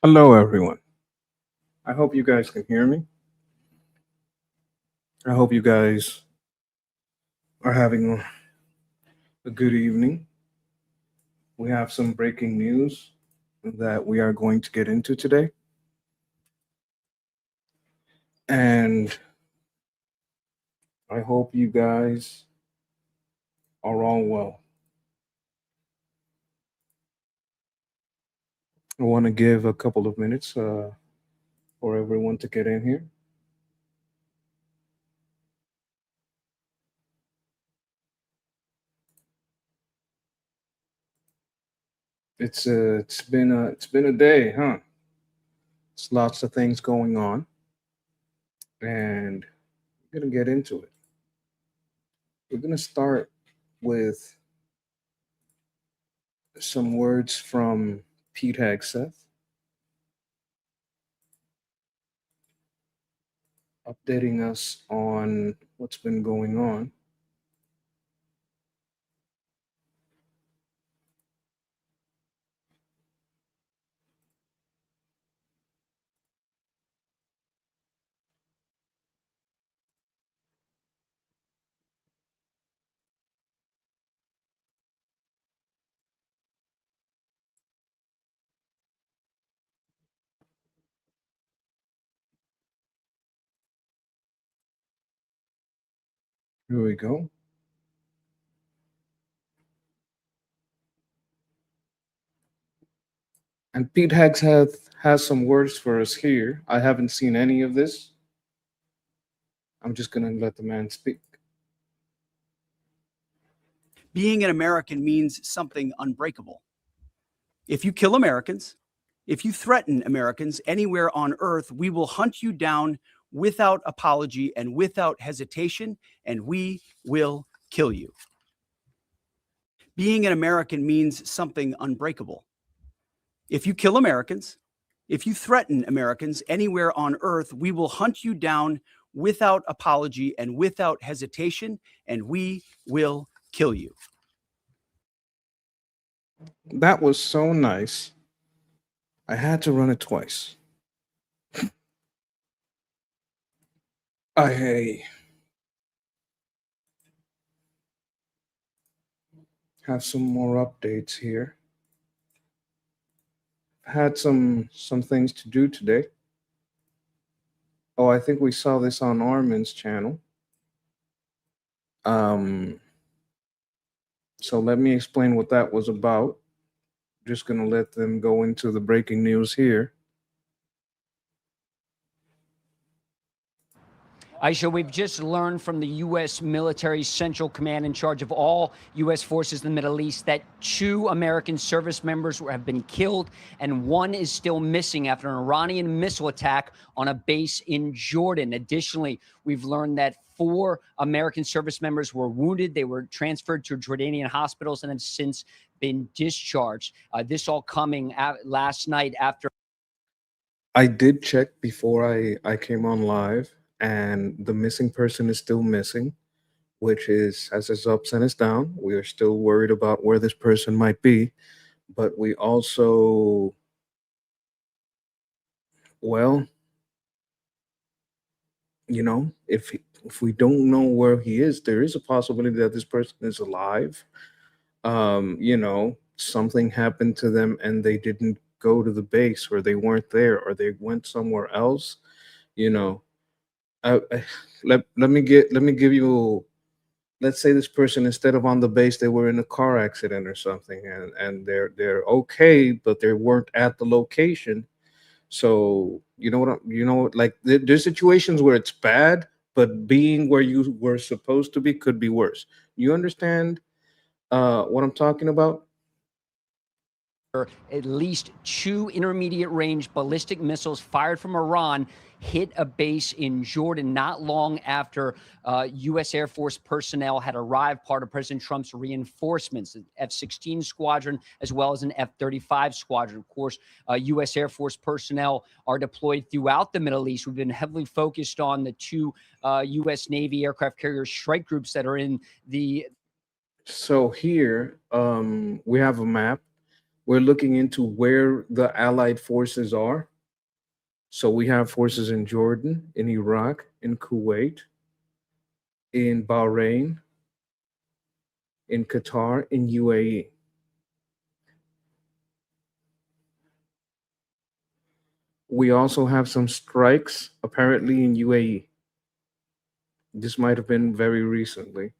Hello, everyone. I hope you guys can hear me. I hope you guys are having a good evening. We have some breaking news that we are going to get into today. And I hope you guys are all well. I want to give a couple of minutes for everyone to get in here. It's been a day, huh? It's lots of things going on, and we're gonna get into it. We're gonna start with some words from Pete Hegseth, updating us on what's been going on. Here we go. And Pete Hegseth has some words for us here. I haven't seen any of this. I'm just going to let the man speak. Being an American means something unbreakable. If you kill Americans, if you threaten Americans anywhere on earth, we will hunt you down without apology and without hesitation, and we will kill you. Being an American means something unbreakable. If you kill Americans, if you threaten Americans anywhere on earth, we will hunt you down without apology and without hesitation, and we will kill you. That was so nice. I had to run it twice. I have some more updates here. Had some things to do today. Oh, I think we saw this on Armin's channel. Um, so let me explain what that was about. Just gonna let them go into the breaking news here. Aisha, we've just learned from the U.S. military central command in charge of all U.S. forces in the Middle East that 2 American service members have been killed and 1 is still missing after an Iranian missile attack on a base in Jordan. Additionally, we've learned that 4 American service members were wounded. They were transferred to Jordanian hospitals and have since been discharged. This all coming last night after. I did check before I came on live, and the missing person is still missing, which is as it's ups and it's down. We are still worried about where this person might be, but we also, well, if we don't know where he is, there is a possibility that this person is alive. Something happened to them and they didn't go to the base, or they weren't there, or they went somewhere else. You know, let me give you, let's say this person, instead of on the base, they were in a car accident or something, and they're okay, but they weren't at the location. So like there's situations where it's bad, but being where you were supposed to be could be worse. You understand what I'm talking about? At least 2 intermediate range ballistic missiles fired from Iran hit a base in Jordan not long after U.S. Air Force personnel had arrived, part of President Trump's reinforcements, the F-16 squadron, as well as an F-35 squadron. Of course, U.S. Air Force personnel are deployed throughout the Middle East. We've been heavily focused on the 2 U.S. Navy aircraft carrier strike groups that are in the. So here we have a map We're looking into where the Allied forces are. So we have forces in Jordan, in Iraq, in Kuwait, in Bahrain, in Qatar, in UAE. We also have some strikes apparently in UAE. This might have been very recently.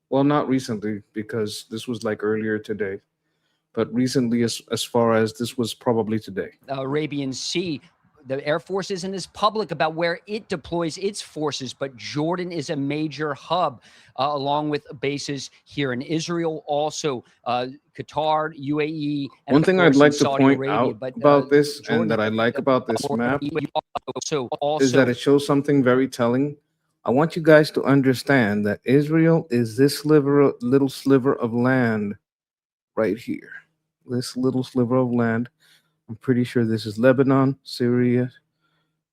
Well, not recently because this was like earlier today, but recently as far as this was probably today. Arabian Sea. The Air Force isn't as public about where it deploys its forces, but Jordan is a major hub, along with bases here in Israel, also Qatar, UAE, and One of thing I'd course in like to Saudi point Arabia. out But about this and Jordan, that I like about this map so is that also it shows something very telling. I want you guys to understand that Israel is this little sliver of land right here. This little sliver of land. I'm pretty sure this is Lebanon, Syria.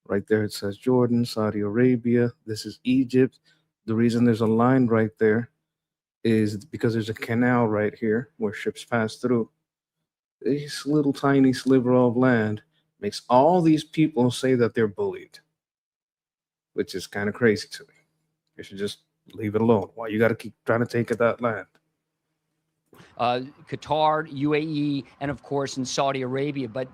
Right there it says Jordan, Saudi Arabia. This is Egypt. The reason there's a line right there is because there's a canal right here where ships pass through. This little tiny sliver of land makes all these people say that they're bullied, which is kind of crazy to me. You should just leave it alone. Why you got to keep trying to take that land? Qatar, UAE, and of course in Saudi Arabia. But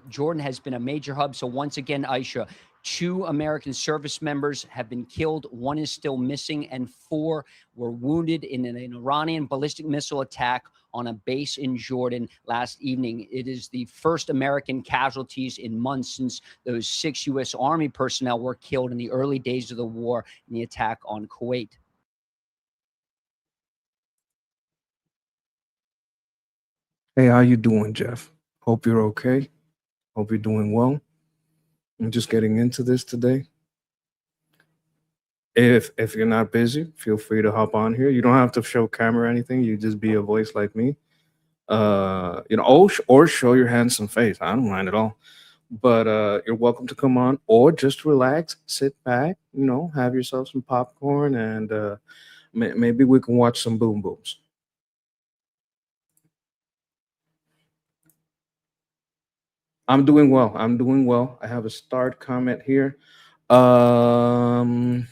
Jordan has been a major hub. So once again, Aisha, 2 American service members have been killed. 1 is still missing, and 4 were wounded in an Iranian ballistic missile attack on a base in Jordan last evening. It is the first American casualties in months since those 6 U.S. Army personnel were killed in the early days of the war in the attack on Kuwait. Hey, how you doing, Jeff? Hope you're okay. Hope you're doing well. I'm just getting into this today. If you're not busy, feel free to hop on here. You don't have to show camera or anything. You just be a voice like me. Or show your handsome face. I don't mind at all. But you're welcome to come on, or just relax, sit back. Have yourself some popcorn, and maybe we can watch some boom booms. I'm doing well. I'm doing well. I have a start comment here. Um,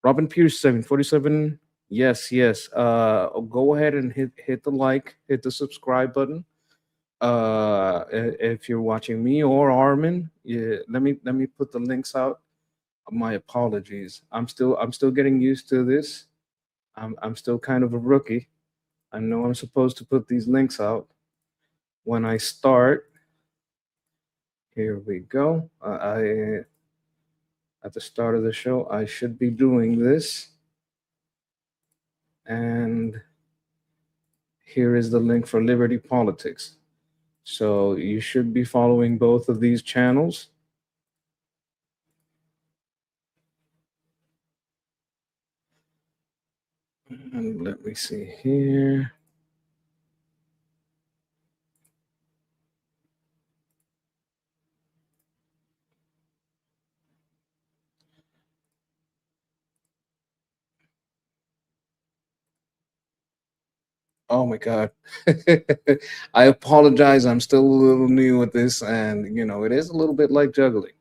Robin Pierce 747. Yes, yes. Go ahead and hit the like, hit the subscribe button. If you're watching me or Armin, yeah, let me put the links out. My apologies. I'm still getting used to this. I'm still kind of a rookie. I know I'm supposed to put these links out when I start. Here we go. I At the start of the show, I should be doing this. And here is the link for Liberty Politics. So you should be following both of these channels. And let me see here. Oh my God. I apologize. I'm still a little new at this, and it is a little bit like juggling.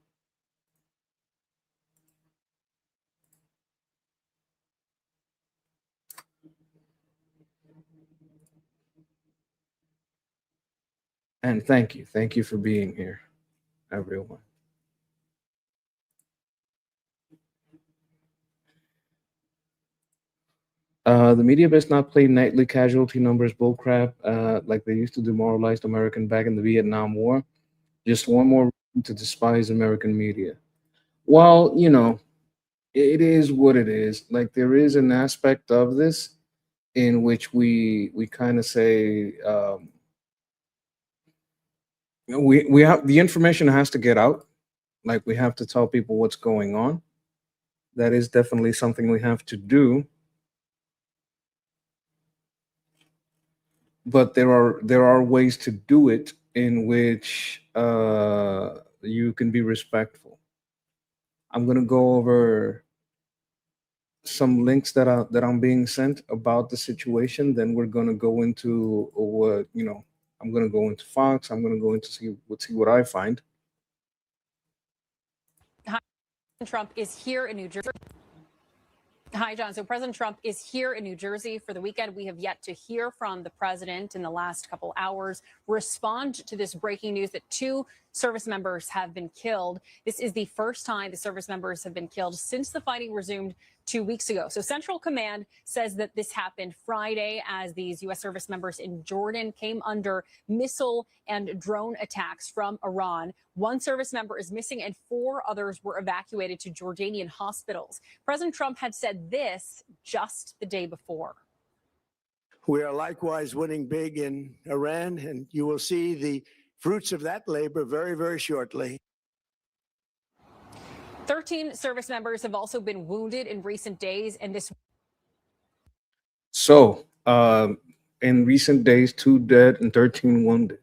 And thank you. Thank you for being here, everyone. The media best not play nightly casualty numbers bullcrap like they used to demoralize American back in the Vietnam War. Just one more reason to despise American media. Well, it is what it is. Like there is an aspect of this in which we kind of say we have the information has to get out. Like we have to tell people what's going on. That is definitely something we have to do. But there are ways to do it in which you can be respectful. I'm gonna go over some links that I'm being sent about the situation. Then we're gonna go into what I'm gonna go into Fox. I'm gonna go into see what I find. Trump is here in New Jersey. Hi, John. So President Trump is here in New Jersey for the weekend. We have yet to hear from the president in the last couple hours respond to this breaking news that 2 service members have been killed. This is the first time the service members have been killed since the fighting resumed 2 weeks ago. So Central Command says that this happened Friday as these U.S. service members in Jordan came under missile and drone attacks from Iran. 1 service member is missing and 4 others were evacuated to Jordanian hospitals. President Trump had said this just the day before. We are likewise winning big in Iran, and you will see the fruits of that labor very, very shortly. 13 service members have also been wounded in recent days, and this. So, in recent days, 2 dead and 13 wounded.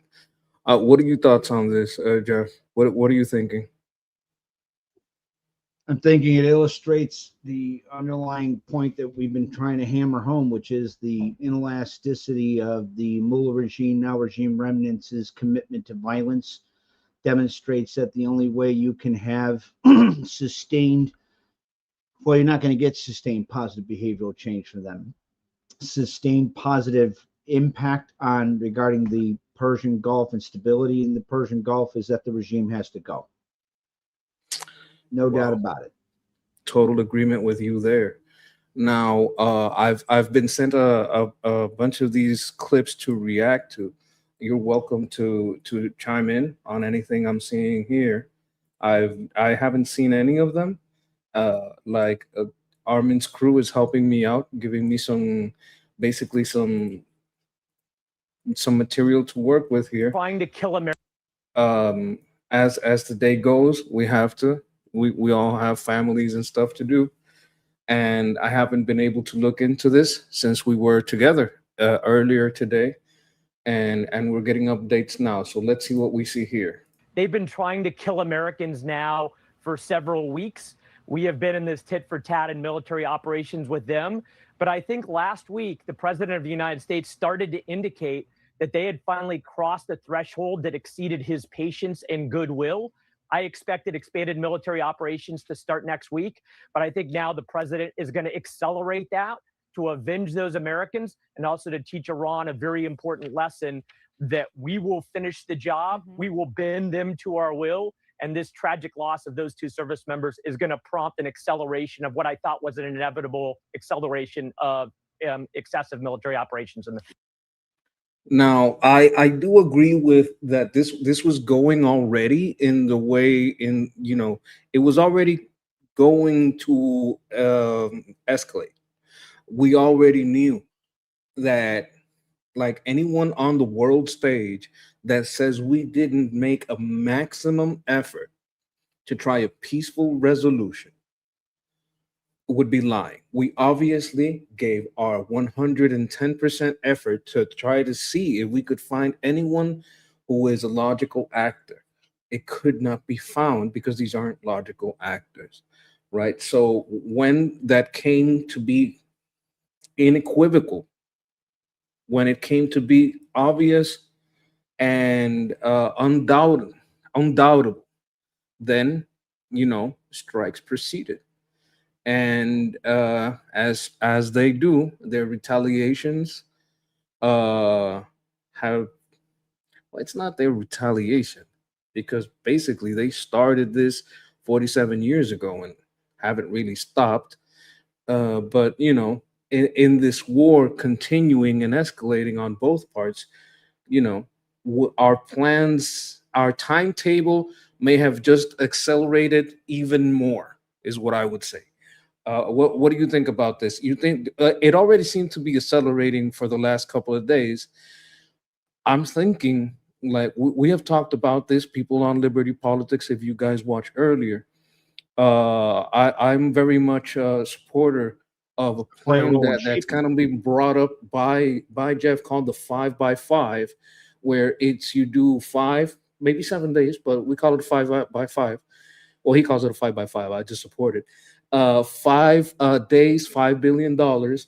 What are your thoughts on this, Jeff? What are you thinking? I'm thinking it illustrates the underlying point that we've been trying to hammer home, which is the inelasticity of the Mullah regime, now regime remnants' commitment to violence. Demonstrates that the only way you can have sustained, well, you're not going to get sustained positive behavioral change from them. Sustained positive impact on regarding the Persian Gulf and stability in the Persian Gulf is that the regime has to go. No doubt about it. Total agreement with you there. Now, I've been sent a bunch of these clips to react to. You're welcome to chime in on anything I'm seeing here. I haven't seen any of them. Armin's crew is helping me out, giving me some material to work with here. Trying to kill America. As the day goes, we all have families and stuff to do, and I haven't been able to look into this since we were together earlier today, and we're getting updates now. So let's see what we see here. They've been trying to kill Americans now for several weeks. We have been in this tit for tat and military operations with them. But I think last week, the president of the United States started to indicate that they had finally crossed the threshold that exceeded his patience and goodwill. I expected expanded military operations to start next week, but I think now the president is going to accelerate that to avenge those Americans and also to teach Iran a very important lesson that we will finish the job, we will bend them to our will, and this tragic loss of those 2 service members is going to prompt an acceleration of what I thought was an inevitable acceleration of excessive military operations in the future. Now, I do agree with that. This was going already in the way it was already going to escalate. We already knew that, like anyone on the world stage that says we didn't make a maximum effort to try a peaceful resolution would be lying. We obviously gave our 110% effort to try to see if we could find anyone who is a logical actor. It could not be found because these aren't logical actors, right? So when that came to be unequivocal, when it came to be obvious and undoubtable, then strikes proceeded. And as they do, their retaliations have, well, it's not their retaliation, because basically they started this 47 years ago and haven't really stopped. But in this war continuing and escalating on both parts, our plans, our timetable may have just accelerated even more, is what I would say. What do you think about this? You think it already seemed to be accelerating for the last couple of days? I'm thinking, like, we have talked about this, people on Liberty Politics, if you guys watched earlier. I'm very much a supporter of a plan that's kind of being brought up by Jeff, called the 5x5, where it's you do 5, maybe 7 days, but we call it 5x5. Well, he calls it a 5x5. I just support it. 5 days, $5 billion,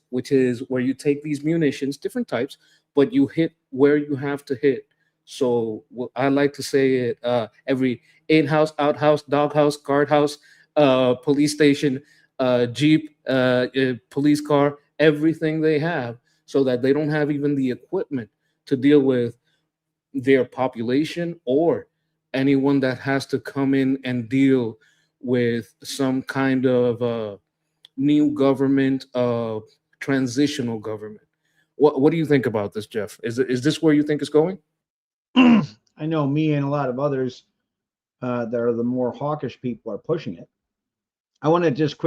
which is where you take these munitions, different types, but you hit where you have to hit So I like to say it, every in-house, outhouse, doghouse, guardhouse, police station, jeep, police car, everything they have, so that they don't have even the equipment to deal with their population or anyone that has to come in and deal with some kind of new government, transitional government. What do you think about this, Jeff? Is this where you think it's going? I know me and a lot of others that are the more hawkish people are pushing it. I want to just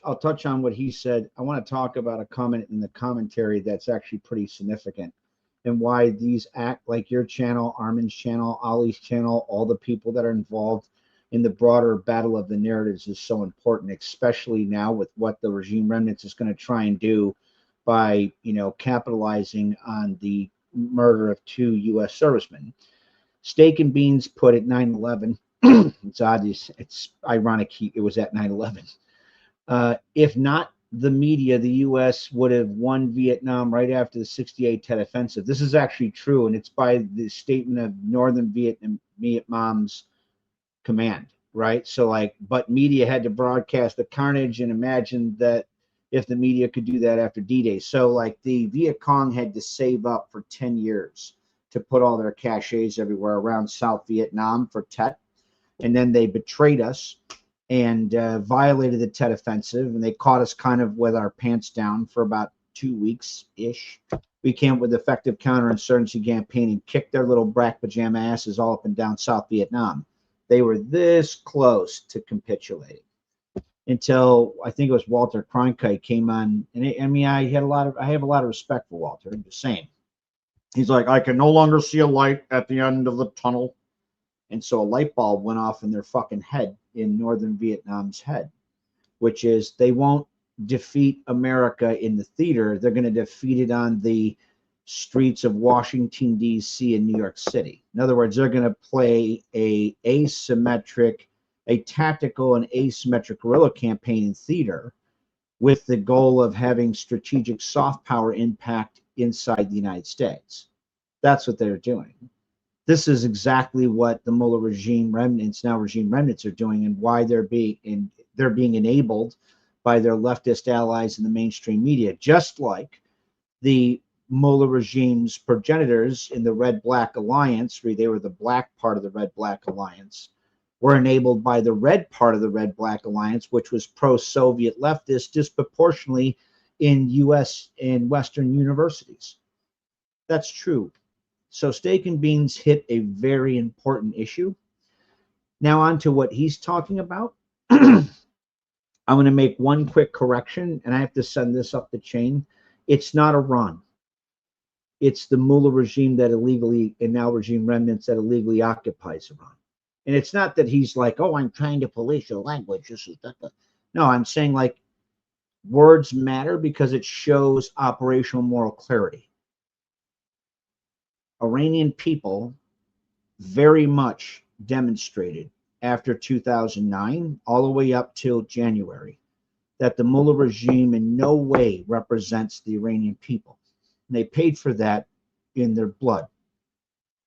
I'll touch on what he said. I want to talk about a comment in the commentary that's actually pretty significant, and why these act like your channel, Armin's channel, Ali's channel, all the people that are involved in the broader battle of the narratives is so important, especially now with what the regime remnants is going to try and do by, capitalizing on the murder of 2 U.S. servicemen. Steak and Beans put at 9/11. It's obvious. It's ironic it was at 9/11. If not the media, the U.S. would have won Vietnam right after the 68 Tet Offensive. This is actually true, and it's by the statement of Northern Vietnam's command, right? So, but media had to broadcast the carnage, and imagine that if the media could do that after D-Day. So, the Viet Cong had to save up for 10 years to put all their caches everywhere around South Vietnam for Tet. And then they betrayed us and violated the Tet Offensive, and they caught us kind of with our pants down for about 2 weeks-ish. We came up with effective counterinsurgency campaign and kicked their little brack pajama asses all up and down South Vietnam. They were this close to capitulating until I think it was Walter Cronkite came on. And I have a lot of respect for Walter. I'm just saying. He's like, I can no longer see a light at the end of the tunnel. And so a light bulb went off in their fucking head, in Northern Vietnam's head, which is they won't defeat America in the theater. They're going to defeat it on the streets of Washington, D.C. and New York City. In other words, they're going to play a tactical and asymmetric guerrilla campaign in theater with the goal of having strategic soft power impact inside the United States. That's what they're doing. This is exactly what the Mullah regime remnants, now regime remnants, are doing, and why they're being enabled by their leftist allies in the mainstream media, just like the Mullah regime's progenitors in the Red-Black Alliance, where they were the black part of the Red-Black Alliance, were enabled by the red part of the Red-Black Alliance, which was pro-Soviet leftist disproportionately in U.S. and Western universities. That's true. So Steak and Beans hit a very important issue. Now on to what he's talking about. I'm going to make one quick correction, and I have to send this up the chain. It's not Iran. It's the Mullah regime that illegally, and now regime remnants that illegally occupies Iran. And it's not that he's like, oh, I'm trying to police your language. This is that. No, I'm saying words matter because it shows operational moral clarity. Iranian people very much demonstrated after 2009, all the way up till January, that the Mullah regime in no way represents the Iranian people. And they paid for that in their blood,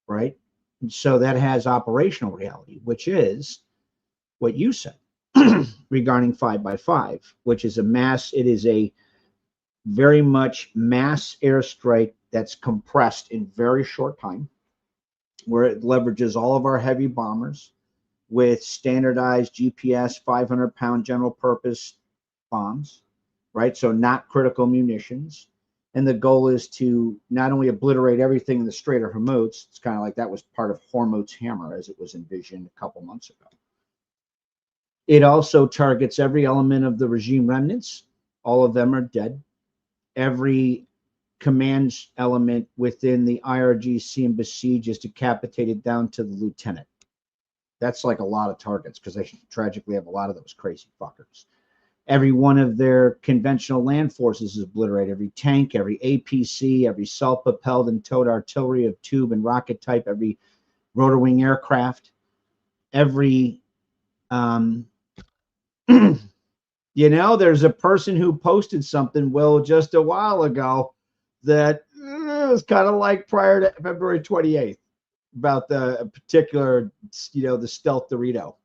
right? And so that has operational reality, which is what you said regarding 5x5, which is it is a very much mass airstrike that's compressed in very short time, where it leverages all of our heavy bombers with standardized GPS 500-pound general purpose bombs, right? So not critical munitions. And the goal is to not only obliterate everything in the Strait of Hormuz, it's kind of like that was part of Hormuz's hammer as it was envisioned a couple months ago. It also targets every element of the regime remnants. All of them are dead. Every command element within the IRGC and Besiege is decapitated down to the lieutenant. That's like a lot of targets because they tragically have a lot of those crazy fuckers. Every one of their conventional land forces is obliterated. Every tank, every APC, every self-propelled and towed artillery of tube and rocket type, every rotor wing aircraft, every there's a person who posted something, just a while ago that was kind of like prior to February 28th. about the particular, the stealth Dorito,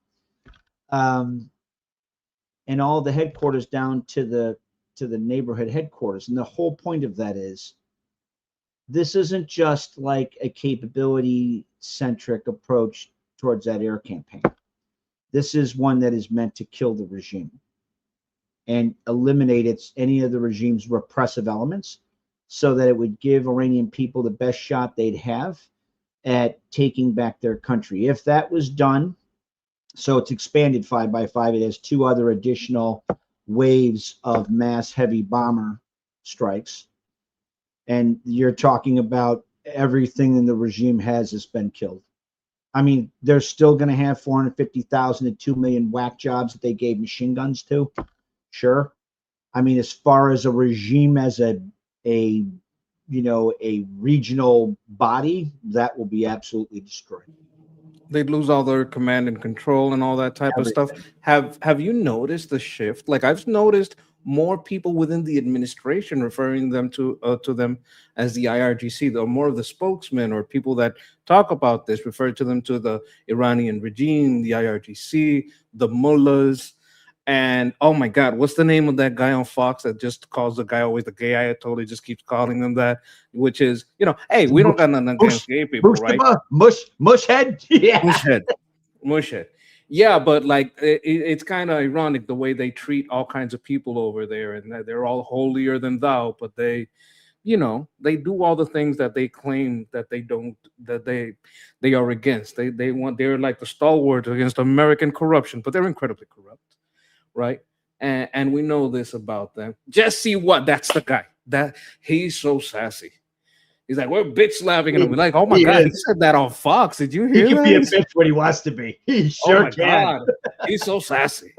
and all the headquarters down to the neighborhood headquarters. And the whole point of that is, this isn't just like a capability centric approach towards that air campaign. This is one that is meant to kill the regime and eliminate any of the regime's repressive elements, so that it would give Iranian people the best shot they'd have at taking back their country. If that was done, so it's expanded 5 by 5. It has 2 other additional waves of mass heavy bomber strikes. And you're talking about everything in the regime has been killed. I mean, they're still going to have 450,000 to 2 million whack jobs that they gave machine guns to. Sure. I mean, as far as a regime as a regional body, that will be absolutely destroyed. They'd lose all their command and control and all that type of stuff. Have you noticed the shift? Like, I've noticed more people within the administration referring them to them as the IRGC. Or more of the spokesmen or people that talk about this refer to them to the Iranian regime, the IRGC, the mullahs. And oh my God, what's the name of that guy on Fox that just calls the guy always the gay Ayatollah? Just keeps calling them that, which is, hey, we don't got nothing against gay people, right? Mushhead, yeah, mushhead. Yeah, but like it's kind of ironic the way they treat all kinds of people over there, and they're all holier than thou, but they do all the things that they claim that they don't, that they are against. They're like the stalwarts against American corruption, but they're incredibly corrupt. Right. And we know this about them. Just see what? That's the guy. That he's so sassy. He's like, we're bitch slapping him. We're like, oh my God, he said that on Fox. Did you hear that? He can be a bitch when he wants to be. He sure can. God. He's so sassy.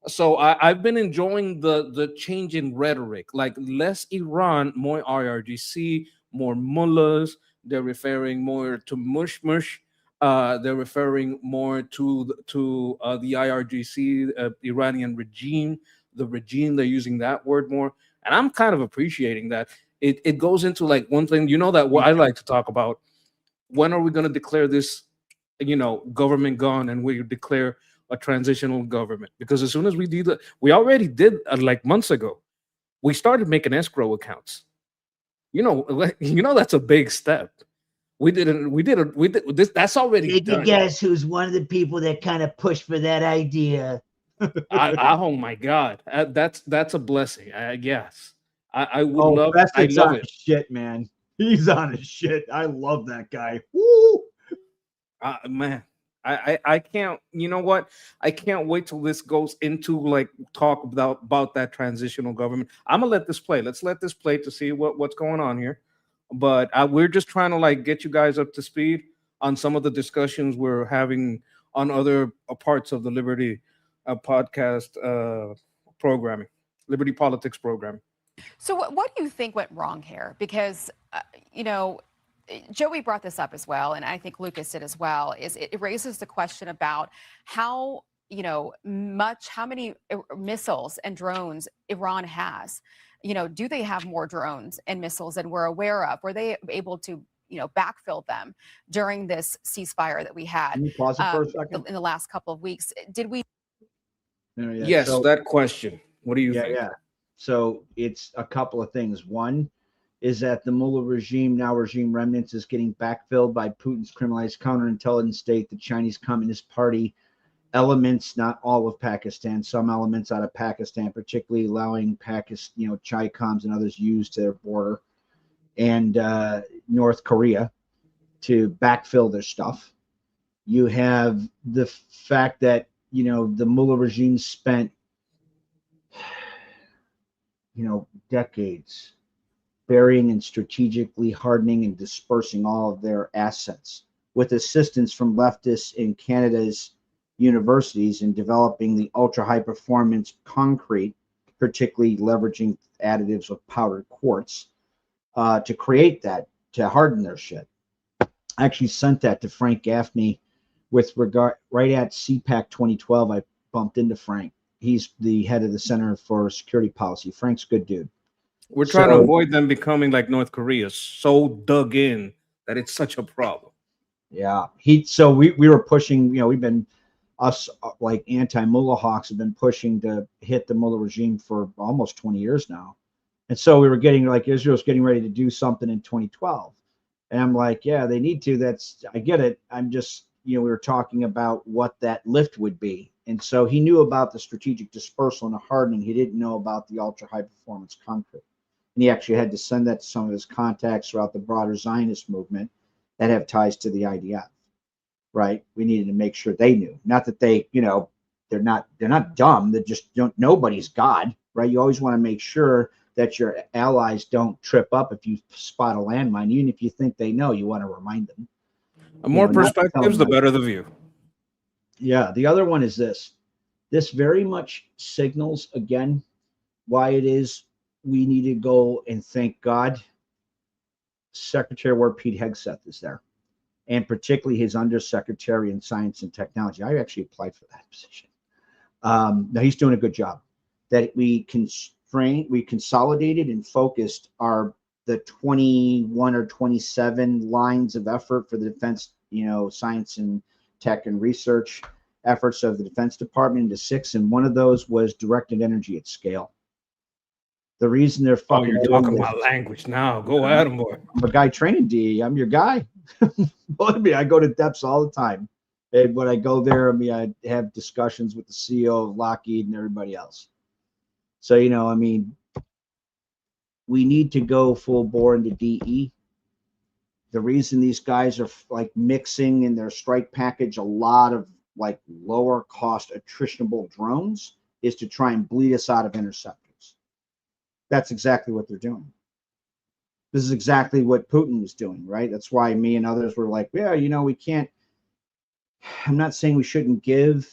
So I've been enjoying the change in rhetoric, like less Iran, more IRGC, more mullahs. They're referring more to mush. They're referring more to the IRGC, Iranian regime, the regime. They're using that word more, and I'm kind of appreciating that. It goes into like one thing, that what I like to talk about. When are we going to declare this, government gone, and we declare a transitional government? Because as soon as we do that, we already did like months ago. We started making escrow accounts. That's a big step. We did this. That's already Take done. a guess who's one of the people that kind of pushed for that idea. Oh my God, that's a blessing. I guess I would love. I Preston's love on it. his shit, man. He's on his shit. I love that guy. Woo! Man, I can't. You know what? I can't wait till this goes into like talk about that transitional government. I'm gonna let this play. Let's let this play to see what's going on here. But we're just trying to like get you guys up to speed on some of the discussions we're having on other parts of the Liberty podcast programming, Liberty Politics programming. So what do you think went wrong here? Because, Joey brought this up as well, and I think Lucas did as well, is it raises the question about how many missiles and drones Iran has. Do they have more drones and missiles than we're aware of? Were they able to, backfill them during this ceasefire that we had? Can you pause it for a second? In the last couple of weeks? Did we? Yes, that question. What do you think? Yeah. So it's a couple of things. One is that the mullah regime, now regime remnants, is getting backfilled by Putin's criminalized counterintelligence state, the Chinese Communist Party, elements, not all of Pakistan, some elements out of Pakistan, particularly allowing Pakistan, Chi-Coms and others use their border, and North Korea to backfill their stuff. You have the fact that, the mullah regime spent, decades burying and strategically hardening and dispersing all of their assets with assistance from leftists in Canada's universities in developing the ultra high performance concrete, particularly leveraging additives of powdered quartz to create that, to harden their shit. I actually sent that to Frank Gaffney with regard, right at CPAC 2012. I bumped into Frank. He's the head of the Center for Security Policy. Frank's a good dude. We're trying to avoid them becoming like North Korea, so dug in that it's such a problem. Yeah. So we were pushing, we've been us like anti-mullah hawks have been pushing to hit the mullah regime for almost 20 years now. And so we were getting like Israel's getting ready to do something in 2012. And I'm like, yeah, they need to. I get it. I'm just, we were talking about what that lift would be. And so he knew about the strategic dispersal and the hardening. He didn't know about the ultra high performance concrete. And he actually had to send that to some of his contacts throughout the broader Zionist movement that have ties to the IDF. Right? We needed to make sure they knew. Not that they, they're not dumb. They just don't. Nobody's God, right? You always want to make sure that your allies don't trip up if you spot a landmine, even if you think they know. You want to remind them. The more perspectives, the better the view. Yeah. The other one is this. This very much signals again why it is we need to go and thank God. Secretary of War Pete Hegseth is there, and particularly his undersecretary in science and technology. I actually applied for that position. Now he's doing a good job. That we consolidated and focused the 21 or 27 lines of effort for the defense, science and tech and research efforts of the Defense Department into 6, and one of those was directed energy at scale. The reason they're fucking you're talking about language now. Go at him, boy. I'm a guy training DE. I'm your guy. Believe me, I go to depths all the time. And when I go there, I have discussions with the CEO of Lockheed and everybody else. So, we need to go full bore into DE. The reason these guys are like mixing in their strike package a lot of like lower cost attritionable drones is to try and bleed us out of interceptors. That's exactly what they're doing. This is exactly what Putin was doing, right? That's why me and others were like, yeah, we can't. I'm not saying we shouldn't give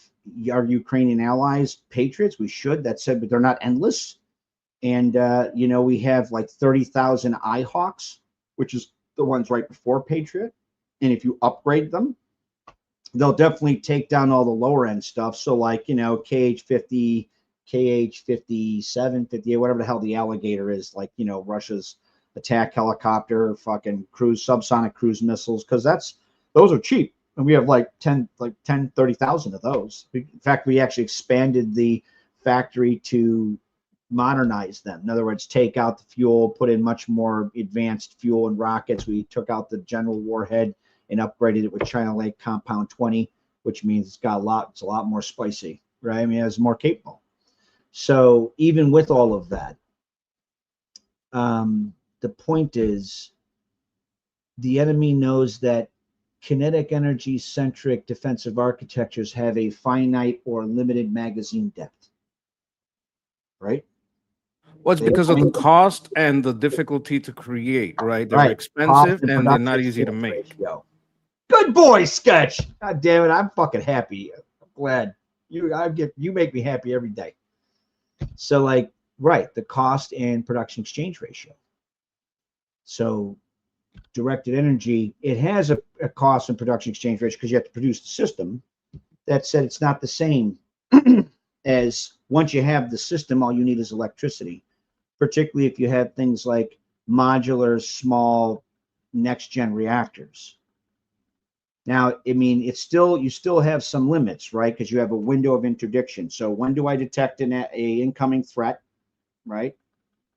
our Ukrainian allies Patriots. We should. That said, but they're not endless. And, we have like 30,000 IHawks, which is the ones right before Patriot. And if you upgrade them, they'll definitely take down all the lower end stuff. So like, KH-50, KH-57, 58, whatever the hell the Alligator is, like, Russia's attack helicopter, fucking subsonic cruise missiles, because those are cheap. And we have like 30,000 of those. In fact, we actually expanded the factory to modernize them. In other words, take out the fuel, put in much more advanced fuel and rockets. We took out the general warhead and upgraded it with China Lake Compound 20, which means it's a lot more spicy, right? It's more capable. So even with all of that, the point is the enemy knows that kinetic energy centric defensive architectures have a finite or limited magazine depth, right? Well, it's because of the cost and the difficulty to create, right? They're expensive and they're not easy to make. Good boy, Sketch. God damn it, I'm fucking happy. I'm glad you make me happy every day. So the cost and production exchange ratio. So directed energy, it has a cost and production exchange ratio because you have to produce the system. That said, it's not the same as once you have the system, all you need is electricity, particularly if you have things like modular, small, next-gen reactors. Now, you still have some limits, right? Because you have a window of interdiction. So when do I detect an incoming threat, right?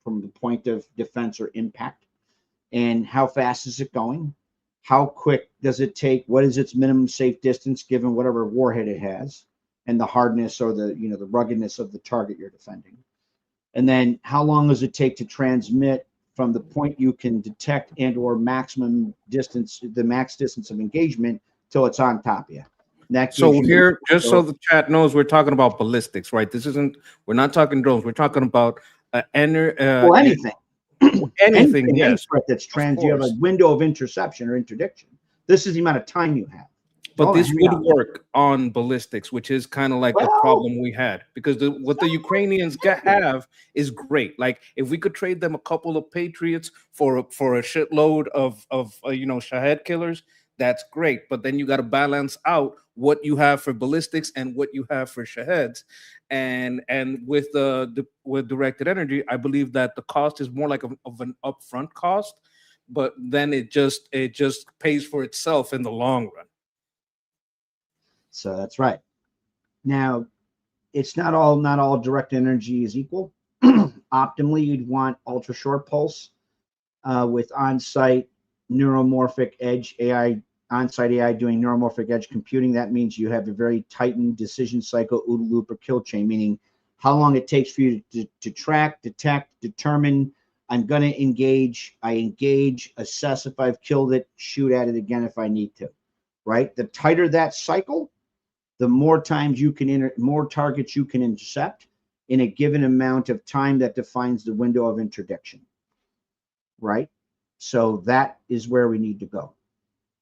From the point of defense or impact. And how fast is it going? How quick does it take? What is its minimum safe distance given whatever warhead it has and the hardness or the ruggedness of the target you're defending? And then how long does it take to transmit from the point you can detect and or maximum distance, the max distance of engagement till it's on top of you? So here, just so the chat knows, we're talking about ballistics, right? We're not talking drones. We're talking about anything. Anything, yes. That's you have a window of interception or interdiction. This is the amount of time you have. But this would work on ballistics, which is kind of like the problem we had, because what the Ukrainians have is great. Like if we could trade them a couple of Patriots for a shitload of Shahed killers, that's great. But then you got to balance out what you have for ballistics and what you have for Shaheds. And with with directed energy, I believe that the cost is more like of an upfront cost, but then it just pays for itself in the long run. So that's right. Now, it's not all direct energy is equal. Optimally, you'd want ultra short pulse with on-site neuromorphic edge AI, on-site AI doing neuromorphic edge computing. That means you have a very tightened decision cycle, OODA loop, or kill chain, meaning how long it takes for you to track, detect, determine, I'm going to engage, I engage, assess if I've killed it, shoot at it again if I need to, right? The tighter that cycle, the more times you can more targets you can intercept in a given amount of time that defines the window of interdiction, right? So that is where we need to go.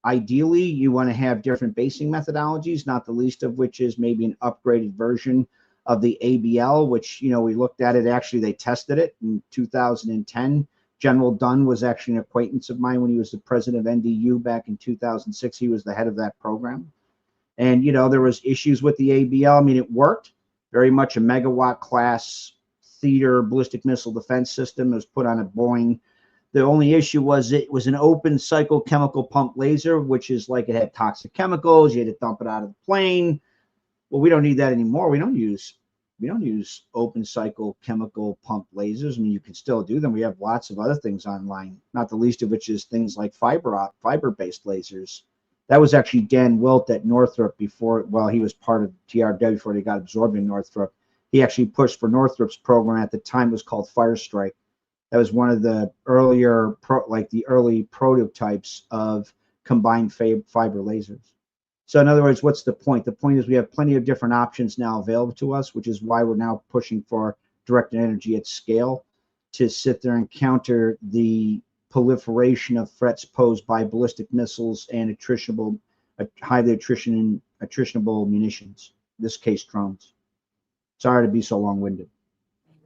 Ideally, you want to have different basing methodologies, not the least of which is maybe an upgraded version of the ABL, which, you know, we looked at it. Actually, they tested it in 2010. General Dunn was actually an acquaintance of mine when he was the president of NDU back in 2006. He was the head of that program. And, you know, there was issues with the ABL. I mean, it worked very much a megawatt class theater ballistic missile defense system. It was put on a Boeing. The only issue was it was an open cycle chemical pump laser, which is like it had toxic chemicals. You had to dump it out of the plane. Well, we don't need that anymore. We don't use open cycle chemical pump lasers. I mean, you can still do them. We have lots of other things online, not the least of which is things like fiber-based lasers. That was actually Dan Wilt at Northrop before, well, he was part of TRW before they got absorbed in Northrop. He actually pushed for Northrop's program at the time. It was called Firestrike. That was one of the earlier, the early prototypes of combined fiber lasers. So in other words, what's the point? The point is we have plenty of different options now available to us, which is why we're now pushing for directed energy at scale to sit there and counter the proliferation of threats posed by ballistic missiles and highly attritionable munitions, in this case drones. Sorry to be so long-winded.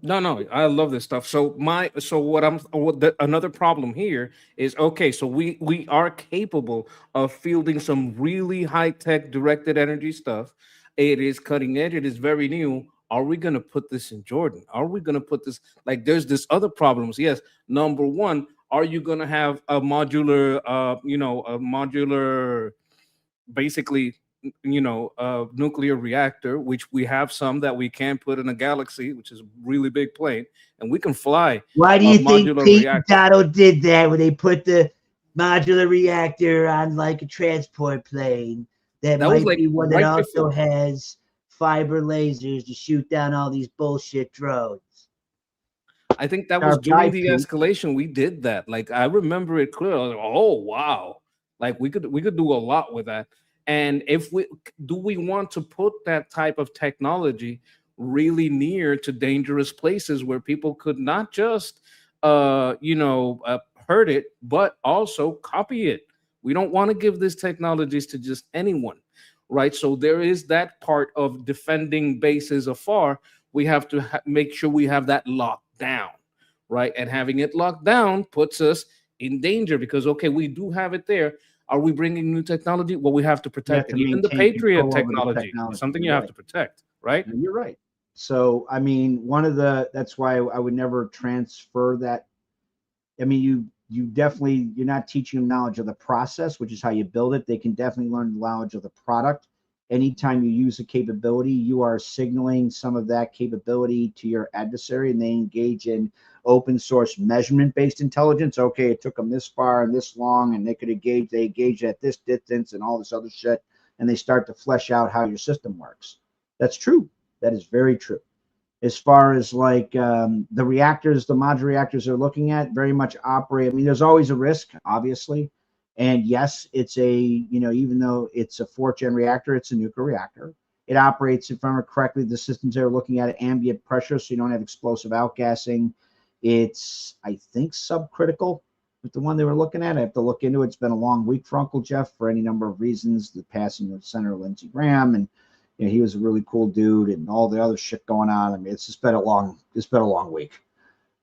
No, I love this stuff. Another problem here is, okay, so we are capable of fielding some really high-tech directed energy stuff. It is cutting edge, it is very new. Are we going to put this in Jordan? Are we going to put this, like, there's this other problems? Yes. Number one, are you going to have a modular basically, nuclear reactor, which we have some that we can put in a Galaxy, which is a really big plane, and we can fly. Why do you think Pete and Donald did that when they put the modular reactor on like a transport plane? That might be one that also has fiber lasers to shoot down all these bullshit drones. I think that was during the escalation. We did that. Like, I remember it clearly. I was like, oh wow, like we could do a lot with that. And if we want to put that type of technology really near to dangerous places where people could not just hurt it, but also copy it. We don't want to give these technologies to just anyone, right? So there is that part of defending bases afar. We have to make sure we have that locked down, right? And having it locked down puts us in danger because, okay, we do have it there. Are we bringing new technology? Well, we have to protect it. Even the Patriot technology is something you have to protect, right? You're right. So, I mean, that's why I would never transfer that. I mean, you're not teaching them knowledge of the process, which is how you build it. They can definitely learn the knowledge of the product. Anytime you use a capability, you are signaling some of that capability to your adversary, and they engage in open source measurement-based intelligence. Okay, it took them this far and this long, and they engage at this distance and all this other shit, and they start to flesh out how your system works. That's true. That is very true. As far as like the reactors, the modular reactors they're looking at very much operate. I mean, there's always a risk, obviously. And yes, it's even though it's a 4th gen reactor, it's a nuclear reactor. It operates, if I remember correctly, the systems they're looking at ambient pressure, so you don't have explosive outgassing. It's, I think, subcritical with the one they were looking at. I have to look into it. It's been a long week for Uncle Jeff for any number of reasons. The passing of Senator Lindsey Graham, and he was a really cool dude, and all the other shit going on. I mean, it's been a long week.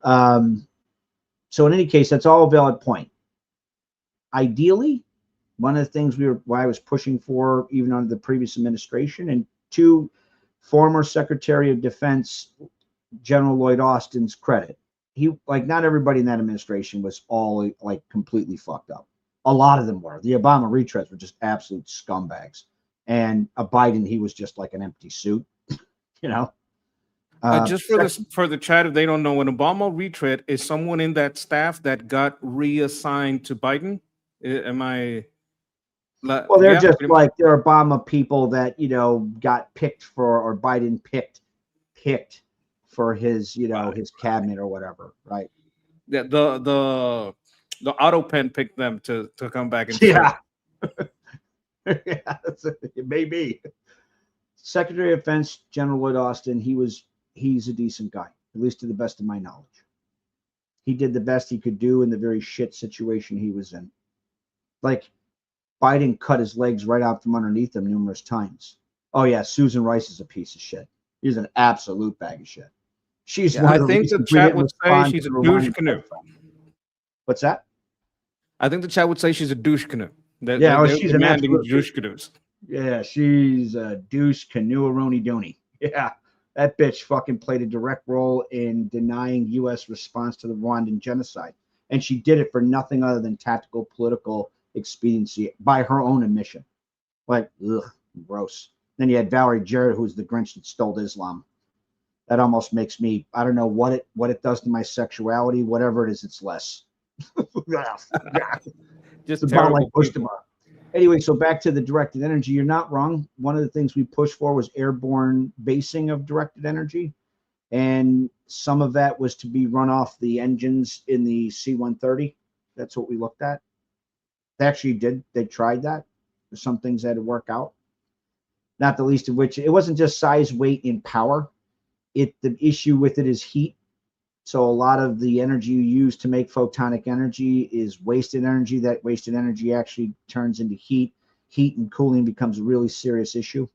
So in any case, that's all a valid point. Ideally, one of the things why I was pushing for even under the previous administration, and to former Secretary of Defense General Lloyd Austin's credit, like, not everybody in that administration was all like completely fucked up. A lot of them were. The Obama retreads were just absolute scumbags, and a Biden, he was just like an empty suit, you know. Just for the chat, if they don't know, an Obama retread is someone in that staff that got reassigned to Biden. Am I? Well, they're Yeah, just pretty much. like they're Obama people that, you know, got picked for, or Biden picked for his, you know, his cabinet or whatever, right? Yeah, the auto pen picked them to come back and serve. Yeah. Yeah, it may be. Secretary of Defense General Lloyd Austin, he's a decent guy, at least to the best of my knowledge. He did the best he could do in the very shit situation he was in. Like, Biden cut his legs right out from underneath him numerous times. Oh yeah, Susan Rice is a piece of shit. She's an absolute bag of shit. She's one I of the think the reasons we chat didn't would say respond she's to a the douche Rwandan canoe. genocide. What's that? I think the chat would say she's a douche canoe. Yeah, They're she's an demanding absolute douche canoes. Yeah, she's a douche canoe-a-roni dooney. Yeah, that bitch fucking played a direct role in denying U.S. response to the Rwandan genocide. And she did it for nothing other than tactical political expediency by her own admission. Like, ugh, gross. Then you had Valerie Jarrett, who's the Grinch that stole Islam. That almost makes me, I don't know what it does to my sexuality. Whatever it is, it's less. Just It's about like terrible push people. tomorrow. Anyway, so back to the directed energy. You're not wrong. One of the things we pushed for was airborne basing of directed energy. And some of that was to be run off the engines in the C-130. That's what we looked at. They actually did. They tried that. There's some things that had to work out. Not the least of which, it wasn't just size, weight, and power. The issue with it is heat. So a lot of the energy you use to make photonic energy is wasted energy. That wasted energy actually turns into heat. Heat and cooling becomes a really serious issue.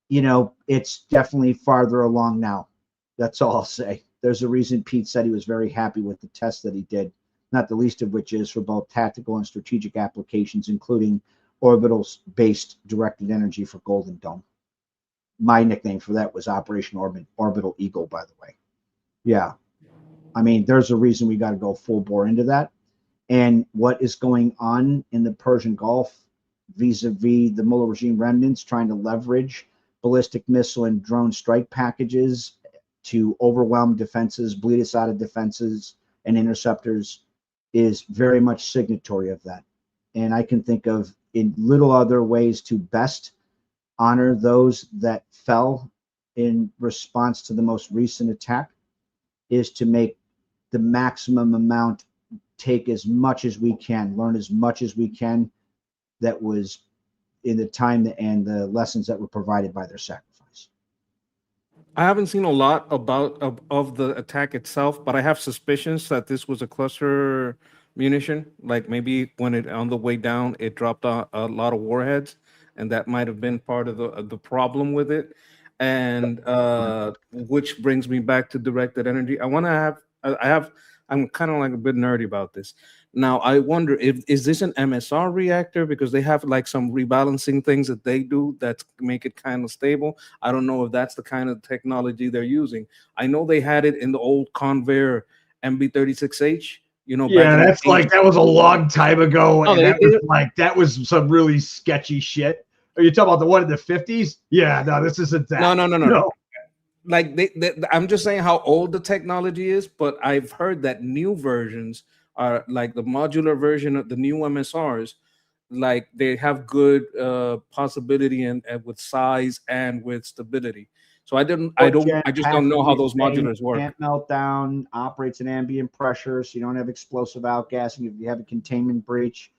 You know, it's definitely farther along now. That's all I'll say. There's a reason Pete said he was very happy with the test that he did, not the least of which is for both tactical and strategic applications, including orbital-based directed energy for Golden Dome. My nickname for that was Operation Orbital Eagle, by the way. Yeah. I mean, there's a reason we got to go full bore into that. And what is going on in the Persian Gulf vis-a-vis the Mullah regime remnants trying to leverage ballistic missile and drone strike packages to overwhelm defenses, bleed us out of defenses and interceptors is very much signatory of that. And I can think of in little other ways to best honor those that fell in response to the most recent attack is to make the maximum amount, take as much as we can, learn as much as we can that was in the time and the lessons that were provided by their sacrifice. I haven't seen a lot of the attack itself, but I have suspicions that this was a cluster munition. Like maybe when it on the way down, it dropped a lot of warheads, and that might have been part of the problem with it. And which brings me back to directed energy. I'm kind of like a bit nerdy about this. Now I wonder if is this an MSR reactor because they have like some rebalancing things that they do that make it kind of stable. I don't know if that's the kind of technology they're using. I know they had it in the old Convair MB36H. You know, Yeah, back in that's like that was a long time ago, Oh, and that was some really sketchy shit. Are you talking about the one in the 50s? Yeah, no, this isn't that. No. Like I'm just saying how old the technology is, but I've heard that new versions are like the modular version of the new MSRs, like they have good possibility and with size and with stability. So I just don't know how those modulars work. Can't melt down, operates at ambient pressure, so you don't have explosive outgassing. If you have a containment breach,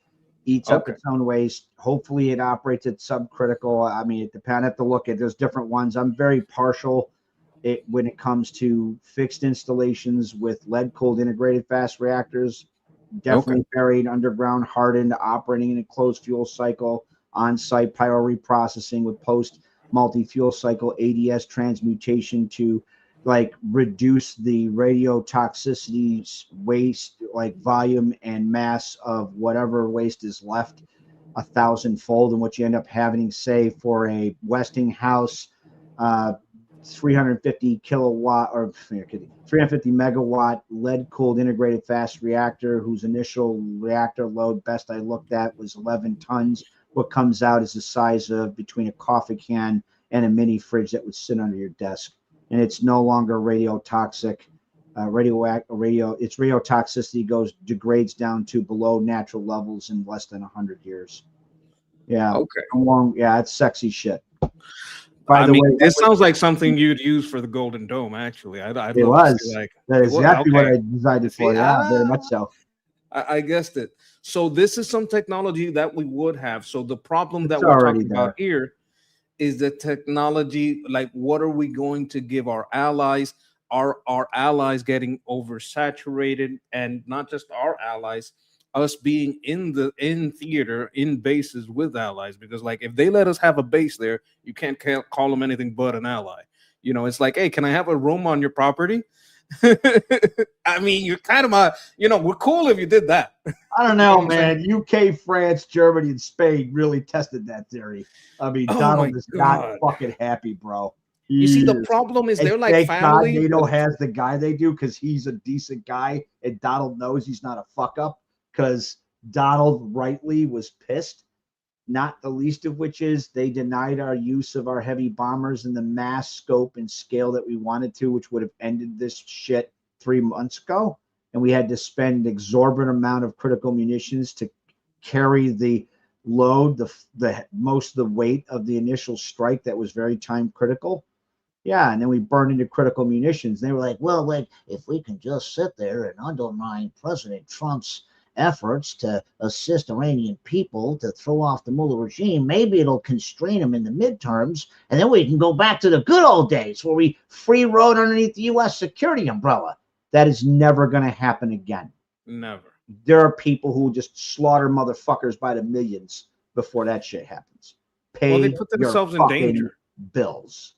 eats up its own waste. Hopefully it operates at subcritical. I mean, it depends. I have to look at, there's different ones. I'm very partial when it comes to fixed installations with lead cooled integrated fast reactors, definitely buried underground, hardened, operating in a closed fuel cycle, on-site pyro reprocessing with post multi-fuel cycle ADS transmutation to like reduce the radiotoxicity waste, like volume and mass of whatever waste is left 1,000-fold. And what you end up having, say, for a Westinghouse 350 kilowatt or 350 megawatt lead-cooled integrated fast reactor whose initial reactor load, best I looked at, was 11 tons. What comes out is the size of between a coffee can and a mini fridge that would sit under your desk. And it's no longer radiotoxic. Its radiotoxicity degrades down to below natural levels in less than 100 years. Yeah. Okay. Yeah, it's sexy shit. By I the mean, way, this sounds like something you'd use for the Golden Dome. Actually, I'd it love to was. see like That is exactly what I designed it for. See, Yeah, very much so. I guessed it. So this is some technology that we would have. So the problem that It's we're already talking about here is the technology. Like, what are we going to give our allies? Are our allies getting oversaturated? And not just our allies, us being in theater, in bases with allies. Because like, if they let us have a base there, you can't call them anything but an ally. You know, it's like, hey, can I have a room on your property? I mean, you're kind of we're cool if you did that. I don't know, man. UK, France, Germany, and Spain really tested that theory. I mean, Donald is not fucking happy, bro. You see, the problem is they're like family. God NATO has the guy they do because he's a decent guy, and Donald knows he's not a fuck up because Donald rightly was pissed. Not the least of which is they denied our use of our heavy bombers in the mass scope and scale that we wanted to, which would have ended this shit 3 months ago. And we had to spend an exorbitant amount of critical munitions to carry the load, the most of the weight of the initial strike that was very time critical. Yeah, and then we burned into critical munitions. They were like, well, like, if we can just sit there and undermine President Trump's efforts to assist Iranian people to throw off the mullah regime, maybe it'll constrain them in the midterms, and then we can go back to the good old days where we free rode underneath the U.S. security umbrella. That is never going to happen again. Never. There are people who just slaughter motherfuckers by the millions before that shit happens. Pay they put themselves in danger. Bills.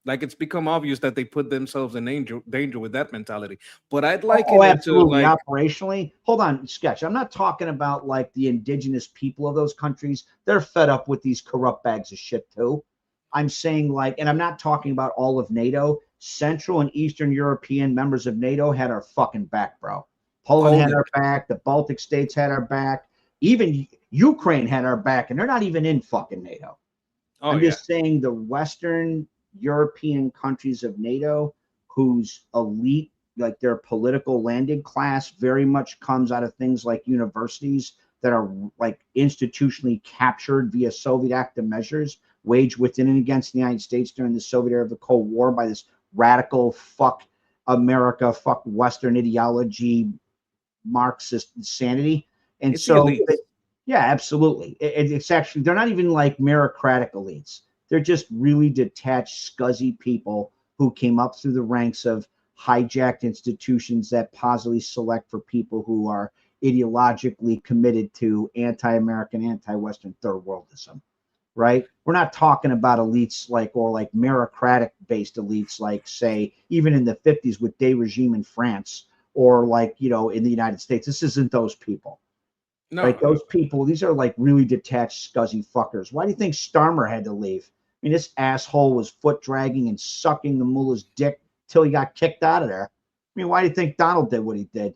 Like, it's become obvious that they put themselves in danger with that mentality. But I'd like absolutely. To, like, operationally. Hold on, Sketch. I'm not talking about like the indigenous people of those countries. They're fed up with these corrupt bags of shit too. I'm saying like, and I'm not talking about all of NATO. Central and Eastern European members of NATO had our fucking back, bro. Poland had our back. The Baltic states had our back. Even Ukraine had our back, and they're not even in fucking NATO. I'm just saying the Western European countries of NATO, whose elite, like their political landing class, very much comes out of things like universities that are like institutionally captured via Soviet active measures waged within and against the United States during the Soviet era of the Cold War by this radical fuck America, fuck Western ideology, Marxist insanity. And it's so, yeah, absolutely. It's actually, they're not even like meritocratic elites. They're just really detached, scuzzy people who came up through the ranks of hijacked institutions that positively select for people who are ideologically committed to anti-American, anti-Western third worldism, right? We're not talking about elites like meritocratic-based elites like, say, even in the 50s with Day regime in France or like, you know, in the United States. This isn't those people. No. Right? Those people, these are like really detached, scuzzy fuckers. Why do you think Starmer had to leave? I mean, this asshole was foot dragging and sucking the mullah's dick till he got kicked out of there. I mean, why do you think Donald did what he did? I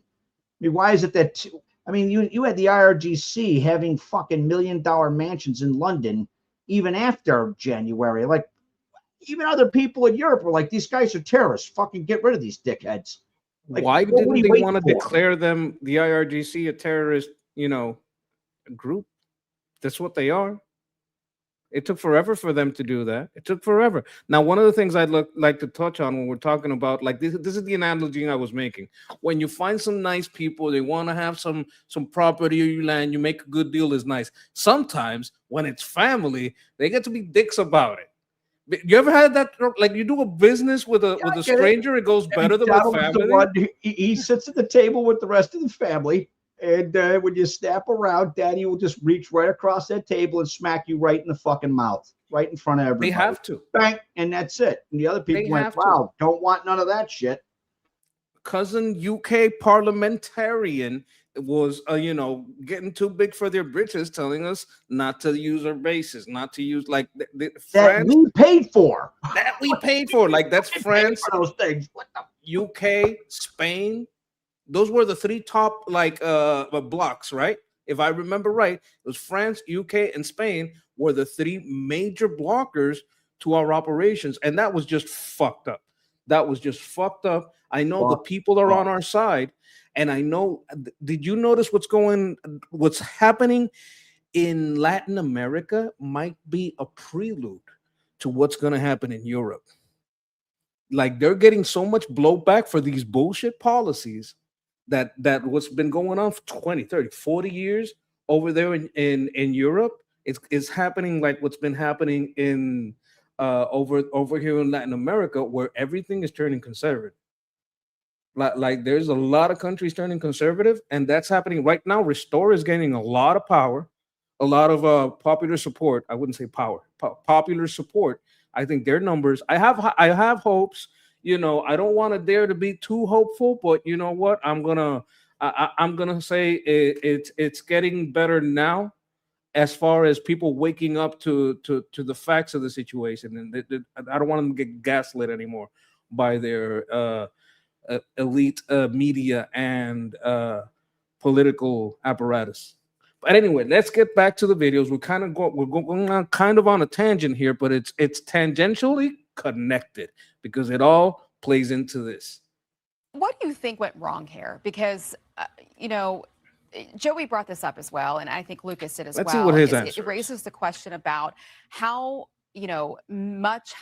mean, why is it that, I mean, you had the IRGC having fucking $1 million mansions in London even after January. Like, even other people in Europe were like, these guys are terrorists. Fucking get rid of these dickheads. Like, why didn't they want to declare them, the IRGC, a terrorist, you know, group? That's what they are. It took forever for them to do that. It took forever. Now, one of the things I'd like to touch on when we're talking about, like, this is the analogy I was making. When you find some nice people, they want to have some property or you land, you make a good deal, is nice. Sometimes when it's family, they get to be dicks about it. You ever had that? Like, you do a business with a stranger, it goes better than with family. He sits at the table with the rest of the family. And when you snap around, Daddy will just reach right across that table and smack you right in the fucking mouth, right in front of everybody. They have to. Bang, and that's it. And the other people went, wow, don't want none of that shit. Cousin UK parliamentarian was, getting too big for their britches, telling us not to use our bases, not to use like That France we paid for. that we paid for. Like that's We paid France, for those things. What the? UK, Spain. Those were the three top blocks, right? If I remember right, it was France, UK, and Spain were the three major blockers to our operations, and that was just fucked up. That was just fucked up. I know the Fucked people are on up. our side, and I know. Did you notice what's happening in Latin America? Might be a prelude to what's going to happen in Europe. Like they're getting so much blowback for these bullshit policies that what's been going on for 20, 30, 40 years over there in Europe. It's happening like what's been happening in over here in Latin America, where everything is turning conservative. Like there's a lot of countries turning conservative, and that's happening right now. Restore is gaining a lot of power, a lot of popular support. I wouldn't say power, popular support. I think their numbers. I have hopes. I don't want to dare to be too hopeful, but you know what? I'm gonna say it's getting better now, as far as people waking up to the facts of the situation, and I don't want them to get gaslit anymore by their elite media and political apparatus. But anyway, let's get back to the videos. We're going on kind of on a tangent here, but it's tangentially connected because it all plays into this. What do you think went wrong here? Because, Joey brought this up as well, and I think Lucas did as Let's see well. what his It answer is. raises the question about how, how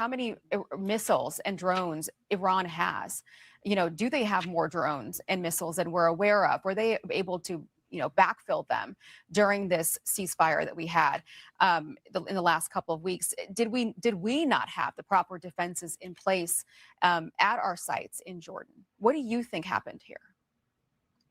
many missiles and drones Iran has. Do they have more drones and missiles than we're aware of? Were they able to, backfill them during this ceasefire that we had in the last couple of weeks? Did we not have the proper defenses in place at our sites in Jordan? What do you think happened here?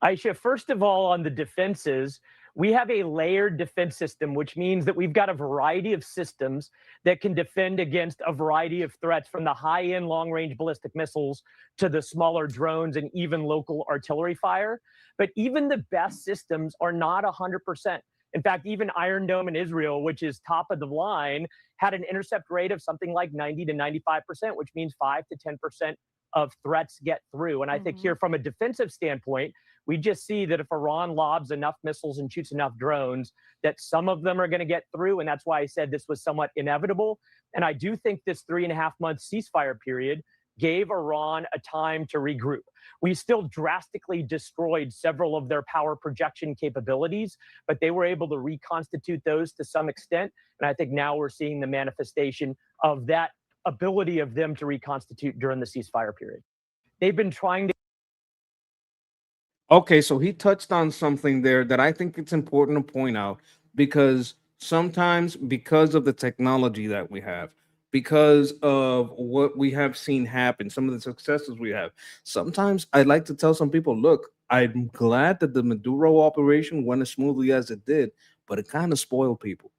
Aisha, first of all, on the defenses, we have a layered defense system, which means that we've got a variety of systems that can defend against a variety of threats, from the high-end long-range ballistic missiles to the smaller drones and even local artillery fire. But even the best systems are not 100%. In fact, even Iron Dome in Israel, which is top of the line, had an intercept rate of something like 90 to 95%, which means 5 to 10% of threats get through. And I think here, from a defensive standpoint, we just see that if Iran lobs enough missiles and shoots enough drones, that some of them are going to get through. And that's why I said this was somewhat inevitable. And I do think this 3.5-month ceasefire period gave Iran a time to regroup. We still drastically destroyed several of their power projection capabilities, but they were able to reconstitute those to some extent. And I think now we're seeing the manifestation of that ability of them to reconstitute during the ceasefire period. They've been trying to. Okay, so he touched on something there that I think it's important to point out, because sometimes, because of the technology that we have, because of what we have seen happen, some of the successes we have, sometimes I like to tell some people, look, I'm glad that the Maduro operation went as smoothly as it did, but it kind of spoiled people,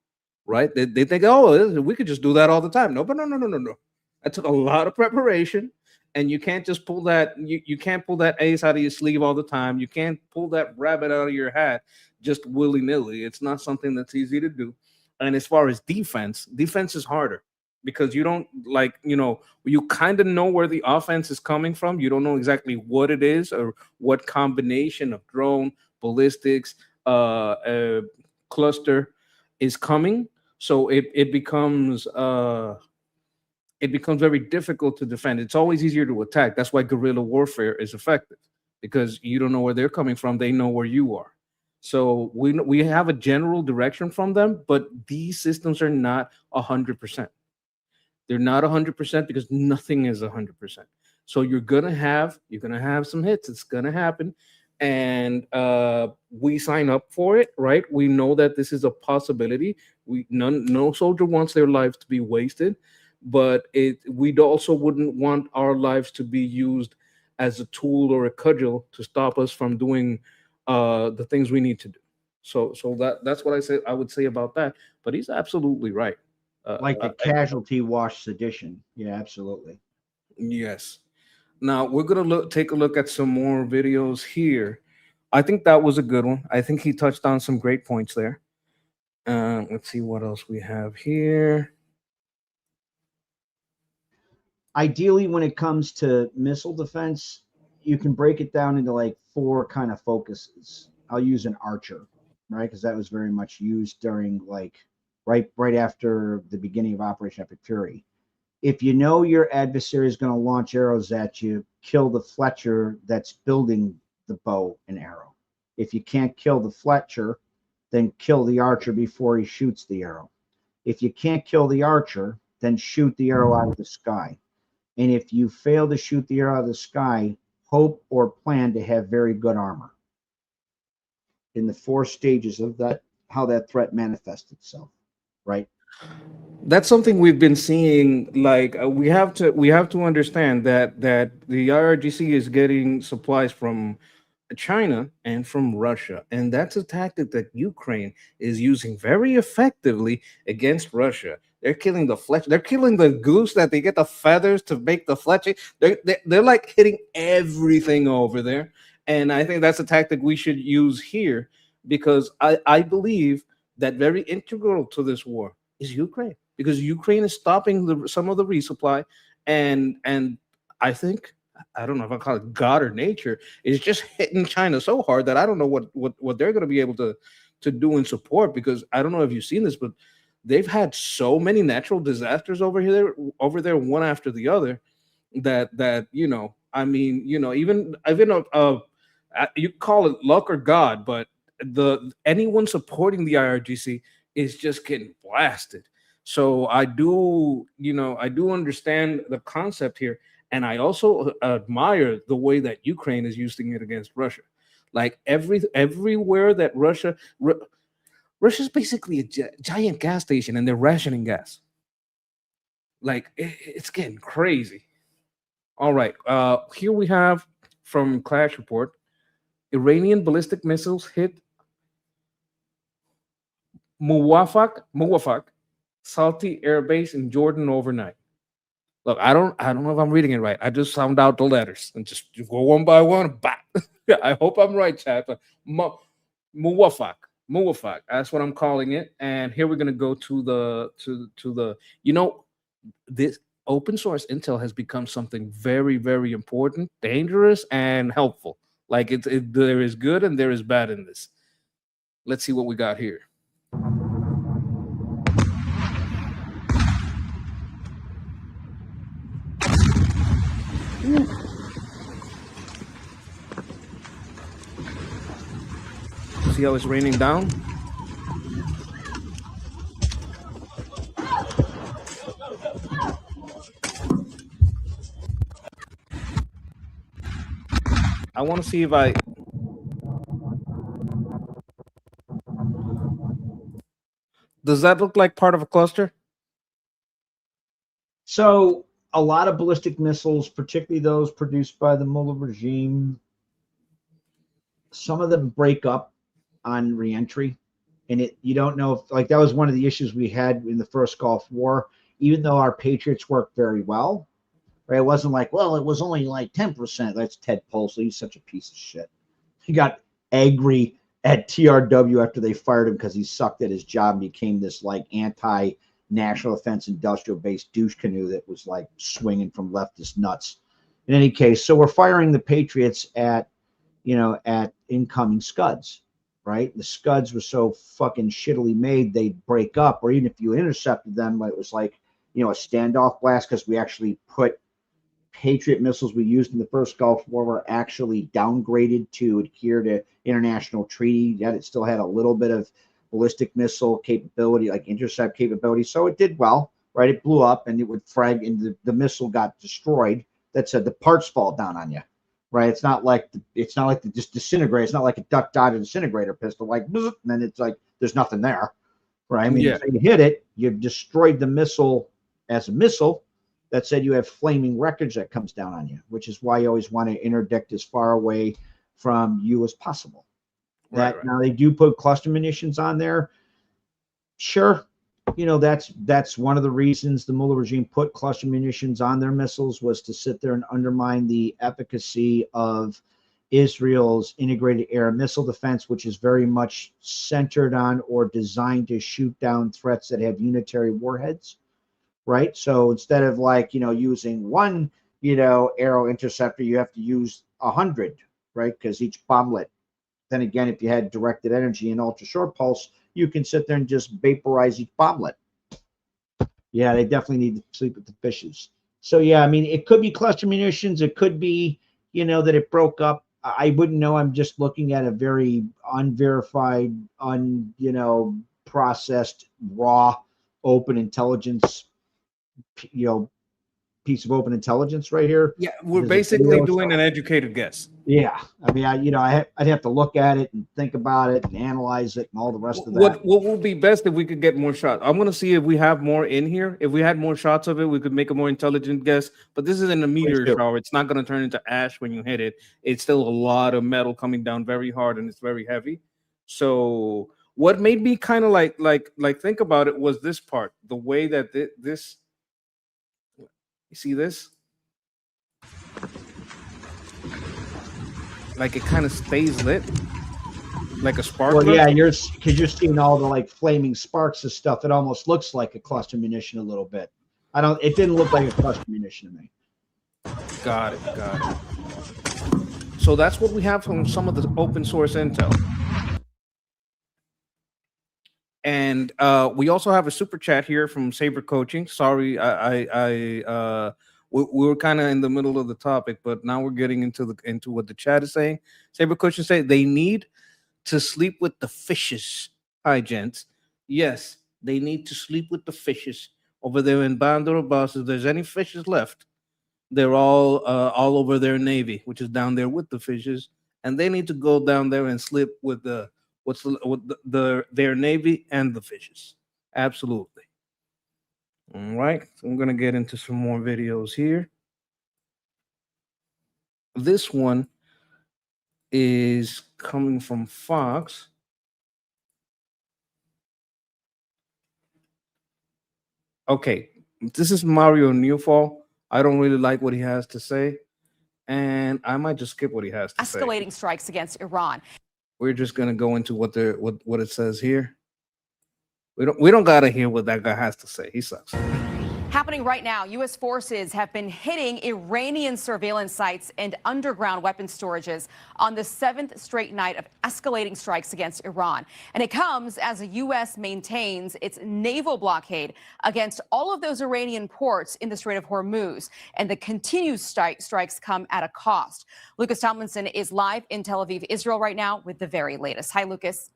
right? They think, oh, we could just do that all the time. No, but no. That took a lot of preparation. And you can't just pull that. You can't pull that ace out of your sleeve all the time. You can't pull that rabbit out of your hat just willy nilly. It's not something that's easy to do. And as far as defense is harder, because you don't you kind of know where the offense is coming from. You don't know exactly what it is or what combination of drone, ballistics, cluster is coming. So it becomes very difficult to defend. It's always easier to attack. That's why guerrilla warfare is effective, because you don't know where they're coming from. They know where you are. So we have a general direction from them, but these systems are not 100%. They're not 100% because nothing is 100%. So you're gonna have some hits. It's gonna happen, and we sign up for it, right? We know that this is a possibility. No soldier wants their lives to be wasted, but we also wouldn't want our lives to be used as a tool or a cudgel to stop us from doing the things we need to do. So that's what I would say about that. But he's absolutely right. Like the casualty wash sedition. Yeah, absolutely. Yes. Now we're gonna take a look at some more videos here. I think that was a good one. I think he touched on some great points there. Let's see what else we have here. Ideally, when it comes to missile defense, you can break it down into like 4 kind of focuses. I'll use an Archer, right? Because that was very much used during like right after the beginning of Operation Epic Fury. If you know your adversary is going to launch arrows at you, kill the Fletcher that's building the bow and arrow. If you can't kill the Fletcher, then kill the Archer before he shoots the arrow. If you can't kill the Archer, then shoot the arrow out of the sky. And if you fail to shoot the arrow out of the sky, hope or plan to have very good armor. In the 4 stages of that, how that threat manifests itself, right? That's something we've been seeing. Like we have to understand that the IRGC is getting supplies from China and from Russia, and that's a tactic that Ukraine is using very effectively against Russia. They're killing the fletch. They're killing the goose that they get the feathers to make the fletching. They're like hitting everything over there, and I think that's a tactic we should use here because I believe that very integral to this war is Ukraine because Ukraine is stopping some of the resupply, and I think I don't know if I call it God or nature is just hitting China so hard that I don't know what they're going to be able to do in support because I don't know if you've seen this, but they've had so many natural disasters over there one after the other that I mean even you call it luck or God, but the anyone supporting the IRGC is just getting blasted. So I do understand the concept here, and I also admire the way that Ukraine is using it against Russia. Like everywhere that Russia's basically a giant gas station, and they're rationing gas. Like it's getting crazy. All right, here we have from Clash Report: Iranian ballistic missiles hit Muwafaq Salty Air Base in Jordan overnight. Look, I don't know if I'm reading it right. I just sound out the letters and just go one by one. Bah. I hope I'm right, Chad. But Muwafaq, Muwafaq. That's what I'm calling it. And here we're gonna go to the this open source intel has become something very, very important, dangerous, and helpful. Like there is good and there is bad in this. Let's see what we got here. See how it's raining down? I want to see if I. Does that look like part of a cluster? So a lot of ballistic missiles, particularly those produced by the Mullah regime, some of them break up on reentry, and you don't know if like that was one of the issues we had in the first Gulf War. Even though our Patriots worked very well, right? It wasn't like, well, it was only like 10%. That's Ted Polson. He's such a piece of shit. He got angry at TRW after they fired him because he sucked at his job and became this like anti-national defense industrial base douche canoe that was like swinging from leftist nuts. In any case, so we're firing the Patriots at incoming Scuds, right? The Scuds were so fucking shittily made they'd break up, or even if you intercepted them, it was like, a standoff blast because we actually put Patriot missiles we used in the first Gulf War were actually downgraded to adhere to international treaty, yet it still had a little bit of ballistic missile capability, like intercept capability. So it did well, right? It blew up and it would frag, and the missile got destroyed. That said, the parts fall down on you, right? It's not like the just disintegrate. It's not like a duck dodge disintegrator pistol, like, and then it's like there's nothing there, right? I mean, if you hit it, you've destroyed the missile as a missile. That said, you have flaming wreckage that comes down on you, which is why you always want to interdict as far away from you as possible. Right. Now they do put cluster munitions on there. Sure, that's one of the reasons the Mullah regime put cluster munitions on their missiles was to sit there and undermine the efficacy of Israel's integrated air and missile defense, which is very much centered on or designed to shoot down threats that have unitary warheads, right? So instead of like, using one, arrow interceptor, you have to use 100, right? Because each bomblet. Then again, if you had directed energy and ultra short pulse, you can sit there and just vaporize each bomblet. Yeah, they definitely need to sleep with the fishes. So yeah, I mean, it could be cluster munitions. It could be, that it broke up. I wouldn't know. I'm just looking at a very unverified, processed, raw, open intelligence, piece of open intelligence right here. Yeah, we're There's a basically video doing an showing- educated guess. Yeah, I mean, I'd have to look at it and think about it and analyze it and all the rest of that. What would be best if we could get more shots? I'm gonna see if we have more in here. If we had more shots of it, we could make a more intelligent guess. But this isn't a meteor do. shower. It's not gonna turn into ash when you hit it. It's still a lot of metal coming down very hard, and it's very heavy. So what made me kind of like think about it was this part, the way that this. You see this? Like it kind of stays lit, like a sparkler. Well, yeah, because you're seeing all the like flaming sparks and stuff. It almost looks like a cluster munition a little bit. It didn't look like a cluster munition to me. Got it. So that's what we have from some of the open source intel. And we also have a super chat here from Saber Coaching. Sorry, we were kind of in the middle of the topic, but now we're getting into what the chat is saying. Saber Coaching say they need to sleep with the fishes. Hi, gents. Yes, they need to sleep with the fishes over there in Bandar Abbas. If there's any fishes left, they're all over their navy, which is down there with the fishes, and they need to go down there and sleep with their navy and the fishes. Absolutely. All right, so I'm gonna get into some more videos here. This one is coming from Fox. Okay, this is Mario Newfall. I don't really like what he has to say, and I might just skip what he has to say. Escalating strikes against Iran. We're just gonna go into what it says here. We don't gotta hear what that guy has to say. He sucks. Happening right now, U.S. forces have been hitting Iranian surveillance sites and underground weapon storages on the 7th straight night of escalating strikes against Iran. And it comes as the U.S. maintains its naval blockade against all of those Iranian ports in the Strait of Hormuz. And the continued strikes come at a cost. Lucas Tomlinson is live in Tel Aviv, Israel right now with the very latest. Hi, Lucas.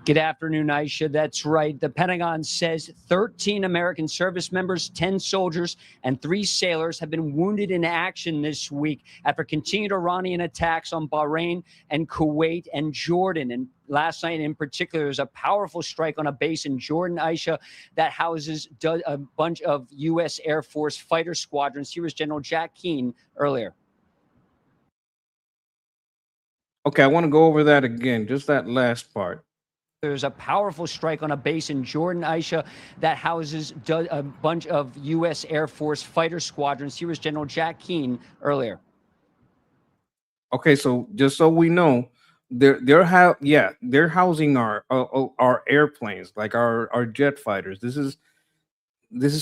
Good afternoon, Aisha. That's right. The Pentagon says 13 American service members, 10 soldiers, and 3 sailors have been wounded in action this week after continued Iranian attacks on Bahrain and Kuwait and Jordan. And last night in particular, there was a powerful strike on a base in Jordan, Aisha, that houses a bunch of U.S. Air Force fighter squadrons. Here was General Jack Keane earlier. Okay, I want to go over that again, just that last part. There's a powerful strike on a base in Jordan, Aisha, that houses a bunch of U.S. Air Force fighter squadrons. Here was General Jack Keane earlier. Okay, so just so we know, they're housing our airplanes, like our jet fighters. This is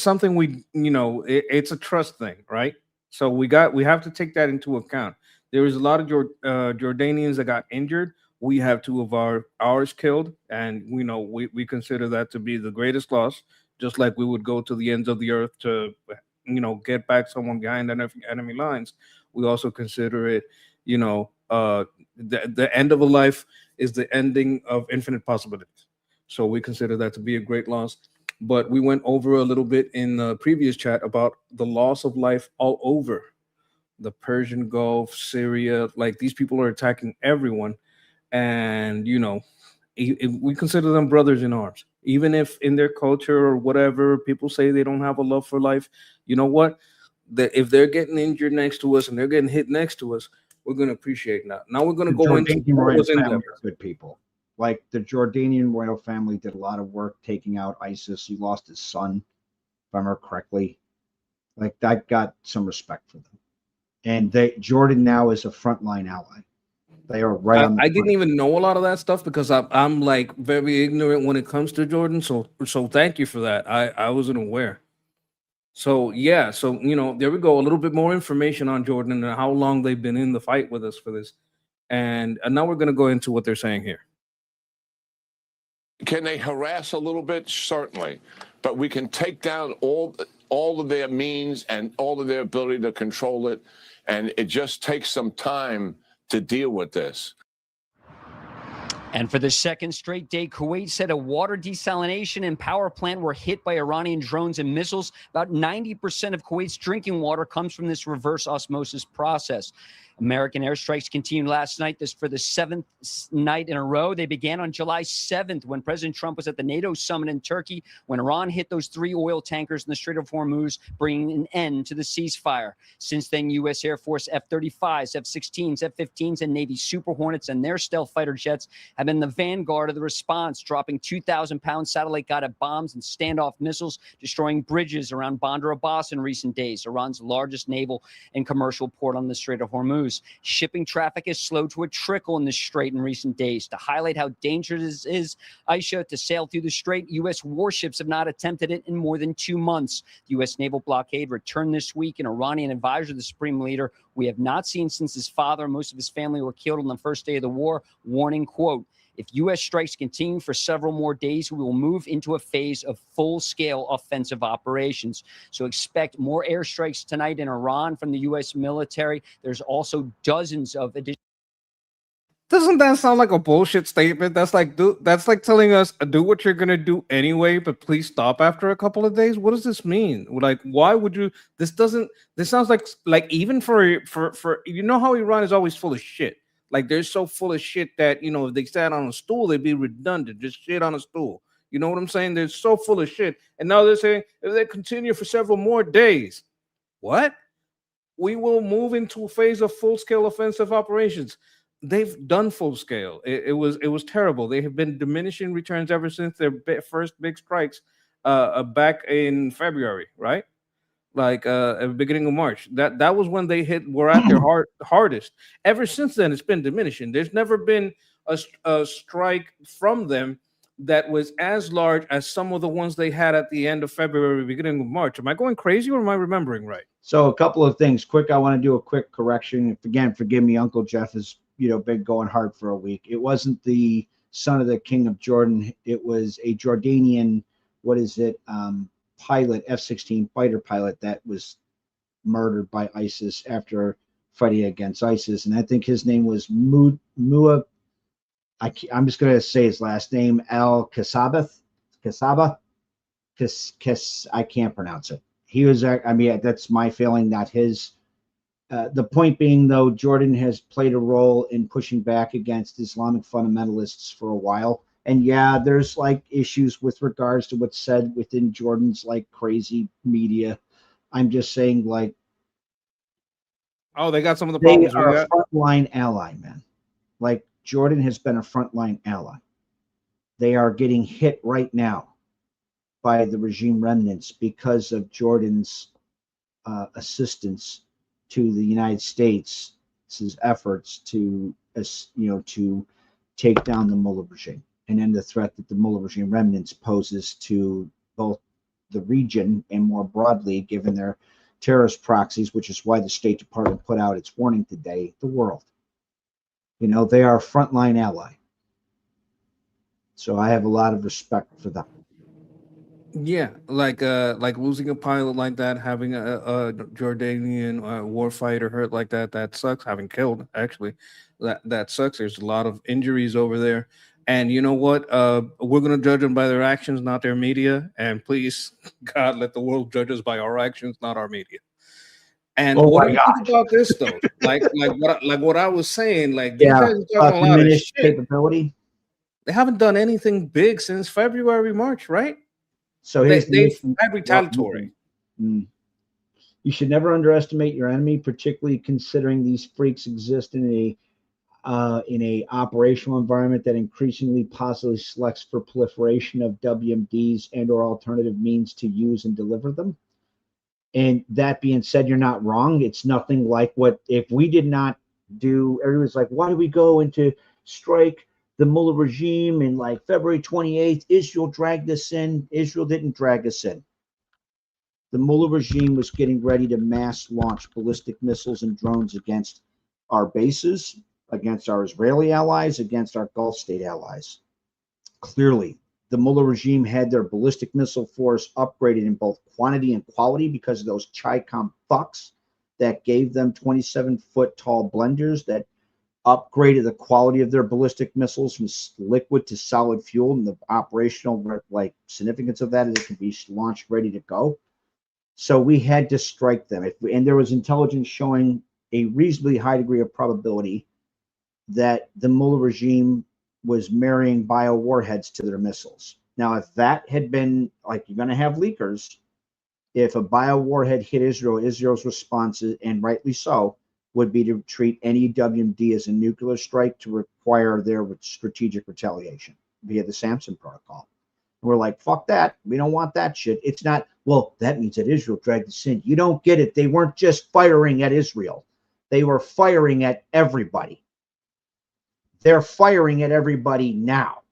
something it's a trust thing, right? So we have to take that into account. There was a lot of Jordanians that got injured. We have 2 of ours killed, and we consider that to be the greatest loss. Just like we would go to the ends of the earth to get back someone behind enemy lines, we also consider it the end of a life is the ending of infinite possibilities. So we consider that to be a great loss. But we went over a little bit in the previous chat about the loss of life all over the Persian Gulf, Syria. Like, these people are attacking everyone. And we consider them brothers in arms, even if in their culture or whatever people say they don't have a love for life. You know what? If they're getting injured next to us and they're getting hit next to us, we're going to appreciate that. Now we're going to go into royal family are good people. Like the Jordanian royal family did a lot of work taking out ISIS. He lost his son, if I remember correctly. Like, I got some respect for them. And Jordan now is a frontline ally. They are right on the I didn't front. even know a lot of that stuff because I'm like very ignorant when it comes to Jordan. So thank you for that. I wasn't aware. So yeah, so there we go. A little bit more information on Jordan and how long they've been in the fight with us for this. And now we're gonna go into what they're saying here. Can they harass a little bit? Certainly. But we can take down all of their means and all of their ability to control it. And it just takes some time to deal with this. And for the second straight day, Kuwait said a water desalination and power plant were hit by Iranian drones and missiles. About 90% of Kuwait's drinking water comes from this reverse osmosis process. American airstrikes continued last night. This for the seventh night in a row. They began on July 7th when President Trump was at the NATO summit in Turkey, when Iran hit those 3 oil tankers in the Strait of Hormuz, bringing an end to the ceasefire. Since then, U.S. Air Force F-35s, F-16s, F-15s, and Navy Super Hornets and their stealth fighter jets have been the vanguard of the response, dropping 2,000-pound satellite-guided bombs and standoff missiles, destroying bridges around Bandar Abbas in recent days, Iran's largest naval and commercial port on the Strait of Hormuz. Shipping traffic has slowed to a trickle in the strait in recent days. To highlight how dangerous it is, Aisha, to sail through the strait, U.S. warships have not attempted it in more than 2 months. The U.S. naval blockade returned this week. An Iranian advisor, the supreme leader, we have not seen since his father and most of his family were killed on the first day of the war, warning, quote, if U.S. strikes continue for several more days, we will move into a phase of full-scale offensive operations. So expect more airstrikes tonight in Iran from the U.S. military. There's also dozens of additional. Doesn't that sound like a bullshit statement? That's like telling us do what you're gonna do anyway, but please stop after a couple of days. What does this mean? Like, why would you? This doesn't. This sounds like even for how Iran is always full of shit. Like they're so full of shit that if they sat on a stool, they'd be redundant. Just shit on a stool. You know what I'm saying? They're so full of shit, and now they're saying if they continue for several more days, what? We will move into a phase of full-scale offensive operations. They've done full scale. It was terrible. They have been diminishing returns ever since their first big strikes back in February, right? Like at the beginning of March. That was when they were at their hardest. Ever since then, it's been diminishing. There's never been a strike from them that was as large as some of the ones they had at the end of February, beginning of March. Am I going crazy or am I remembering right? So a couple of things quick. I want to do a quick correction. Again, forgive me, Uncle Jeff has been going hard for a week. It wasn't the son of the king of Jordan. It was a Jordanian, pilot, F-16 fighter pilot that was murdered by ISIS after fighting against ISIS. And I think his name was Mua. I'm just going to say his last name, Kasaba. I can't pronounce it. He was, that's my feeling, not his. The point being, though, Jordan has played a role in pushing back against Islamic fundamentalists for a while. And yeah, there's like issues with regards to what's said within Jordan's like crazy media. I'm just saying, like, oh, they got some of the problems they are a frontline ally, man. Like Jordan has been a frontline ally. They are getting hit right now by the regime remnants because of Jordan's assistance to the United States' efforts to take down the Mullah regime, and then the threat that the Mullah regime remnants poses to both the region and more broadly, given their terrorist proxies, which is why the State Department put out its warning today, the world. They are a frontline ally. So I have a lot of respect for them. Yeah, like losing a pilot like that, having a Jordanian warfighter hurt like that sucks. Having killed, actually, that sucks. There's a lot of injuries over there, and you know what? We're gonna judge them by their actions, not their media. And please, God, let the world judge us by our actions, not our media. And what do you think about this though? like what I was saying, like these guys are talking a lot of shit. Capability. They haven't done anything big since February, March, right? So they've had retaliatory. You should never underestimate your enemy, particularly considering these freaks exist in a operational environment that increasingly possibly selects for proliferation of WMDs and or alternative means to use and deliver them. And that being said, you're not wrong. It's nothing like what if we did not do. Everyone's like, why do we go into strike the Mullah regime? And like February 28th, Israel dragged us in. Israel didn't drag us in. The Mullah regime was getting ready to mass launch ballistic missiles and drones against our bases, against our Israeli allies, against our Gulf state allies. Clearly, the Mullah regime had their ballistic missile force upgraded in both quantity and quality because of those Chi-Com fucks that gave them 27-foot tall blenders that upgraded the quality of their ballistic missiles from liquid to solid fuel. And the operational like significance of that is it can be launched ready to go. So we had to strike them. And there was intelligence showing a reasonably high degree of probability that the Mullah regime was marrying biowarheads to their missiles. Now, if that had been like, you're going to have leakers, if a biowarhead hit Israel, Israel's response, and rightly so, would be to treat any WMD as a nuclear strike to require their strategic retaliation via the Samson Protocol. We're like, fuck that. We don't want that shit. It's not, well, that means that Israel dragged us in. You don't get it. They weren't just firing at Israel. They were firing at everybody. They're firing at everybody now.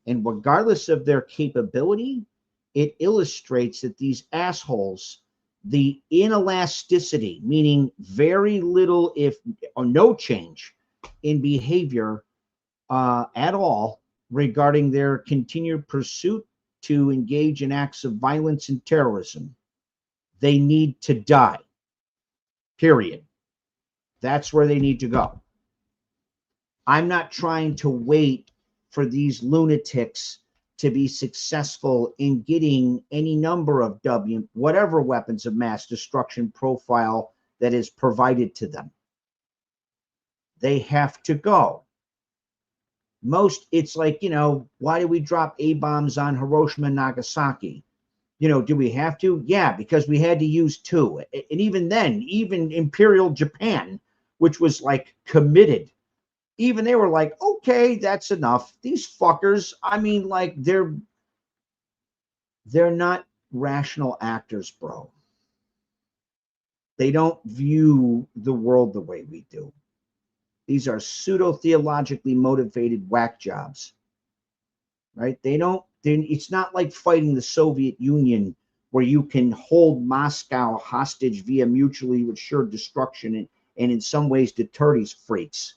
And regardless of their capability, it illustrates that these assholes, the inelasticity, meaning very little, if or no change in behavior at all regarding their continued pursuit to engage in acts of violence and terrorism, they need to die. Period. That's where they need to go. I'm not trying to wait for these lunatics to be successful in getting any number of whatever weapons of mass destruction profile that is provided to them. They have to go. It's like, why do we drop A-bombs on Hiroshima and Nagasaki? Do we have to? Yeah, because we had to use 2. And even then, even Imperial Japan, which was like committed, even they were like, okay, that's enough. These fuckers, I mean, like they're not rational actors, bro. They don't view the world the way we do. These are pseudo-theologically motivated whack jobs, right? It's not like fighting the Soviet Union where you can hold Moscow hostage via mutually assured destruction and in some ways deter these freaks.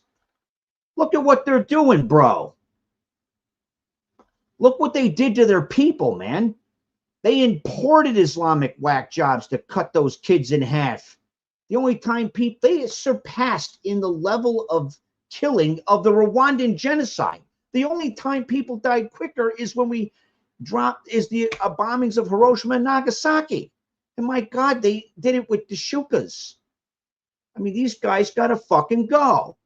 Look at what they're doing, bro. Look what they did to their people, man. They imported Islamic whack jobs to cut those kids in half. The only time they surpassed in the level of killing of the Rwandan genocide. The only time people died quicker is when we dropped the bombings of Hiroshima and Nagasaki. And my God, they did it with the Shukas. I mean, these guys got to fucking go.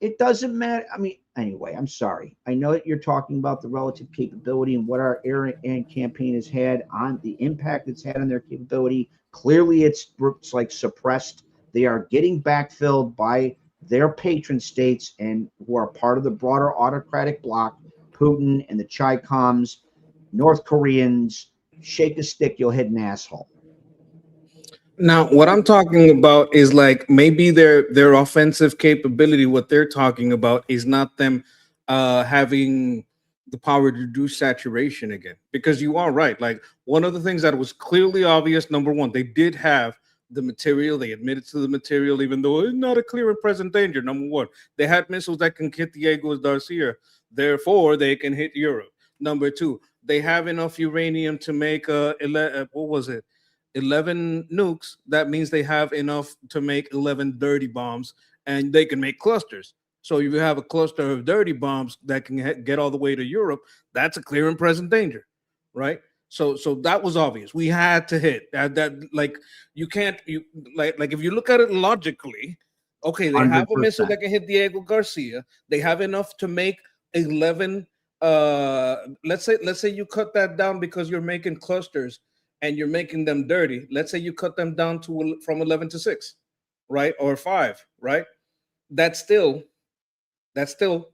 It doesn't matter. I mean, anyway, I'm sorry. I know that you're talking about the relative capability and what our air and campaign has had on the impact it's had on their capability. Clearly, it's like suppressed. They are getting backfilled by their patron states and who are part of the broader autocratic bloc, Putin and the Chi-Coms, North Koreans. Shake a stick, you'll hit an asshole. Now, what I'm talking about is like maybe their offensive capability. What they're talking about is not them having the power to do saturation again. Because you are right. Like one of the things that was clearly obvious, number one, they did have the material. They admitted to the material, even though it's not a clear and present danger. Number one, they had missiles that can hit Diego Garcia. Therefore, they can hit Europe. Number two, they have enough uranium to make what was it? 11 nukes. That means they have enough to make 11 dirty bombs, and they can make clusters. So if you have a cluster of dirty bombs that can get all the way to Europe, that's a clear and present danger, right? So that was obvious. We had to hit that like you can't like if you look at it logically, okay, they have a missile 100%. that can hit Diego Garcia. They have enough to make 11 let's say you cut that down because you're making clusters and you're making them dirty. Let's say you cut them down to from 11 to 6, right? Or 5, right? That's still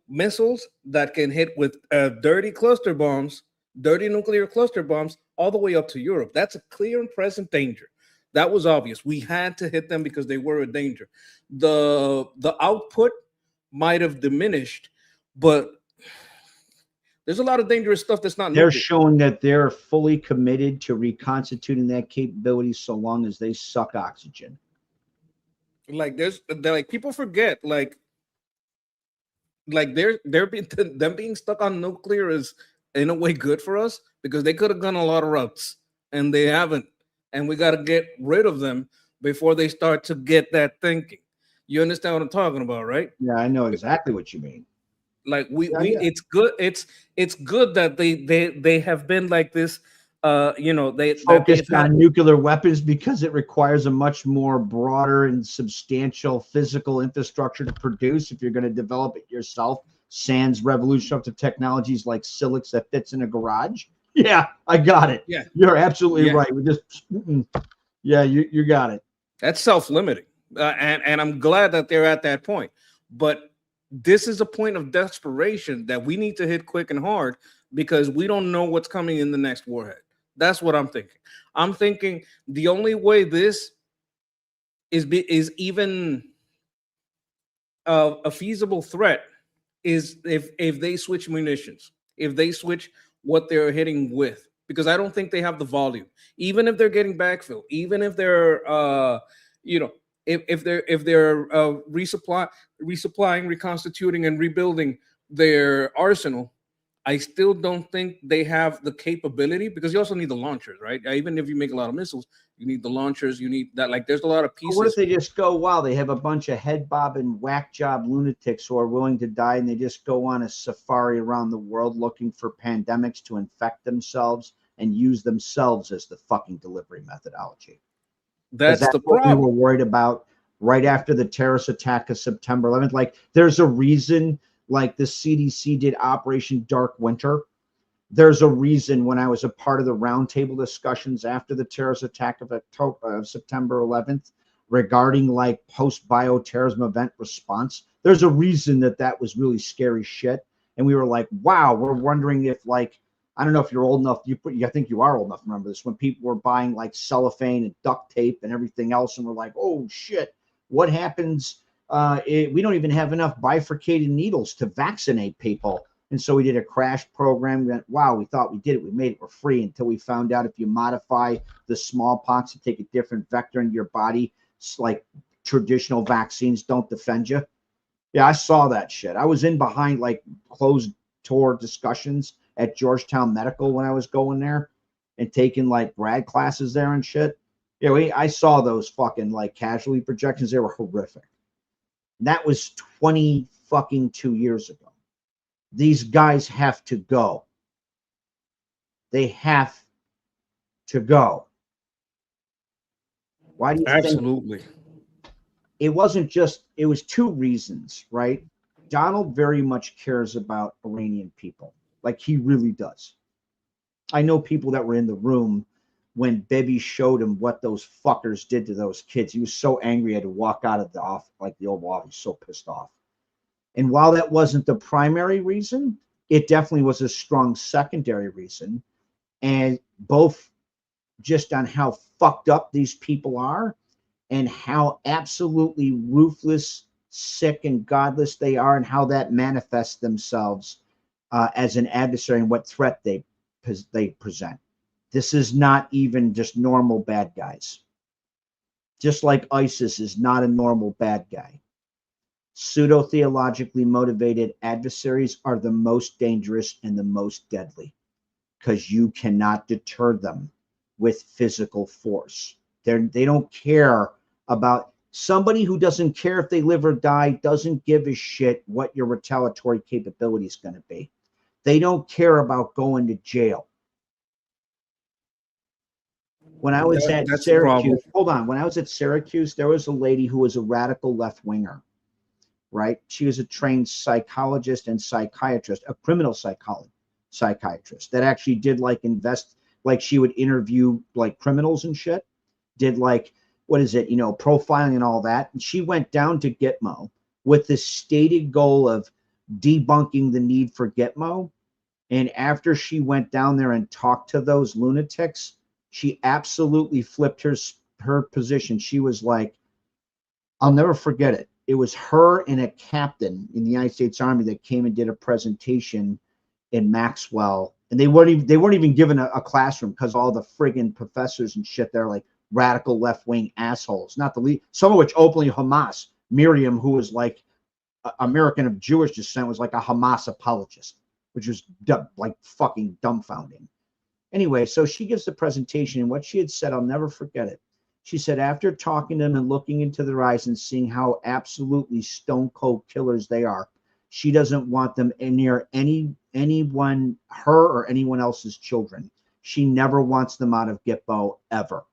missiles that can hit with dirty cluster bombs, dirty nuclear cluster bombs, all the way up to Europe. That's a clear and present danger. That was obvious. We had to hit them because they were a danger. The output might have diminished, but there's a lot of dangerous stuff that's not They're nuclear. showing that they're fully committed to reconstituting that capability so long as they suck oxygen. Like they're like people forget like they're being them being stuck on nuclear is in a way good for us because they could have gone a lot of routes and they haven't, and we got to get rid of them before they start to get that thinking. You understand what I'm talking about, right? Yeah, I know exactly what you mean. Like we Yeah, we yeah. it's good that they have been like this. You know, they've Focused had, on nuclear weapons because it requires a much more broader and substantial physical infrastructure to produce if you're going to develop it yourself. Sans revolutionary technologies like Silix that fits in a garage. Yeah, I got it. Yeah. You're absolutely Yeah. right. We just, yeah, you got it. that's self-limiting, and I'm glad that they're at that point. But this is a point of desperation that we need to hit quick and hard because we don't know what's coming in the next warhead. That's what I'm thinking. I'm thinking the only way this is even a feasible threat is if they switch munitions, if they switch what they're hitting with, because I don't think they have the volume. Even if they're getting backfill, even if they're you know, if they're resupplying, reconstituting, and rebuilding their arsenal, I still don't think they have the capability because you also need the launchers, right? Even if you make a lot of missiles, you need the launchers. You need that. Like, there's a lot of But what if pieces. they just go, wow, they have a bunch of head bobbing whack job lunatics who are willing to die and they just go on a safari around the world looking for pandemics to infect themselves and use themselves as the fucking delivery methodology? Because That's the what we were problem. worried about right after the terrorist attack of September 11th. Like, there's a reason, like the CDC did Operation Dark Winter. There's a reason when I was a part of the roundtable discussions after the terrorist attack of September 11th regarding like post bioterrorism event response. There's a reason that that was really scary shit. And we were like, wow, we're wondering if like, I don't know if you're old enough. I think you are old enough to remember this when people were buying like cellophane and duct tape and everything else. And we're like, oh shit, what happens? We don't even have enough bifurcated needles to vaccinate people. And so we did a crash program. We went, wow, we thought we did it. We made it for free until we found out if you modify the smallpox to take a different vector into your body, it's like traditional vaccines don't defend you. Yeah, I saw that shit. I was in behind like closed door discussions at Georgetown Medical when I was going there and taking like grad classes there and shit. Yeah, I saw those fucking like casualty projections. They were horrific. That was 20 fucking 2 years ago. These guys have to go. They have to go. Why do you think Absolutely. it wasn't just, it was two reasons, right? Donald very much cares about Iranian people. Like he really does. I know people that were in the room when Bibi showed him what those fuckers did to those kids. He was so angry he had to walk out of the office, like the Oval Office, so pissed off. And while that wasn't the primary reason, it definitely was a strong secondary reason. And both just on how fucked up these people are and how absolutely ruthless, sick, and godless they are, and how that manifests themselves as an adversary and what threat they present. This is not even just normal bad guys. Just like ISIS is not a normal bad guy. Pseudo-theologically motivated adversaries are the most dangerous and the most deadly because you cannot deter them with physical force. They don't care about somebody who doesn't care if they live or die, doesn't give a shit what your retaliatory capability is going to be. They don't care about going to jail. When I was at That's the problem. Syracuse, hold on. When I was at Syracuse, there was a lady who was a radical left winger, right? She was a trained psychologist and psychiatrist, a criminal psychiatrist that actually did like like she would interview like criminals and shit, did like, what is it, profiling and all that. And she went down to Gitmo with the stated goal of debunking the need for Gitmo. And after she went down there and talked to those lunatics, she absolutely flipped her her position, she was like, I'll never forget it. It was her and a captain in the United States Army that came and did a presentation in Maxwell, and they weren't even given a classroom because all the friggin' professors and shit, they're like radical left-wing assholes, not the least, some of which openly Hamas. Miriam, who was like American of Jewish descent, was like a Hamas apologist, which was like fucking dumbfounding. Anyway, so she gives the presentation, and what she had said, I'll never forget it. She said, after talking to them and looking into their eyes and seeing how absolutely stone cold killers they are, she doesn't want them near anyone, her or anyone else's children. She never wants them out of Gitbo ever.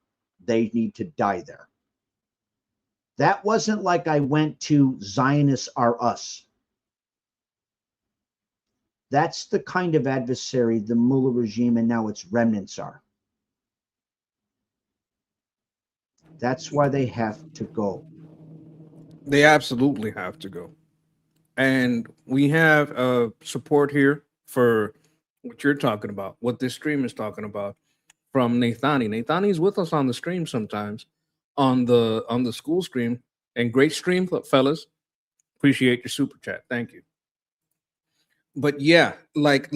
They need to die there. That wasn't like I went to Zionists Are Us. That's the kind of adversary the Mullah regime and now its remnants are. That's why they have to go. They absolutely have to go. And we have support here for what you're talking about, what this stream is talking about, from Nathani. Nathani's with us on the stream sometimes, on the school stream. And great stream, fellas. Appreciate your super chat. Thank you. But yeah, like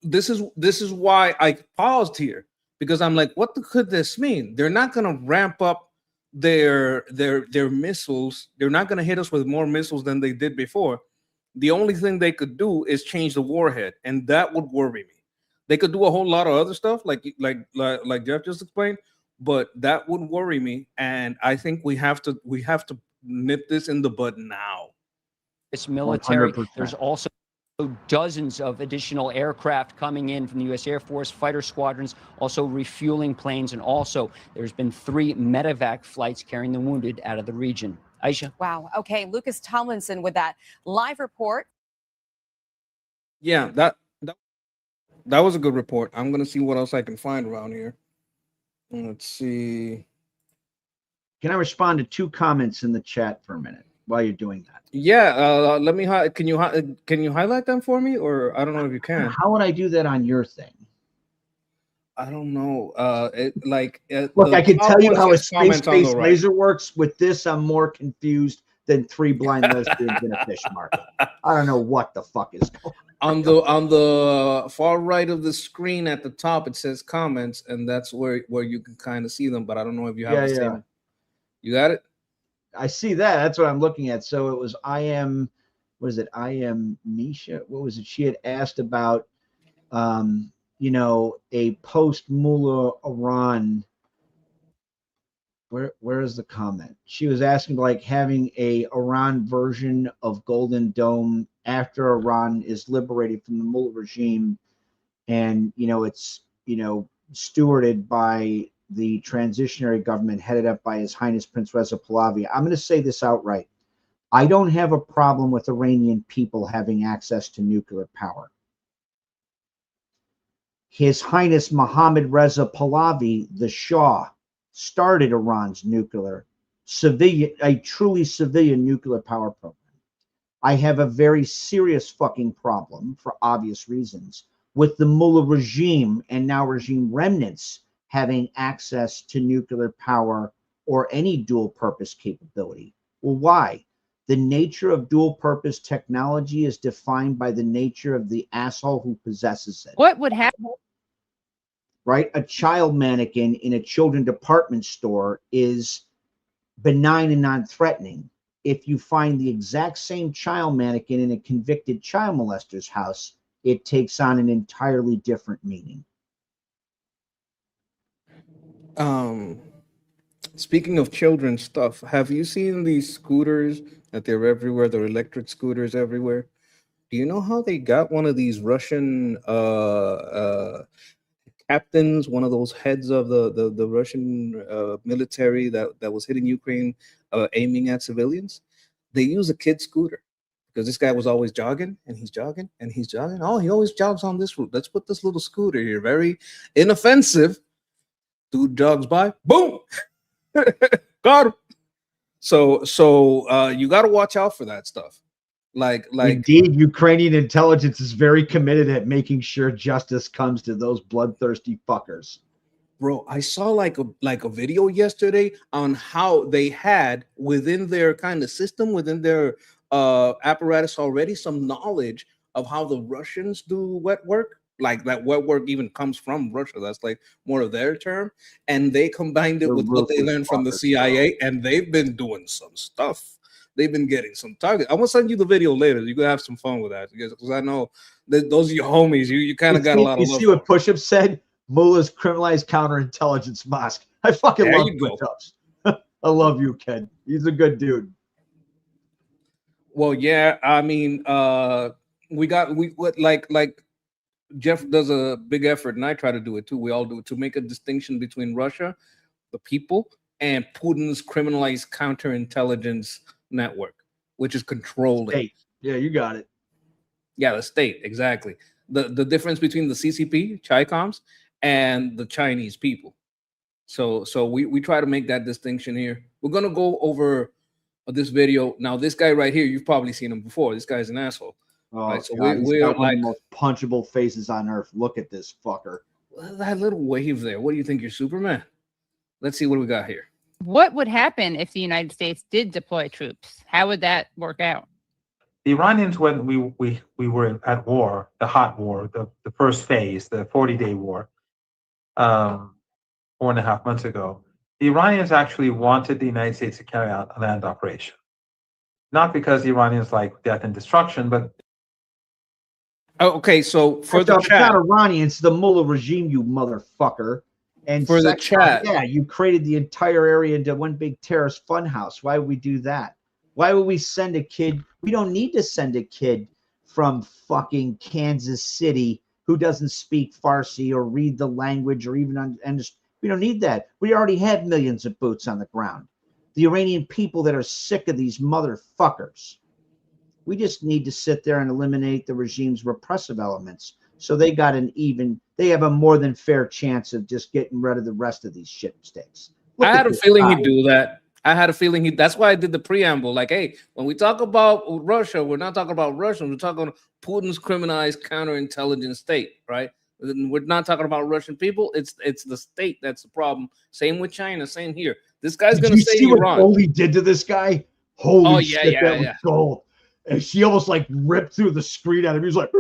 this is why I paused here, because I'm like, what could this mean? They're not going to ramp up their missiles. They're not going to hit us with more missiles than they did before. The only thing they could do is change the warhead, and that would worry me. They could do a whole lot of other stuff, like Jeff just explained, but that would worry me. And I think we have to nip this in the bud now. It's military. 100%. There's also dozens of additional aircraft coming in from the U.S. Air Force, fighter squadrons, also refueling planes, and also there's been 3 medevac flights carrying the wounded out of the region. Aisha? Wow. Okay, Lucas Tomlinson with that live report. Yeah, that was a good report. I'm gonna see what else I can find around here. Let's see. Can I respond to 2 comments in the chat for a minute while you're doing that? Yeah, let me. Can you highlight them for me, or I don't know if you can. How would I do that on your thing? I don't know. Look, I can tell you how a comments on space-based the right. laser works. With this, I'm more confused than 3 blind lesbians in a fish market. I don't know what the fuck is going on. On the far right of the screen at the top, it says comments, and that's where you can kind of see them. But I don't know if you have the same. You got it? I see that. That's what I'm looking at. So it was I am Misha. What was it? She had asked about a post-Mullah Iran. Where is the comment? She was asking like having a Iran version of Golden Dome after Iran is liberated from the Mullah regime, and it's stewarded by the transitionary government headed up by His Highness Prince Reza Pahlavi. I'm going to say this outright. I don't have a problem with Iranian people having access to nuclear power. His Highness Mohammad Reza Pahlavi, the Shah, started Iran's a truly civilian nuclear power program. I have a very serious fucking problem, for obvious reasons, with the Mullah regime and now regime remnants having access to nuclear power or any dual purpose capability. Well, why? The nature of dual purpose technology is defined by the nature of the asshole who possesses it. What would happen? Right? A child mannequin in a children's department store is benign and non-threatening. If you find the exact same child mannequin in a convicted child molester's house, it takes on an entirely different meaning. Speaking of children's stuff, have you seen these scooters that they're everywhere? They're electric scooters everywhere. Do you know how they got one of these Russian captains, one of those heads of the Russian military that was hitting Ukraine, aiming at civilians? They use a kid scooter because this guy was always jogging and he's jogging and he's jogging. Oh, he always jogs on this route. Let's put this little scooter here, very inoffensive. Dude jogs by, boom, got him. So you got to watch out for that stuff. Like Indeed, Ukrainian intelligence is very committed at making sure justice comes to those bloodthirsty fuckers. Bro, I saw like a video yesterday on how they had within their kind of system, within their apparatus already, some knowledge of how the Russians do wet work. Like that wet work even comes from Russia. That's like more of their term. And they combined it They're with what they ruthless learned from the fuckers, CIA, and they've been doing some stuff. They've been getting some targets. I'm gonna send you the video later. You can have some fun with that because I know that those are your homies. You kind of got a lot You of love see for what Push-Up said? Mullah's criminalized counterintelligence mosque. I fucking There love you go. Push-Ups. I love you, Ken. He's a good dude. Well, yeah, I mean, we what like Jeff does a big effort, and I try to do it too. We all do it to make a distinction between Russia, the people, and Putin's criminalized counterintelligence network, which is controlling. Hey, yeah, you got it. Yeah, the state, exactly. The difference between the CCP, Chicoms, and the Chinese people. So we try to make that distinction here. We're gonna go over this video. Now, this guy right here, you've probably seen him before. This guy's an asshole. Oh, Right, so God, he's we're got one like of the most punchable faces on earth. Look at this fucker. that little wave there. What do you think? You're Superman? Let's see what we got here. What would happen if the United States did deploy troops? How would that work out? The Iranians, when we were at war, the hot war, the first phase, the 40-day war, 4.5 months ago, the Iranians actually wanted the United States to carry out a land operation. Not because the Iranians like death and destruction, but Oh, okay, so for First the off, it's chat, not Iranian, it's the Mullah regime, you motherfucker. And For the second off, chat. yeah, you created the entire area into one big terrorist funhouse. Why would we do that? Why would we send a kid? We don't need to send a kid from fucking Kansas City who doesn't speak Farsi or read the language or even understand. We don't need that. We already have millions of boots on the ground. The Iranian people that are sick of these motherfuckers. We just need to sit there and eliminate the regime's repressive elements. So they have a more than fair chance of just getting rid of the rest of these shit mistakes. I had a feeling he'd do that. I had a feeling that's why I did the preamble. Like, hey, when we talk about Russia, we're not talking about Russians. We're talking Putin's criminalized counterintelligence state, right? We're not talking about Russian people. It's the state that's the problem. Same with China. Same here. This guy's Did gonna you say see what Iran. Goldie did to this guy? Holy Oh, yeah, shit, yeah, that was yeah. gold. And she almost like ripped through the screen at him. He was like,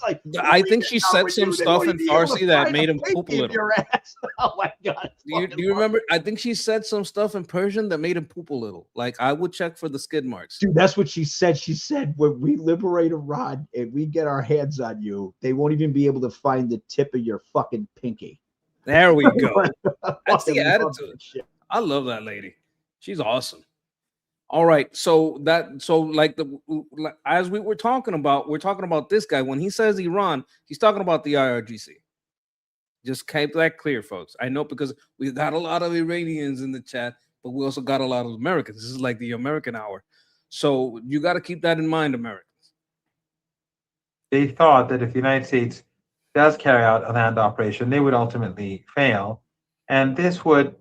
like I think she "How said we some do that? stuff Well, in you able to Farsi that find made a him poop a pinky in little. your ass. Oh my god! Do you remember? I think she said some stuff in Persian that made him poop a little. Like, I would check for the skid marks. Dude, that's what she said. She said, when we liberate Iran and we get our hands on you, they won't even be able to find the tip of your fucking pinky. There we go. That's the Fucking love attitude. that shit. I love that lady. She's awesome. All right, as we were talking about, we're talking about this guy. When he says Iran, he's talking about the IRGC. Just keep that clear, folks. I know because we've got a lot of Iranians in the chat, but we also got a lot of Americans. This is like the American hour, so you got to keep that in mind, Americans. they thought that if the United States does carry out a land operation, they would ultimately fail, and this would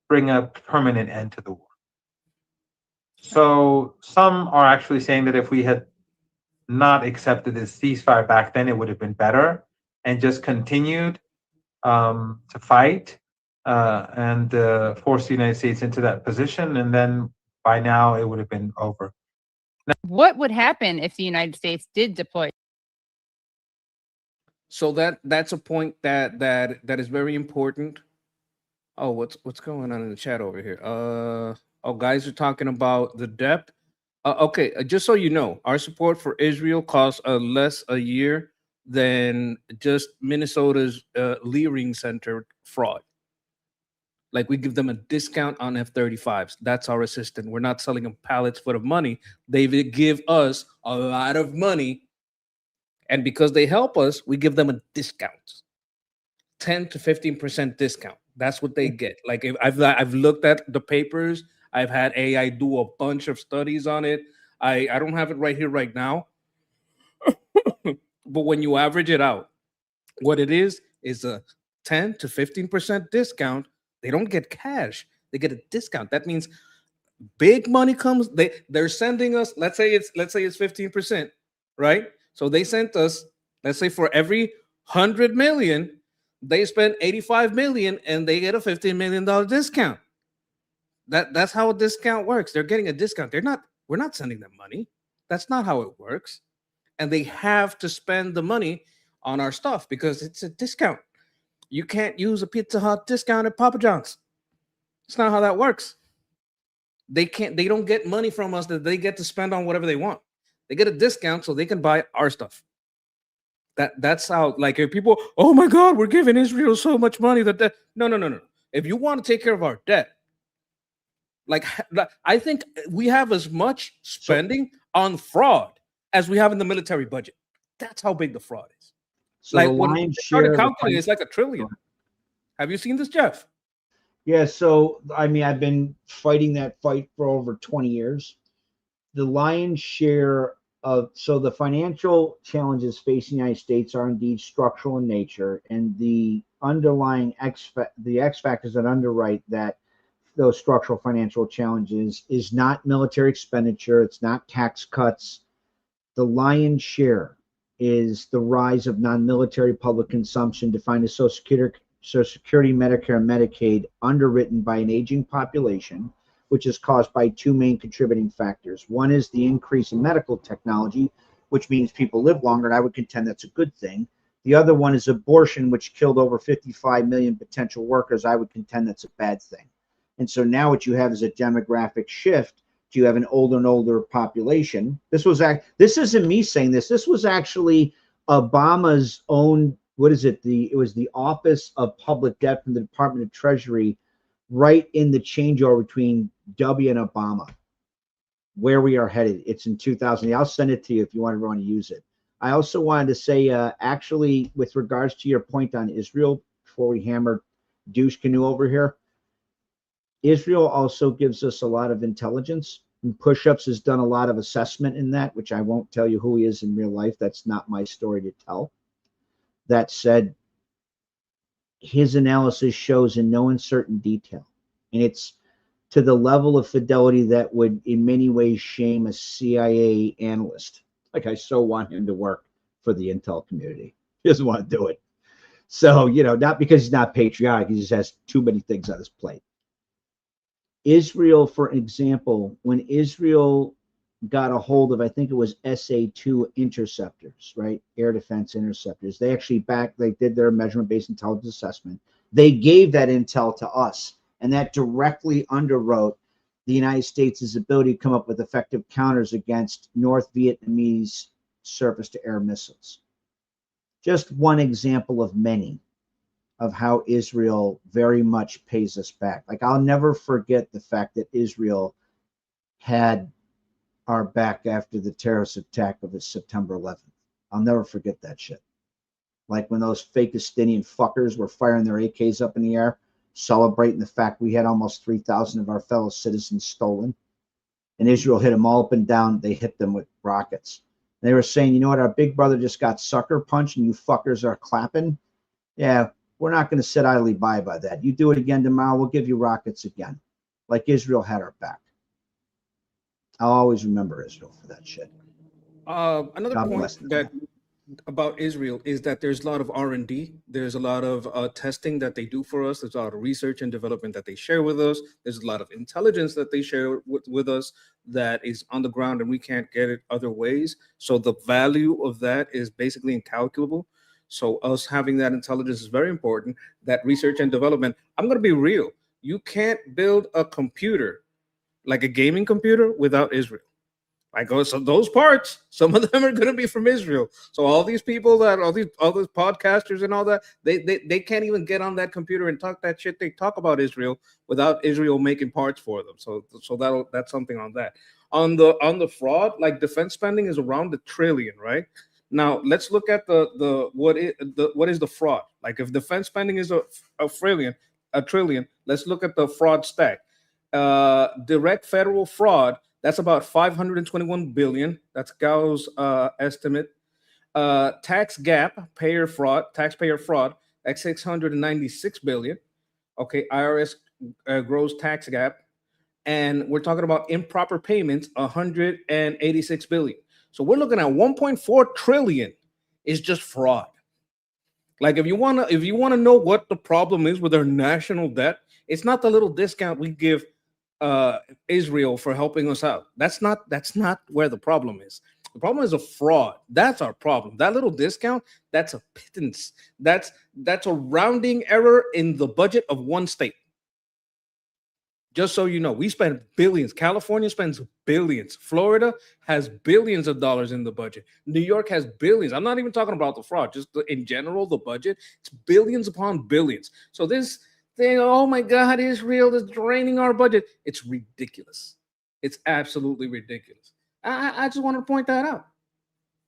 bring a permanent end to the war. So some are actually saying that if we had not accepted this ceasefire back then, it would have been better, and just continued to fight and force the United States into that position, and then by now it would have been over. What would happen if the United States did deploy? So that's a point that is very important. Oh, what's going on in the chat over here? Oh, guys are talking about the depth. Okay, just so you know, our support for Israel costs less a year than just Minnesota's Leering Center fraud. Like, we give them a discount on F-35s. That's our assistance. We're not selling them pallets full of money. They give us a lot of money, and because they help us, we give them a discount, 10 to 15% discount. That's what they get. Like, if I've looked at the papers. I've had AI do a bunch of studies on it. I don't have it right here right now. But when you average it out, what it is a 10 to 15% discount. They don't get cash. They get a discount. That means big money comes. They're sending us, let's say it's 15%, right? So they sent us, let's say for every 100 million, They spend 85 million and they get a $15 million discount. That's how a discount works. They're getting a discount. We're not sending them money. That's not how it works. And they have to spend the money on our stuff because it's a discount. You can't use a Pizza Hut discount at Papa John's. It's not how that works. They don't get money from us that they get to spend on whatever they want. They get a discount so they can buy our stuff. That's how, like, if people, oh my God, we're giving Israel so much money that no. If you want to take care of our debt, like, I think we have as much spending on fraud as we have in the military budget. That's how big the fraud is. So like the when lion's they started share of the calculating, it's like $1 trillion. Have you seen this, Jeff? Yeah, so I mean, I've been fighting that fight for over 20 years. The lion's share of the financial challenges facing the United States are indeed structural in nature, and the underlying X factors that underwrite those structural financial challenges is not military expenditure, it's not tax cuts. The lion's share is the rise of non-military public consumption defined as Social Security, Medicare, and Medicaid, underwritten by an aging population, which is caused by two main contributing factors. One is the increase in medical technology, which means people live longer, and I would contend that's a good thing. The other one is abortion, which killed over 55 million potential workers. I would contend that's a bad thing. And so now what you have is a demographic shift. You have an older and older population. This isn't me saying this. This was actually Obama's own, it was the Office of Public Debt from the Department of Treasury, right in the changeover between W and Obama, where we are headed. It's in 2000. I'll send it to you if you want everyone to use it. I also wanted to say, actually, with regards to your point on Israel, before we hammer douche canoe over here, Israel also gives us a lot of intelligence, and Push-Ups has done a lot of assessment in that, which I won't tell you who he is in real life. That's not my story to tell. That said, his analysis shows in no uncertain detail, and it's to the level of fidelity that would in many ways shame a CIA analyst. Like, I so want him to work for the intel community. He doesn't want to do it. So, not because he's not patriotic, he just has too many things on his plate. Israel, for example, when Israel got a hold of, I think it was SA-2 interceptors, right? Air defense interceptors. They actually they did their measurement-based intelligence assessment. They gave that intel to us, and that directly underwrote the United States' ability to come up with effective counters against North Vietnamese surface-to-air missiles. Just one example of many of how Israel very much pays us back. Like, I'll never forget the fact that Israel had our back after the terrorist attack of September 11th. I'll never forget that shit. Like when those fake Palestinian fuckers were firing their AKs up in the air, celebrating the fact we had almost 3,000 of our fellow citizens stolen. And Israel hit them all up and down. They hit them with rockets. And they were saying, you know what, our big brother just got sucker punched and you fuckers are clapping. Yeah, we're not going to sit idly by that. You do it again tomorrow, we'll give you rockets again. Like Israel had our back. I'll always remember Israel for that shit. Another point about Israel is that there's a lot of R&D. There's a lot of testing that they do for us. There's a lot of research and development that they share with us. There's a lot of intelligence that they share with us that is on the ground and we can't get it other ways. So the value of that is basically incalculable. So us having that intelligence is very important. That research and development, I'm going to be real. You can't build a computer, like a gaming computer, without Israel. Like, so those parts, some of them are going to be from Israel. So all these people all these podcasters and all that, they can't even get on that computer and talk that shit. They talk about Israel without Israel making parts for them. So that's something on that. On the fraud, like defense spending is around $1 trillion, right? Now let's look at what is the fraud. Like if defense spending is a trillion, let's look at the fraud stack. Direct federal fraud, that's about 521 billion. That's Gao's estimate. Taxpayer fraud, that's 696 billion. Okay, IRS gross tax gap, and we're talking about improper payments, 186 billion. So we're looking at 1.4 trillion is just fraud. Like if you wanna know what the problem is with our national debt, it's not the little discount we give Israel for helping us out. That's not where the problem is. The problem is a fraud. That's our problem. That little discount, that's a pittance. That's a rounding error in the budget of one state. Just so you know, we spend billions. California spends billions. Florida has billions of dollars in the budget. New York has billions. I'm not even talking about the fraud, just in general, the budget. It's billions upon billions. So this thing, oh my God, Israel is draining our budget. It's ridiculous. It's absolutely ridiculous. I just want to point that out.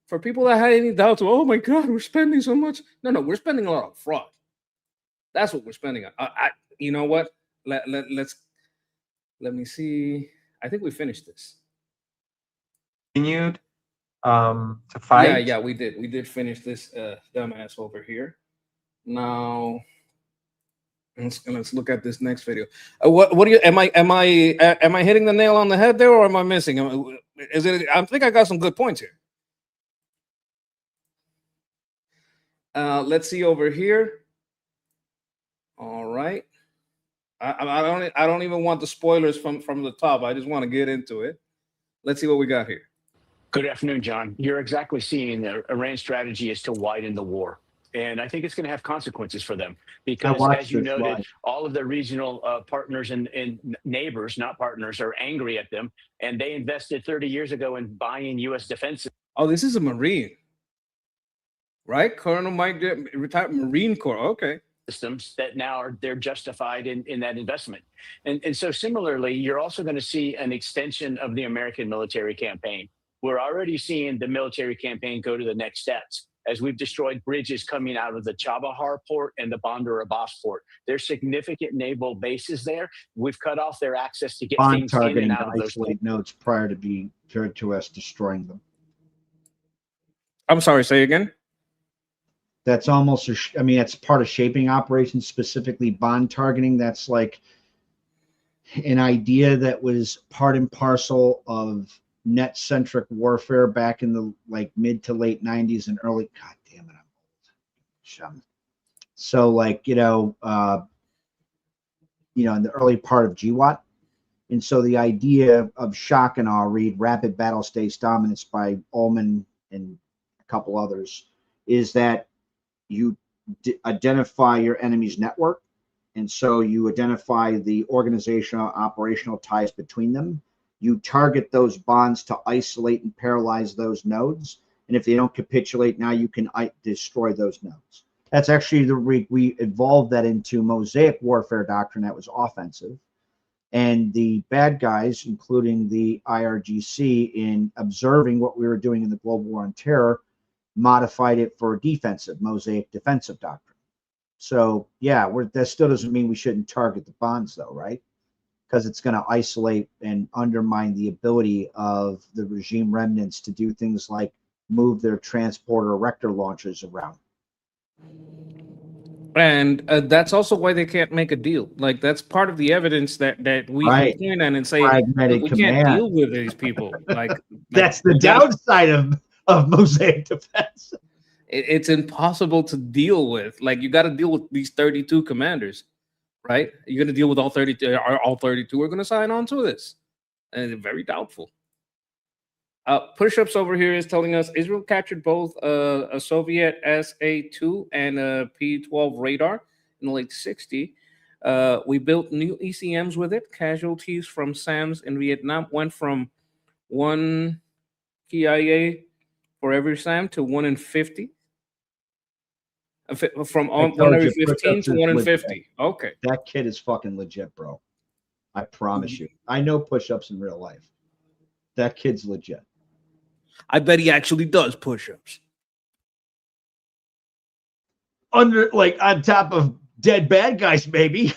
For people that had any doubts, oh my God, we're spending so much. No, we're spending a lot on fraud. That's what we're spending on. You know what? Let me see. I think we finished this. Continued to fight. Yeah, we did. We did finish this dumbass over here. Now let's look at this next video. What do you am I hitting the nail on the head there, or am I missing? Is it? I think I got some good points here. Let's see over here. All right. I don't even want the spoilers from the top. I just want to get into it. Let's see what we got here. Good afternoon, John. You're exactly seeing the Iran strategy is to widen the war. And I think it's going to have consequences for them because, as you noted, all of the regional partners and neighbors, not partners, are angry at them. And they invested 30 years ago in buying U.S. defense. Oh, this is a Marine, right? Colonel Mike, retired Marine Corps. Okay. Systems that now they're justified in that investment. And so similarly, you're also going to see an extension of the American military campaign. We're already seeing the military campaign go to the next steps as we've destroyed bridges coming out of the Chabahar port and the Bandar Abbas port. There's significant naval bases there. We've cut off their access to get things in and out of those notes prior to us destroying them. I'm sorry, say again. That's almost, that's part of shaping operations, specifically bond targeting. That's like an idea that was part and parcel of net-centric warfare back in the mid to late 90s and early. God damn it, I'm old. So in the early part of GWAT. And so the idea of shock and awe, read Rapid Battle Stage Dominance by Ullman and a couple others, is that you identify your enemy's network. And so you identify the organizational, operational ties between them. You target those bonds to isolate and paralyze those nodes. And if they don't capitulate, now you can destroy those nodes. That's actually we evolved that into Mosaic warfare doctrine that was offensive. And the bad guys, including the IRGC, in observing what we were doing in the global war on terror, modified it for defensive, Mosaic defensive doctrine. So yeah, that still doesn't mean we shouldn't target the bonds though, right? Because it's going to isolate and undermine the ability of the regime remnants to do things like move their transporter erector launchers around. And that's also why they can't make a deal. Like that's part of the evidence that we can point at and say we can't deal with these people. Like that's the downside of Mosaic defense. It's impossible to deal with. Like you got to deal with these 32 commanders. Right? You're going to deal with all 32. All 32 are going to sign on to this. And very doubtful. Push-ups over here is telling us Israel captured both a Soviet SA-2 and a P-12 radar in the late 60s. We built new ECMs with it. Casualties from SAMs in Vietnam went from 1 KIA for every SAM to 1 in 50. From 1 every 15 to 1 in 50. Okay. That kid is fucking legit, bro. I promise you. I know push-ups in real life. That kid's legit. I bet he actually does push-ups. On top of dead bad guys, maybe.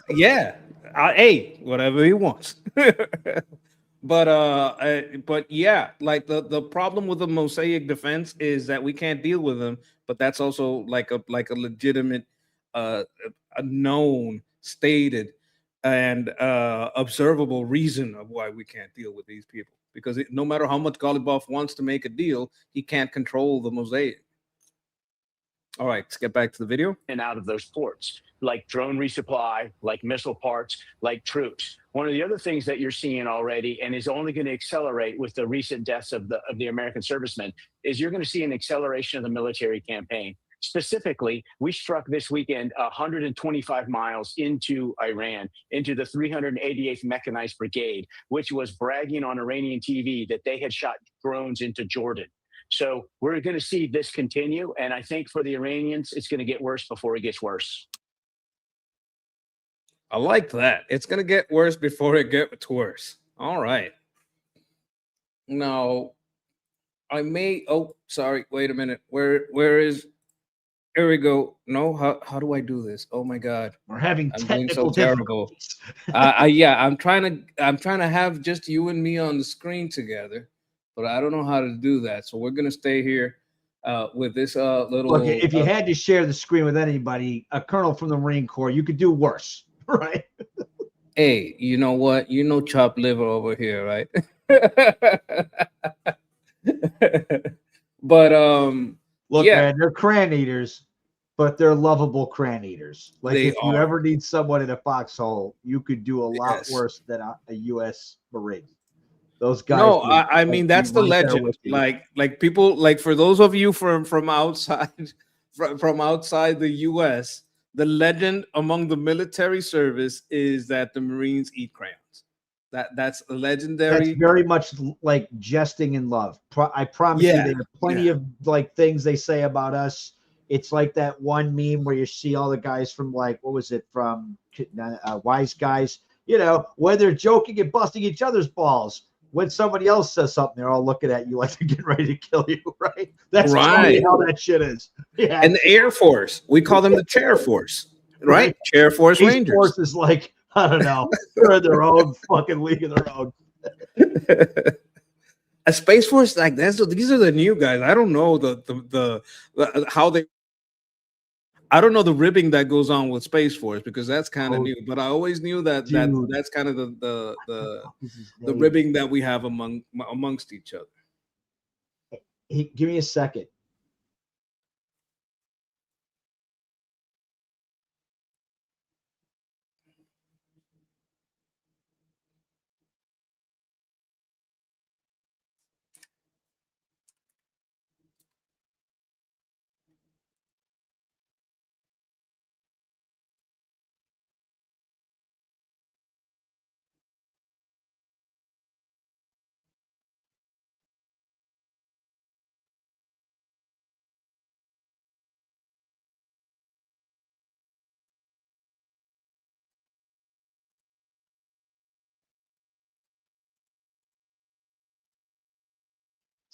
Yeah. Hey, whatever he wants. But yeah, like the problem with the Mosaic defense is that we can't deal with them, but that's also like a legitimate, a known, stated, and observable reason of why we can't deal with these people. Because no matter how much Golubov wants to make a deal, he can't control the Mosaic. All right, let's get back to the video. And out of those ports, like drone resupply, like missile parts, like troops. One of the other things that you're seeing already, and is only going to accelerate with the recent deaths of the American servicemen, is you're going to see an acceleration of the military campaign. Specifically, we struck this weekend 125 miles into Iran, into the 388th Mechanized Brigade, which was bragging on Iranian TV that they had shot drones into Jordan. So we're going to see this continue. And I think for the Iranians, it's going to get worse before it gets worse. I like that. It's going to get worse before it gets worse. All right. Now, I may. Oh, sorry. Wait a minute. Where is? Here we go. No, how do I do this? Oh my God, We're having I'm doing so technical terrible. difficulties. Yeah, I'm trying to have just you and me on the screen together, but I don't know how to do that. So we're gonna stay here with this little. Look, if you had to share the screen with anybody, a colonel from the Marine Corps, you could do worse, right? Hey, you know what? You know chopped liver over here, right? But Look, yeah, man, they're cran eaters, but they're lovable cran eaters. Like They if you are. ever need someone in a foxhole, you could do a lot Yes. worse than a U.S. Marine. Those guys. No, will, I mean be that's the right there legend. with you. Like people, like for those of you from outside from outside the US, the legend among the military service is that the Marines eat crayons. That's That's legendary. very much like jesting in love. I promise you, Yeah, they have plenty of like things they say about us. It's like that one meme where you see all the guys from like, what was it, from Wise Guys, you know, where they're joking and busting each other's balls. When somebody else says something, they're all looking at you like they're getting ready to kill you, right? That's totally Right. how that shit is. Yeah. And the Air Force, we call them the Chair Force, right? Right. Chair Force Space Rangers. Force is like, I don't know, they're in their own fucking league of their own. A Space Force, like these are the new guys. I don't know the how they. I don't know the ribbing that goes on with Space Force because that's kind of new. But I always knew that Dude. that's kind of the What's his the name? ribbing that we have amongst each other. Give me a second.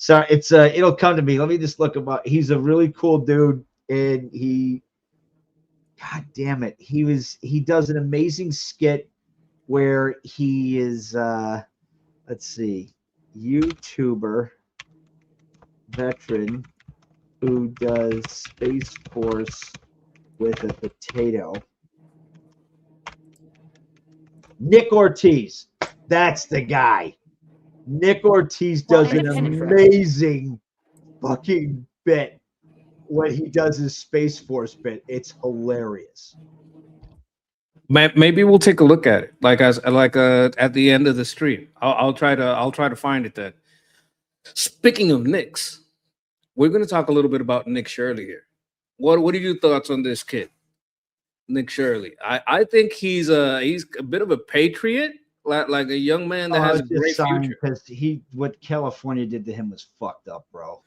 So it's it'll come to me. Let me just look him up. He's a really cool dude, and God damn it, he does an amazing skit where he is let's see, YouTuber veteran who does Space Force with a potato. Nick Ortiz, that's the guy. Nick Ortiz does an amazing fucking bit when he does his Space Force bit. It's hilarious. Maybe we'll take a look at it, like at the end of the stream. I'll try to find it then. Speaking of Nicks, we're going to talk a little bit about Nick Shirley here. What are your thoughts on this kid, Nick Shirley? I think he's a bit of a patriot, like a young man that has a great future. Because what California did to him was fucked up, bro.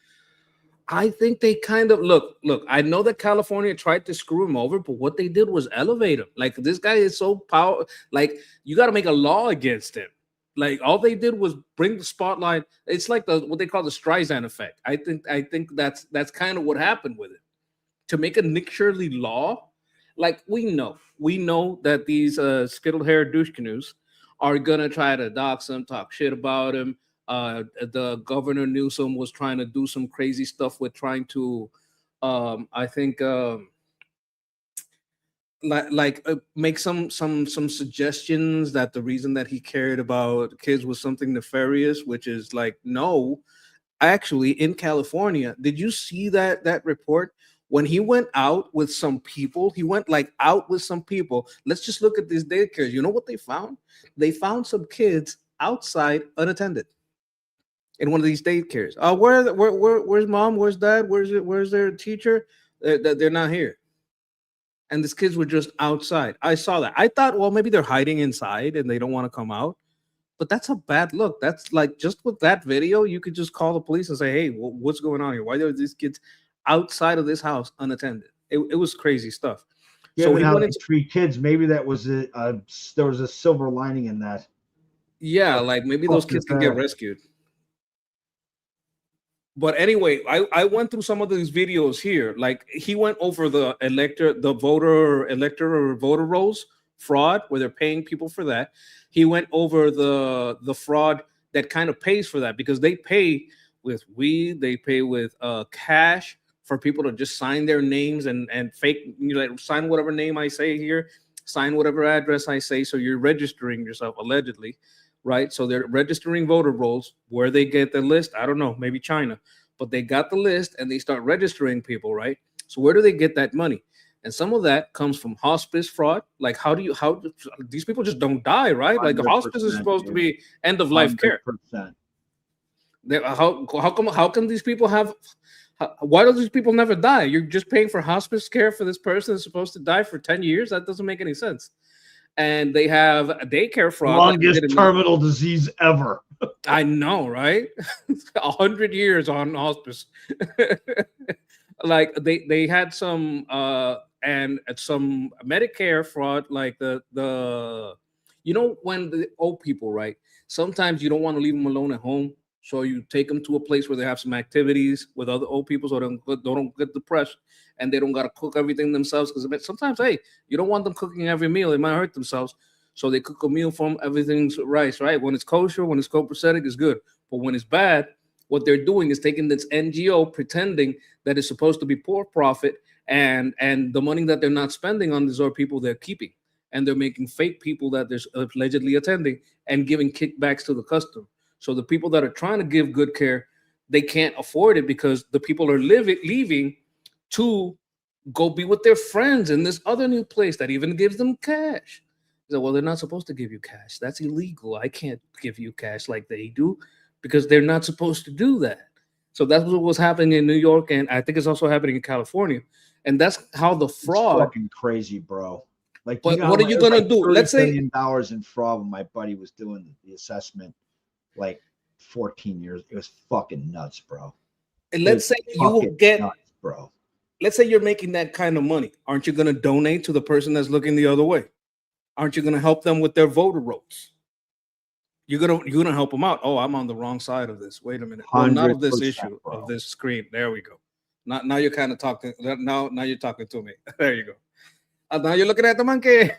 I think they kind of look. I know that California tried to screw him over, but what they did was elevate him. Like this guy is so powerful. Like you got to make a law against him. Like all they did was bring the spotlight. It's like what they call the Streisand effect. I think that's kind of what happened with it. To make a Nick Shirley law, like we know that these skittle-haired douche canoes are gonna try to dox him, talk shit about him. The governor Newsom was trying to do some crazy stuff with trying to, I think, make some suggestions that the reason that he cared about kids was something nefarious, which is like no. Actually, in California, did you see that report When he went out with some people, he went like out with some people. Let's just look at these daycares. You know what they found? They found some kids outside unattended in one of these daycares. Where's mom? Where's dad? Where's their teacher? They're not here. And these kids were just outside. I saw that. I thought, well, maybe they're hiding inside and they don't want to come out. But that's a bad look. That's like, just with that video, you could just call the police and say, hey, what's going on here? Why are these kids outside of this house unattended? It was crazy stuff. Yeah, So he how went they into, treat kids. Maybe that was there was a silver lining in that. yeah, like maybe those kids can get rescued. But anyway, I went through some of these videos here. Like, he went over the voter rolls fraud, where they're paying people for that. He went over the fraud that kind of pays for that, because they pay with weed, they pay with cash for people to just sign their names and fake, like, sign whatever name I say here, sign whatever address I say. So you're registering yourself, allegedly. Right, so they're registering voter rolls. Where they get the list, I don't know, maybe China, but they got the list and they start registering people, right? So where do they get that money? And some of that comes from hospice fraud. Like, how these people just don't die, right? Like, the hospice is supposed to be end of life care. How come these people have? Why do these people never die? You're just paying for hospice care for this person that's supposed to die for 10 years. That doesn't make any sense. And they have a daycare fraud. Longest terminal disease ever. I know, right? 100 years on hospice. Like, they had some and some Medicare fraud, like the when the old people, right? Sometimes you don't want to leave them alone at home, so you take them to a place where they have some activities with other old people, so they don't get depressed and they don't got to cook everything themselves. Because sometimes, hey, you don't want them cooking every meal; they might hurt themselves. So they cook a meal from everything's rice, right? When it's kosher, when it's copacetic, it's good. But when it's bad, what they're doing is taking this NGO, pretending that it's supposed to be for profit, and the money that they're not spending on these are people they're keeping, and they're making fake people that they're allegedly attending and giving kickbacks to the customer. So the people that are trying to give good care, they can't afford it, because the people are leaving to go be with their friends in this other new place that even gives them cash. So, well, they're not supposed to give you cash. That's illegal. I can't give you cash like they do, because they're not supposed to do that. So that's what was happening in New York, and I think it's also happening in California. And that's how the fraud. It's fucking crazy, bro. Like, but what are you gonna do? Let's say $30 billion in fraud when my buddy was doing the assessment, like 14 years. It was fucking nuts, bro. And let's say you get nuts, bro. Let's say you're making that kind of money. Aren't you gonna donate to the person that's looking the other way? Aren't you gonna help them with their voter rolls? You're gonna help them out. Oh, I'm on the wrong side of this. Wait a minute. Well, not of this issue, bro. Of this screen. There we go. Now you're kind of talking. Now you're talking to me. There you go. Now you're looking at the monkey.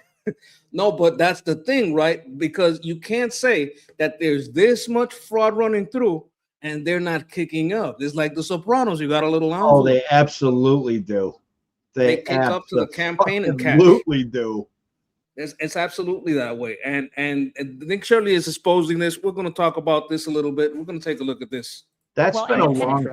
No, but that's the thing, right? Because you can't say that there's this much fraud running through and they're not kicking up. It's like The Sopranos. You got a little envelope. Oh, they absolutely do. They kick up to the campaign and cash. Absolutely do. It's absolutely that way. And Nick Shirley is exposing this. We're going to talk about this a little bit. We're going to take a look at this. That's been a long.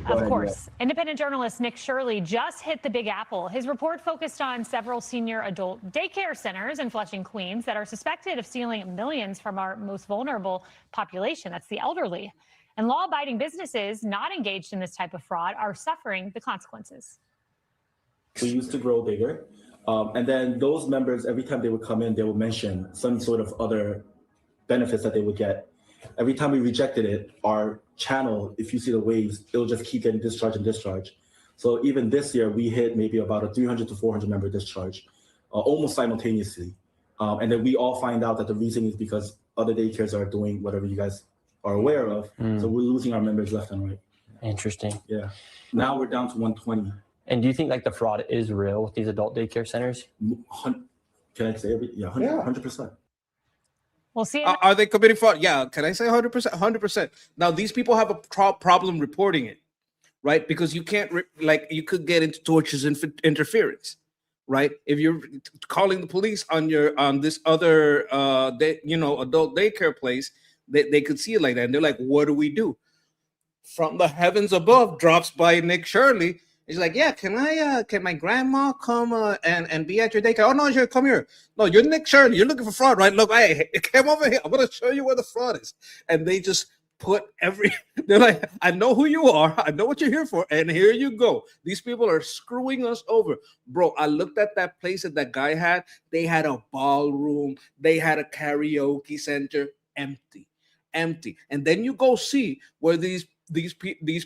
Of course. Independent journalist Nick Shirley just hit the Big Apple. His report focused on several senior adult daycare centers in Flushing, Queens that are suspected of stealing millions from our most vulnerable population. That's the elderly. And law-abiding businesses not engaged in this type of fraud are suffering the consequences. We used to grow bigger. And then those members, every time they would come in, they would mention some sort of other benefits that they would get. Every time we rejected it, our channel, if you see the waves, it'll just keep getting discharge and discharge. So even this year, we hit maybe about a 300 to 400 member discharge, almost simultaneously. And then we all find out that the reason is because other daycares are doing whatever you guys are aware of. So we're losing our members left and right. Interesting. Yeah. Now we're down to 120. And do you think like the fraud is real with these adult daycare centers? Can I say every? Yeah, 100%. We'll see. Are they committing fraud? Yeah. Can I say 100%? 100%. Now, these people have a problem reporting it, right? Because you can't, you could get into tortious interference, right? If you're calling the police on this other, adult daycare place, they could see it like that. And they're like, what do we do? From the heavens above drops by Nick Shirley He's like, yeah, can my grandma come and be at your daycare? Oh no, sure, come here. No, you're Nick Shirley. You're looking for fraud, right? Look, hey, come over here. I'm gonna show you where the fraud is. And they just put they're like, I know who you are, I know what you're here for, and here you go. These people are screwing us over. Bro, I looked at that place that guy had. They had a ballroom, they had a karaoke center, empty. And then you go see where these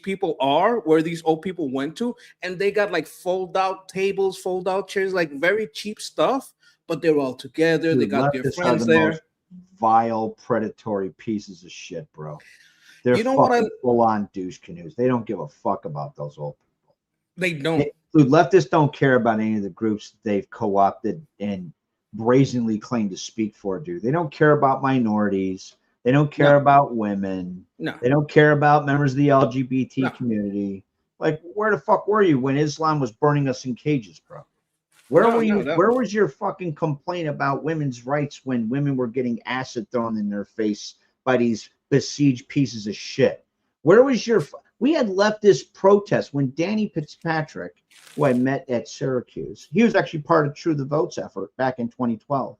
people are, where these old people went to, and they got like fold out tables, fold out chairs, like very cheap stuff, but they're all together. They Dude, got their leftists are friends the there. most vile, predatory pieces of shit, bro. They're You know what fucking full-on douche canoes. They don't give a fuck about those old people. They don't. Dude, leftists don't care about any of the groups that they've co-opted and brazenly claim to speak for, dude. They don't care about minorities. They don't care about women. No. They don't care about members of the LGBT community. Like, where the fuck were you when Islam was burning us in cages, bro? Where were you? Where was your fucking complaint about women's rights when women were getting acid thrown in their face by these besieged pieces of shit? Where was your? We had leftist protests when Danny Fitzpatrick, who I met at Syracuse, he was actually part of True the Votes effort back in 2012.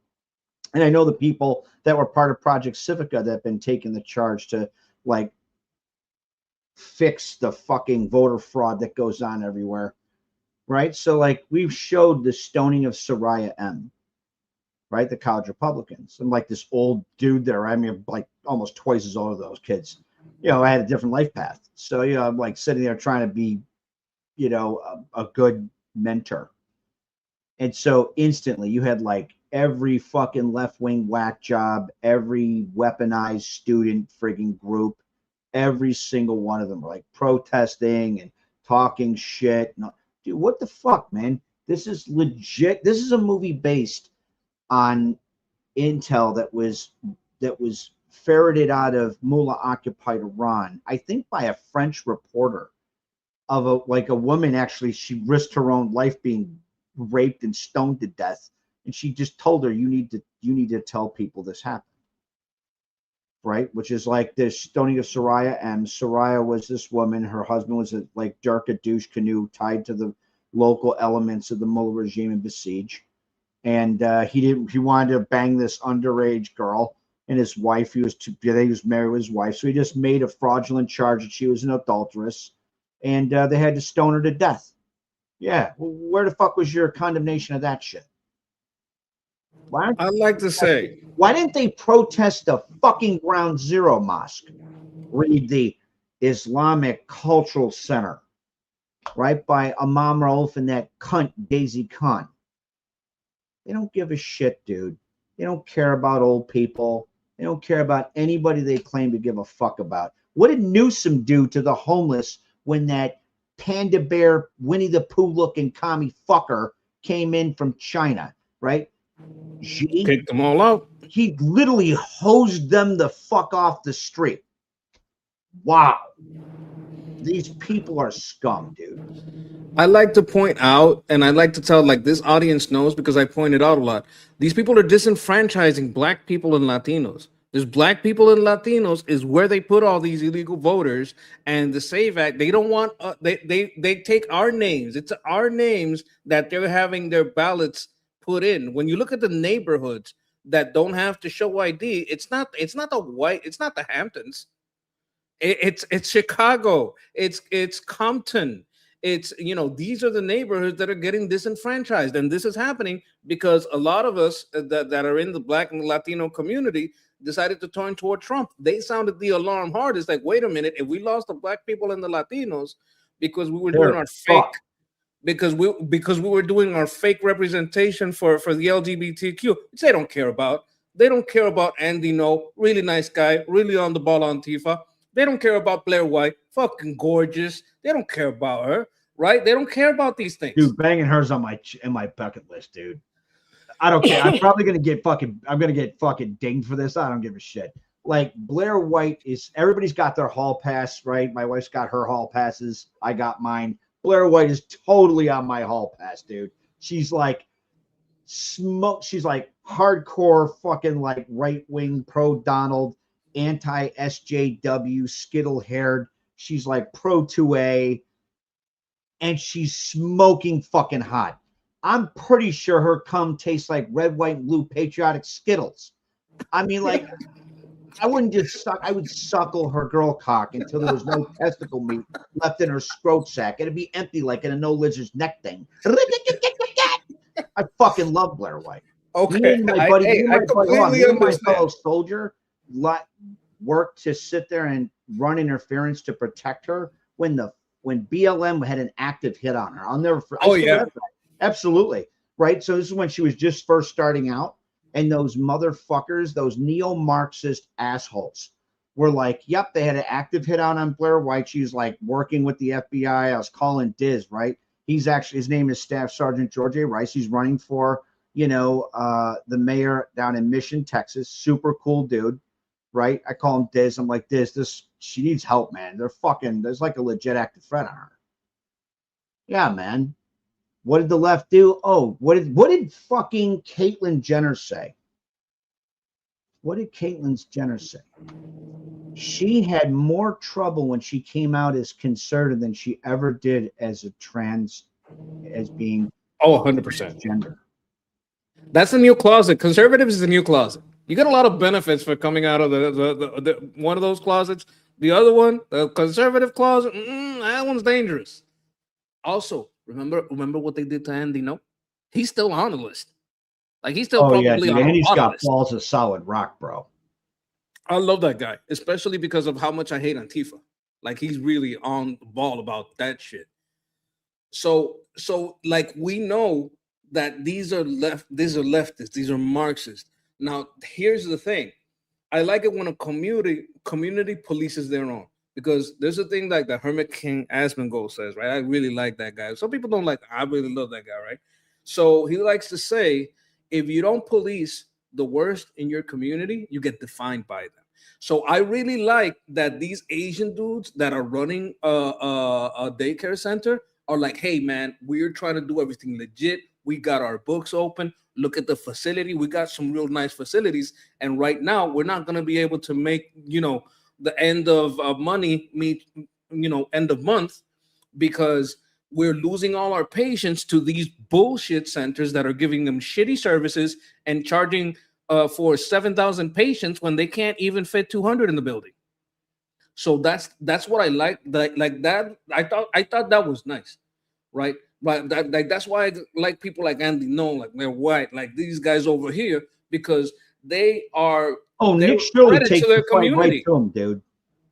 And I know the people that were part of Project Civica that have been taking the charge to like fix the fucking voter fraud that goes on everywhere. Right. So like we've showed the stoning of Soraya M. Right. The college Republicans. And like this old dude there. I mean, like almost twice as old as those kids. You know, I had a different life path. So, you know, I'm like sitting there trying to be, you know, a good mentor. And so instantly you had like every fucking left-wing whack job, every weaponized student frigging group, every single one of them were like protesting and talking shit. Dude, what the fuck, man? This is legit. This is a movie based on intel that was ferreted out of Mullah-occupied Iran, I think by a French reporter of a woman. Actually, she risked her own life being raped and stoned to death, and she just told her, you need to tell people this happened. Right, which is like the stoning of Soraya M. Soraya was this woman. Her husband was like Durka douche canoe tied to the local elements of the Mullah regime in Besiege, and he wanted to bang this underage girl, and his wife, he was married with his wife, so he just made a fraudulent charge that she was an adulteress, and they had to stone her to death. Yeah, well, where the fuck was your condemnation of that shit? I'd like to say, why didn't they protest the fucking Ground Zero Mosque? Read the Islamic Cultural Center, right, by Imam Rauf and that cunt Daisy Khan. They don't give a shit, dude. They don't care about old people. They don't care about anybody they claim to give a fuck about. What did Newsom do to the homeless when that panda bear, Winnie the Pooh looking commie fucker came in from China, right? Kicked them all out. He literally hosed them the fuck off the street. Wow. These people are scum, dude. I like to point out, and I like to tell, like, this audience knows because I pointed out a lot. These people are disenfranchising black people and Latinos. There's black people and Latinos is where they put all these illegal voters, and the SAVE Act. They don't want. They take our names. It's our names that they're having their ballots put in. When you look at the neighborhoods that don't have to show ID, it's not the Hamptons. It's Chicago. It's Compton. It's, you know, these are the neighborhoods that are getting disenfranchised, and this is happening because a lot of us that are in the black and Latino community decided to turn toward Trump. They sounded the alarm hard. It's like, wait a minute, if we lost the black people and the Latinos because we were doing our fake, because we were doing our fake representation for the LGBTQ, which they don't care about. They don't care about Andy No, really nice guy, really on the ball on Tifa. They don't care about Blair White, fucking gorgeous. They don't care about her, right? They don't care about these things. Dude, banging her's on my bucket list, dude. I don't care. I'm probably gonna get fucking dinged for this. I don't give a shit. Like Blair White is, everybody's got their hall pass, right? My wife's got her hall passes. I got mine. Blair White is totally on my hall pass, dude. She's like she's like hardcore fucking like right-wing pro Donald, anti-SJW, skittle haired. She's like pro 2A. and she's smoking fucking hot. I'm pretty sure her cum tastes like red, white, and blue patriotic Skittles. I mean, like, I wouldn't just suck. I would suckle her girl cock until there was no testicle meat left in her scrot sack. It'd be empty like in a no lizard's neck thing. I fucking love Blair White. Okay, Me and my buddy, I hold on, completely me and my understand. fellow soldier worked to sit there and run interference to protect her when BLM had an active hit on her. I'll never. Oh, yeah. Absolutely. Right. So this is when she was just first starting out. And those motherfuckers, those neo-Marxist assholes were like, yep, they had an active hit out on Blair White. She was like working with the FBI. I was calling Diz, right? He's actually, his name is Staff Sergeant George A. Rice. He's running for, the mayor down in Mission, Texas. Super cool dude, right? I call him Diz. I'm like, Diz, she needs help, man. There's like a legit active threat on her. Yeah, man. What did the left do? Oh, what did fucking Caitlyn Jenner say? What did Caitlyn Jenner say? She had more trouble when she came out as conservative than she ever did as being 100% gender. That's the new closet. Conservatives is the new closet. You get a lot of benefits for coming out of the one of those closets. The other one, the conservative closet, that one's dangerous. Also, remember what they did to Andy? No, he's still on the list. Like, he's still probably on Andy's the got list. balls of solid rock, bro. I love that guy, especially because of how much I hate Antifa. Like, he's really on the ball about that shit. So like, we know that these are leftists, these are Marxists. Now, here's the thing. I like it when a community polices their own, because there's a thing like the Hermit King Asmongold says, right? I really like that guy. Some people don't like. I really love that guy, right? So he likes to say, if you don't police the worst in your community, you get defined by them. So I really like that these Asian dudes that are running a daycare center are like, hey, man, we're trying to do everything legit. We got our books open. Look at the facility. We got some real nice facilities. And right now, we're not going to be able to make, the end of money meet, end of month, because we're losing all our patients to these bullshit centers that are giving them shitty services and charging for 7,000 patients when they can't even fit 200 in the building. So that's what I like. Like that, I thought that was nice, right? But that's why I like people like Andy Ngo, like they're white, like these guys over here, because they are. Nick Shirley takes their the fight right community. to him, dude.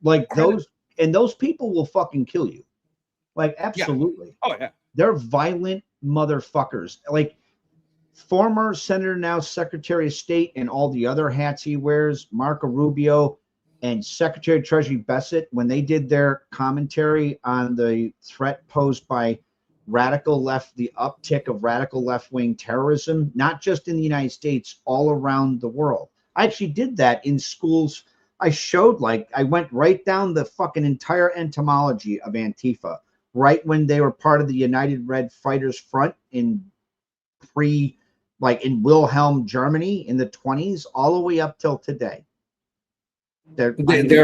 Like those people will fucking kill you. Like, absolutely. Yeah. Oh yeah. They're violent motherfuckers. Like, former Senator, now Secretary of State, and all the other hats he wears, Marco Rubio and Secretary of Treasury Bessent, when they did their commentary on the threat posed by the uptick of radical left-wing terrorism, not just in the United States, all around the world. I actually did that in schools. I went right down the fucking entire entomology of Antifa, right when they were part of the United Red Fighters Front in Wilhelm, Germany in the 20s, all the way up till today. They're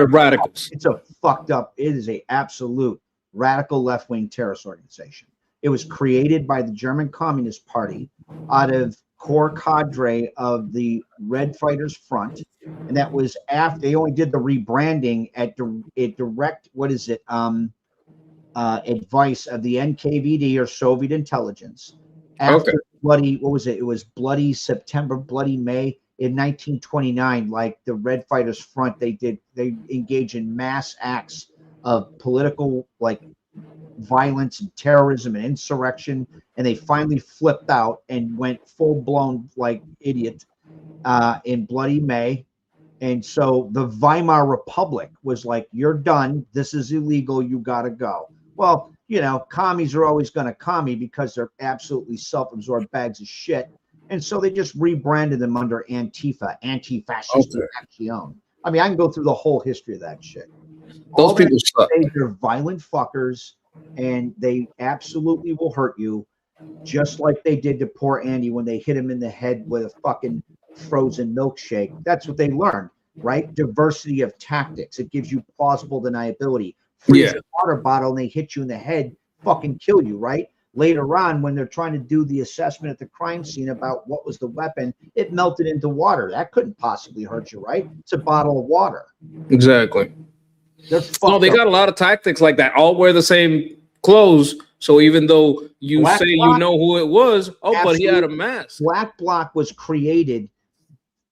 radicals. It is a absolute radical left-wing terrorist organization. It was created by the German Communist Party out of core cadre of the Red Fighters Front, and that was after they only did the rebranding at direct advice of the NKVD, or Soviet intelligence. After bloody September, bloody May in 1929, like the Red Fighters Front, they engaged in mass acts of political violence and terrorism and insurrection, and they finally flipped out and went full-blown idiot in bloody May. And so the Weimar Republic was like, you're done, this is illegal, you gotta go. Well, commies are always going to commie because they're absolutely self-absorbed bags of shit. And so they just rebranded them under Antifa, Anti-Fascist Action. I mean, I can go through the whole history of that shit. Those people suck. They're violent fuckers, and they absolutely will hurt you, just like they did to poor Andy when they hit him in the head with a fucking frozen milkshake. That's what they learned, right? Diversity of tactics. It gives you plausible deniability. Freeze a water bottle and they hit you in the head fucking kill you, right? Later on, when they're trying to do the assessment at the crime scene about what was the weapon, it melted into water. That couldn't possibly hurt you, right? It's a bottle of water. Exactly. They're No, fucked they up. got a lot of tactics like that. All wear the same clothes, so even though you Black say you Bloc- know who it was, but he had a Absolutely. mask. Black Bloc was created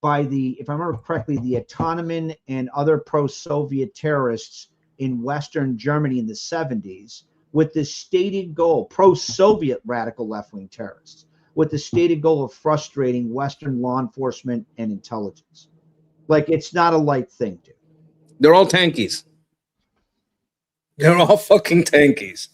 by the, if I remember correctly, the Ottoman and other pro-Soviet terrorists in Western Germany in the 70s with the stated goal, pro-Soviet radical left-wing terrorists, with the stated goal of frustrating Western law enforcement and intelligence. Like, it's not a light thing, dude. They're all tankies. They're all fucking tankies.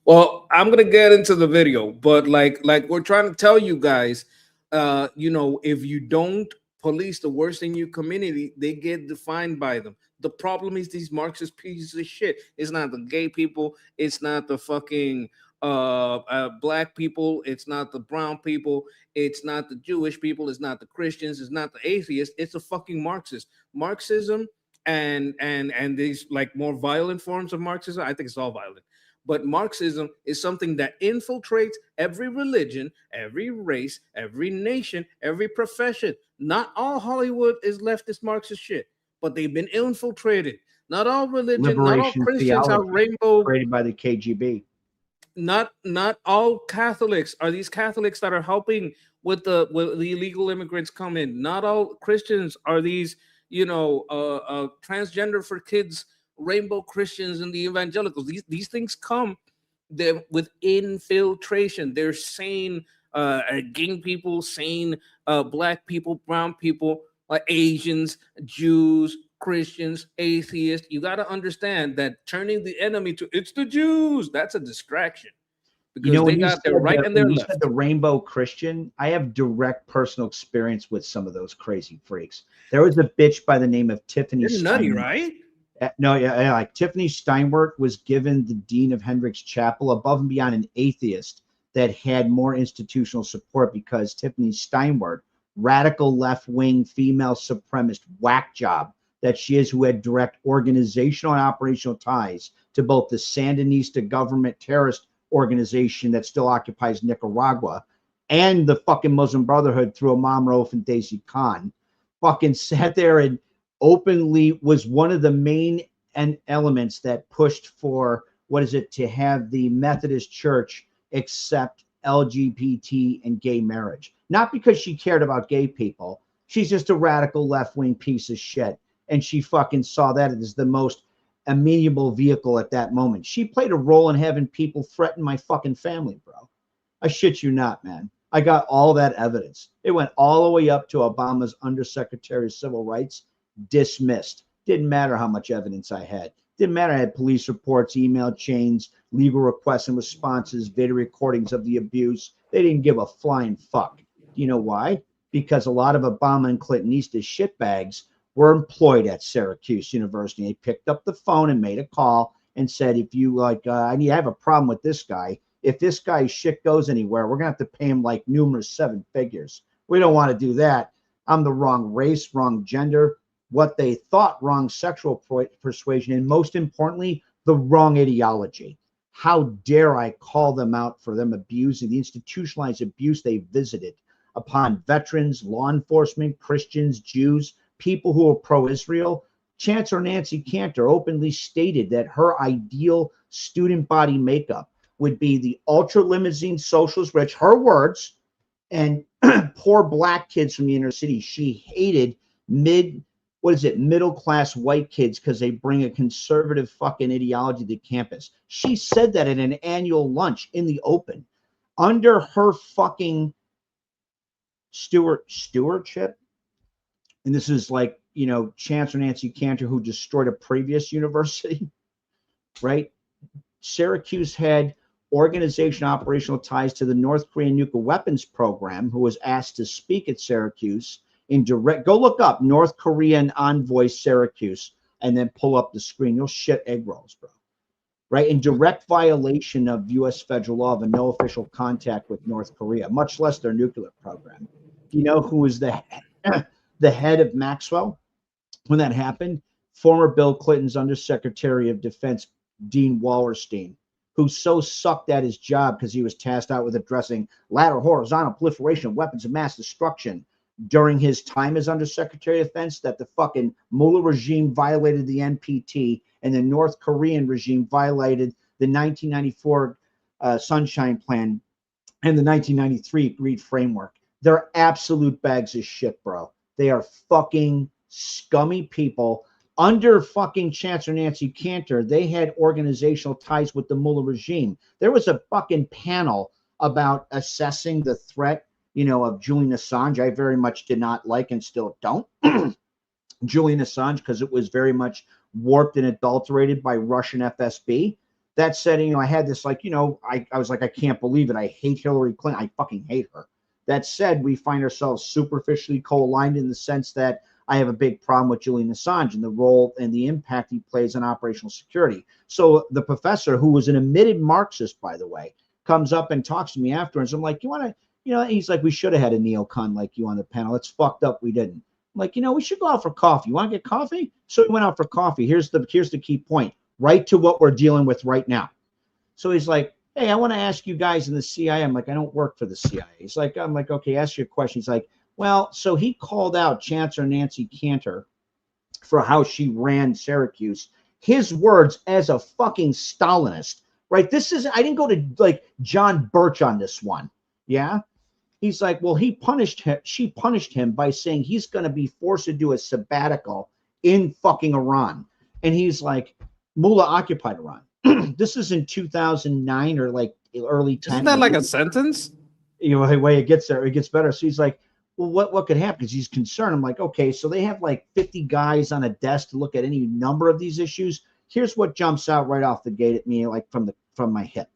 Well, I'm gonna get into the video, but like we're trying to tell you guys, if you don't police the worst in your community, they get defined by them. The problem is these Marxist pieces of shit. It's not the gay people. It's not the fucking black people. It's not the brown people. It's not the Jewish people. It's not the Christians. It's not the atheists. It's the fucking Marxist. Marxism and these like more violent forms of Marxism. I think it's all violent. But Marxism is something that infiltrates every religion, every race, every nation, every profession. Not all Hollywood is leftist Marxist shit, but they've been infiltrated. Not all religion, not all Liberation Christians have theology rainbow. created by the KGB. Not all Catholics are these Catholics that are helping with the illegal immigrants come in. Not all Christians are these, transgender for kids, rainbow Christians and the evangelicals. These things come with infiltration. They're sane gay people, sane black people, brown people, Asians, Jews, Christians, atheists. You got to understand that turning the enemy to it's the Jews, that's a distraction because they got their right and their when you left. said the rainbow Christian, I have direct personal experience with some of those crazy freaks. There was a bitch by the name of Tiffany They're nutty, Steinwert. right? No, yeah, like Tiffany Steinwert was given the dean of Hendricks Chapel above and beyond an atheist that had more institutional support because Tiffany Steinwert, radical left-wing female supremacist whack job that she is, who had direct organizational and operational ties to both the Sandinista government terrorist organization that still occupies Nicaragua and the fucking Muslim Brotherhood through Imam Rauf and Daisy Khan, fucking sat there and openly was one of the main elements that pushed for to have the Methodist Church accept LGBT and gay marriage. Not because she cared about gay people. She's just a radical left-wing piece of shit. And she fucking saw that as the most amenable vehicle at that moment. She played a role in having people threaten my fucking family, bro. I shit you not, man. I got all that evidence. It went all the way up to Obama's Undersecretary of Civil Rights, dismissed. Didn't matter how much evidence I had. Didn't matter. I had police reports, email chains, legal requests and responses, video recordings of the abuse. They didn't give a flying fuck. You know why? Because a lot of Obama and Clintonista shitbags were employed at Syracuse University. They picked up the phone and made a call and said, if you I have a problem with this guy. If this guy's shit goes anywhere, we're going to have to pay him like numerous 7 figures. We don't want to do that. I'm the wrong race, wrong gender, what they thought, wrong sexual persuasion, and most importantly, the wrong ideology. How dare I call them out for them abusing the institutionalized abuse they visited upon veterans, law enforcement, Christians, Jews, people who are pro-Israel. Chancellor Nancy Cantor openly stated that her ideal student body makeup would be the ultra limousine socialist rich, her words, and poor black kids from the inner city. She hated middle class white kids because they bring a conservative fucking ideology to campus. She said that at an annual lunch in the open. Under her fucking stewardship, and this is like, Chancellor Nancy Cantor, who destroyed a previous university, right? Syracuse had organization operational ties to the North Korean nuclear weapons program, who was asked to speak at Syracuse in direct, go look up North Korean envoy Syracuse and then pull up the screen. You'll shit egg rolls, bro. Right? In direct violation of U.S. federal law of a no official contact with North Korea, much less their nuclear program. Do you know who was the head of Maxwell when that happened? Former Bill Clinton's Undersecretary of Defense, Dean Wallerstein, who so sucked at his job because he was tasked out with addressing lateral horizontal proliferation of weapons of mass destruction during his time as Undersecretary of Defense, that the fucking Mullah regime violated the NPT and the North Korean regime violated the 1994 Sunshine Plan and the 1993 Agreed Framework. They're absolute bags of shit, bro. They are fucking scummy people. Under fucking Chancellor Nancy Cantor, they had organizational ties with the Mullah regime. There was a fucking panel about assessing the threat, of Julian Assange. I very much did not like and still don't. Julian Assange, because it was very much warped and adulterated by Russian FSB. That said, I had this I was like, I can't believe it. I hate Hillary Clinton. I fucking hate her. That said, we find ourselves superficially co-aligned in the sense that I have a big problem with Julian Assange and the role and the impact he plays on operational security. So the professor, who was an admitted Marxist, by the way, comes up and talks to me afterwards. I'm like, you want to, he's like, we should have had a neocon like you on the panel. It's fucked up we didn't. I'm like, we should go out for coffee. You want to get coffee? So we went out for coffee. Here's the key point. Right to what we're dealing with right now. So he's like, hey, I want to ask you guys in the CIA. I'm like, I don't work for the CIA. He's like, I'm like, okay, ask your question. He's like, well, so he called out Chancellor Nancy Cantor for how she ran Syracuse. His words as a fucking Stalinist, right? I didn't go to like John Birch on this one. Yeah. He's like, well, she punished him by saying he's going to be forced to do a sabbatical in fucking Iran. And he's like, Mullah occupied Iran. This is in 2009 or like early 10. Isn't that like a sentence? The way it gets there, it gets better. So he's like, well, what could happen? Because he's concerned. I'm like, okay, so they have like 50 guys on a desk to look at any number of these issues. Here's what jumps out right off the gate at me, like from my hip.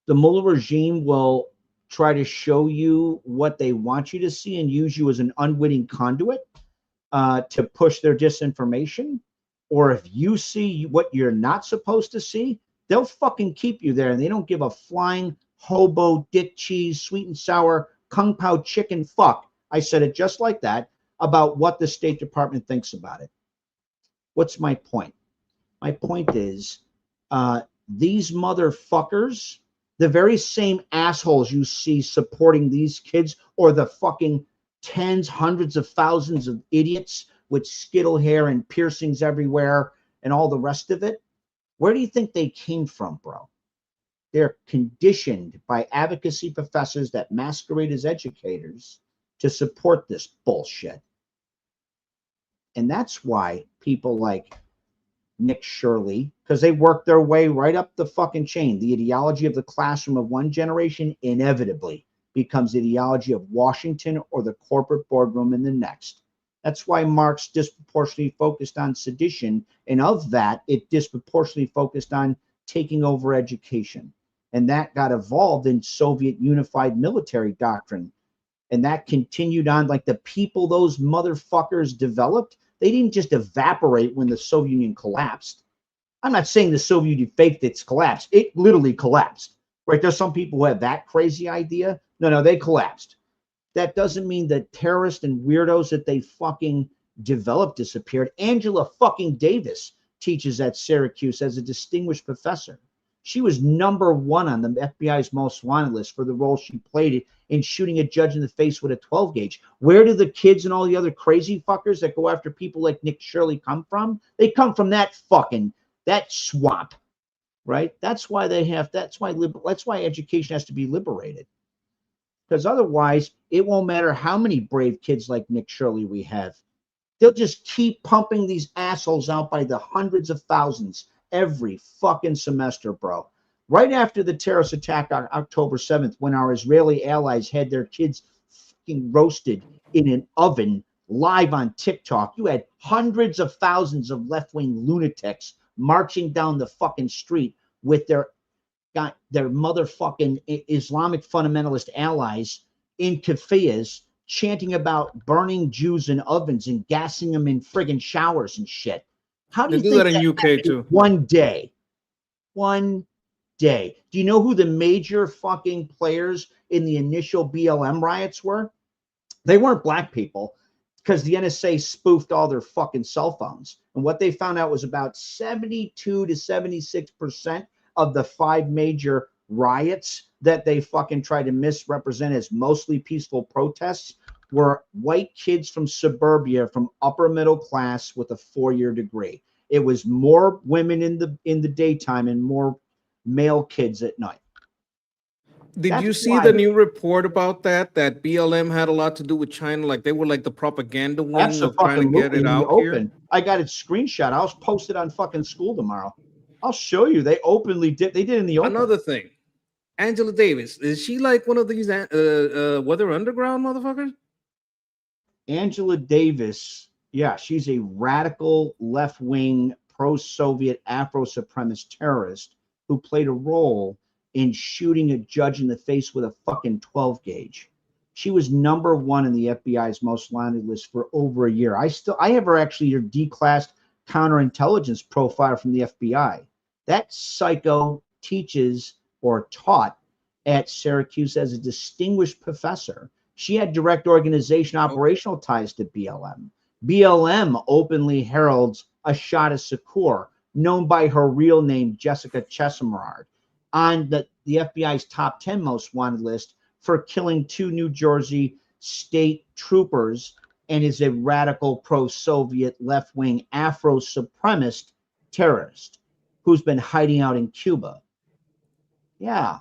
The Mullah regime will try to show you what they want you to see and use you as an unwitting conduit to push their disinformation. Or if you see what you're not supposed to see, they'll fucking keep you there. And they don't give a flying hobo, dick cheese, sweet and sour, kung pao chicken fuck. I said it just like that about what the State Department thinks about it. What's my point? My point is these motherfuckers, the very same assholes you see supporting these kids, or the fucking tens, hundreds of thousands of idiots with skittle hair and piercings everywhere and all the rest of it, where do you think they came from, bro? They're conditioned by advocacy professors that masquerade as educators to support this bullshit. And that's why people like Nick Shirley, because they work their way right up the fucking chain. The ideology of the classroom of one generation inevitably becomes the ideology of Washington or the corporate boardroom in the next. That's why Marx disproportionately focused on sedition, and of that, it disproportionately focused on taking over education. And that got evolved in Soviet unified military doctrine. And that continued on, like the people those motherfuckers developed, they didn't just evaporate when the Soviet Union collapsed. I'm not saying the Soviet Union faked its collapse. It literally collapsed, right? There's some people who have that crazy idea. No, they collapsed. That doesn't mean that terrorists and weirdos that they fucking developed disappeared. Angela fucking Davis teaches at Syracuse as a distinguished professor. She was #1 on the FBI's most wanted list for the role she played in shooting a judge in the face with a 12 gauge. Where do the kids and all the other crazy fuckers that go after people like Nick Shirley come from? They come from that swamp, right? That's why that's why education has to be liberated. Because otherwise, it won't matter how many brave kids like Nick Shirley we have. They'll just keep pumping these assholes out by the hundreds of thousands every fucking semester, bro. Right after the terrorist attack on October 7th, when our Israeli allies had their kids fucking roasted in an oven live on TikTok, you had hundreds of thousands of left-wing lunatics marching down the fucking street with their motherfucking Islamic fundamentalist allies in keffiyehs chanting about burning Jews in ovens and gassing them in friggin' showers and shit. How do you think that in UK too? One day. Do you know who the major fucking players in the initial BLM riots were? They weren't black people, because the NSA spoofed all their fucking cell phones. And what they found out was about 72 to 76% of the 5 major riots that they fucking tried to misrepresent as mostly peaceful protests were white kids from suburbia, from upper middle class with a 4-year degree. It was more women in the daytime and more male kids at night. Did you see the new report about that BLM had a lot to do with China? Like they were like the propaganda wing of trying to get it out here. I got it screenshot. I'll post it on fucking school tomorrow. I'll show you. They openly did. They did in the open. Another thing, Angela Davis, is she like one of these Weather Underground motherfuckers? Angela Davis, yeah, she's a radical left-wing pro-Soviet Afro-supremacist terrorist who played a role in shooting a judge in the face with a fucking 12 gauge. She was #1 in the FBI's most wanted list for over a year. I have her actually your declassed counterintelligence profile from the FBI. That psycho teaches or taught at Syracuse as a distinguished professor. She had direct organization operational ties to BLM. BLM openly heralds Ashada Shakur, known by her real name, Jessica Chesimard, on the FBI's top 10 most wanted list for killing 2 New Jersey state troopers, and is a radical pro-Soviet left-wing Afro-supremacist terrorist who's been hiding out in Cuba. Yeah.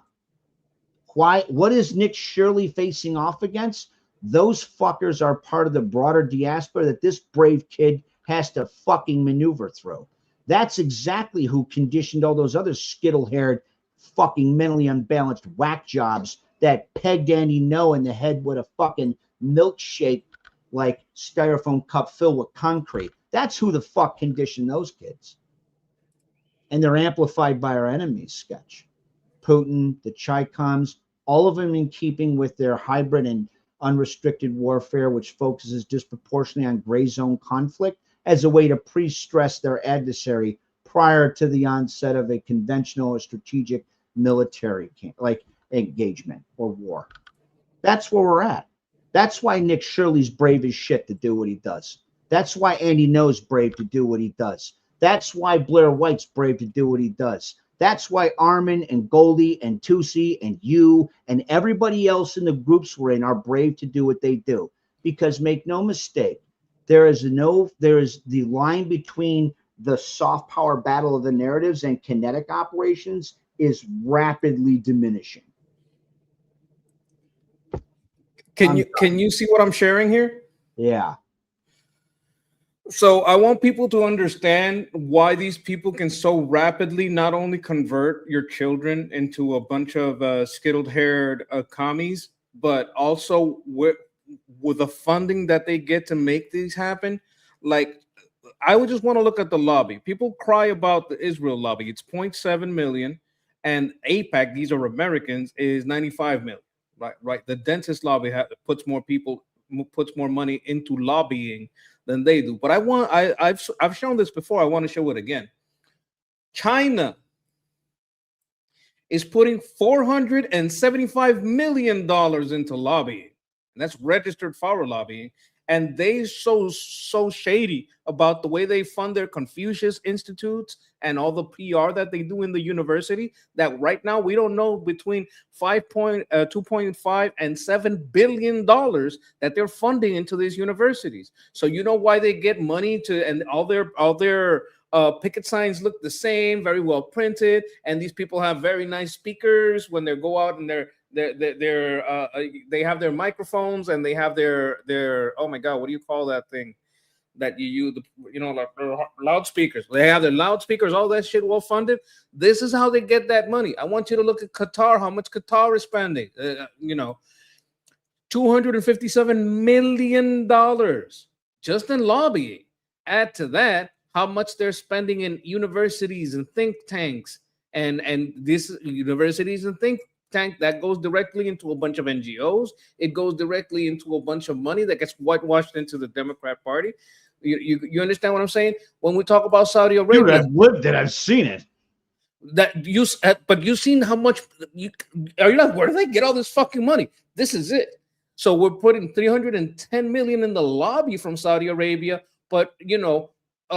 Why? What is Nick Shirley facing off against? Those fuckers are part of the broader diaspora that this brave kid has to fucking maneuver through. That's exactly who conditioned all those other skittle-haired, fucking mentally unbalanced whack jobs that pegged Andy No in the head with a fucking milkshake like styrofoam cup filled with concrete. That's who the fuck conditioned those kids. And they're amplified by our enemies, Sketch. Putin, the Chi-Coms, all of them in keeping with their hybrid and unrestricted warfare, which focuses disproportionately on gray zone conflict as a way to pre-stress their adversary prior to the onset of a conventional or strategic military like engagement or war. That's where we're at. That's why Nick Shirley's brave as shit to do what he does. That's why Andy No's brave to do what he does. That's why Blair White's brave to do what he does. That's why Armin and Goldie and Tusi and you and everybody else in the groups we're in are brave to do what they do. Because make no mistake, there is the line between the soft power battle of the narratives and kinetic operations is rapidly diminishing. Can you see what I'm sharing here? Yeah. So I want people to understand why these people can so rapidly not only convert your children into a bunch of skittled-haired commies, but also with the funding that they get to make these happen. Like, I would just want to look at the lobby. People cry about the Israel lobby. It's 0.7 million, and AIPAC, these are Americans, is 95 million. Right. The dentist lobby puts more money into lobbying than they do. But I've shown this before. I want to show it again. China is putting $475 million into lobbying. And that's registered foreign lobbying. And they so shady about the way they fund their Confucius Institutes and all the PR that they do in the university that right now we don't know between 2.5 and $7 billion that they're funding into these universities. So you know why they get money to, and all their picket signs look the same, very well printed, and these people have very nice speakers when they go out and they have their microphones and they have their oh my god, what do you call that thing that you use, like loudspeakers. They have their loudspeakers, all that shit well funded. This is how they get that money. I want you to look at Qatar, how much Qatar is spending. $257 million just in lobbying. Add to that how much they're spending in universities and think tanks, and this universities and think tank that goes directly into a bunch of NGOs. It goes directly into a bunch of money that gets whitewashed into the Democrat Party. You understand what I'm saying? When we talk about Saudi Arabia, dude, I've lived it. I've seen it. But you've seen how much. Are you like, where do they get all this fucking money? This is it. So we're putting $310 million in the lobby from Saudi Arabia, but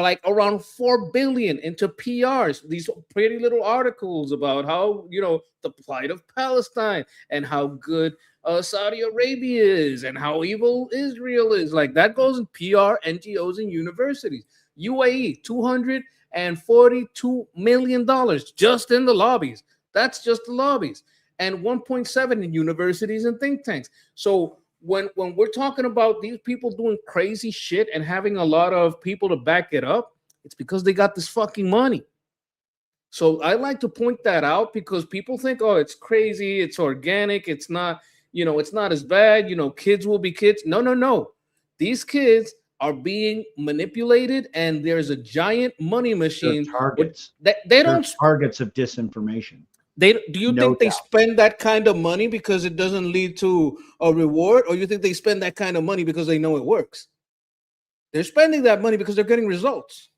like around 4 billion into PRs, these pretty little articles about how, you know, the plight of Palestine and how good Saudi Arabia is and how evil Israel is. Like that goes in PR, NGOs, and universities. UAE, $242 million just in the lobbies. That's just the lobbies. And 1.7 in universities and think tanks. So when we're talking about these people doing crazy shit and having a lot of people to back it up, it's because they got this fucking money. So I like to point that out because people think, oh, it's crazy, it's organic, it's not, you know, it's not as bad, you know, kids will be kids. No, no, no. These kids are being manipulated, and there's a giant money machine. They're targets. They They're don't targets of disinformation. do you No think they doubt. spend that kind of money because it doesn't lead to a reward, or you think they spend that kind of money because they know it works? They're spending that money because they're getting results,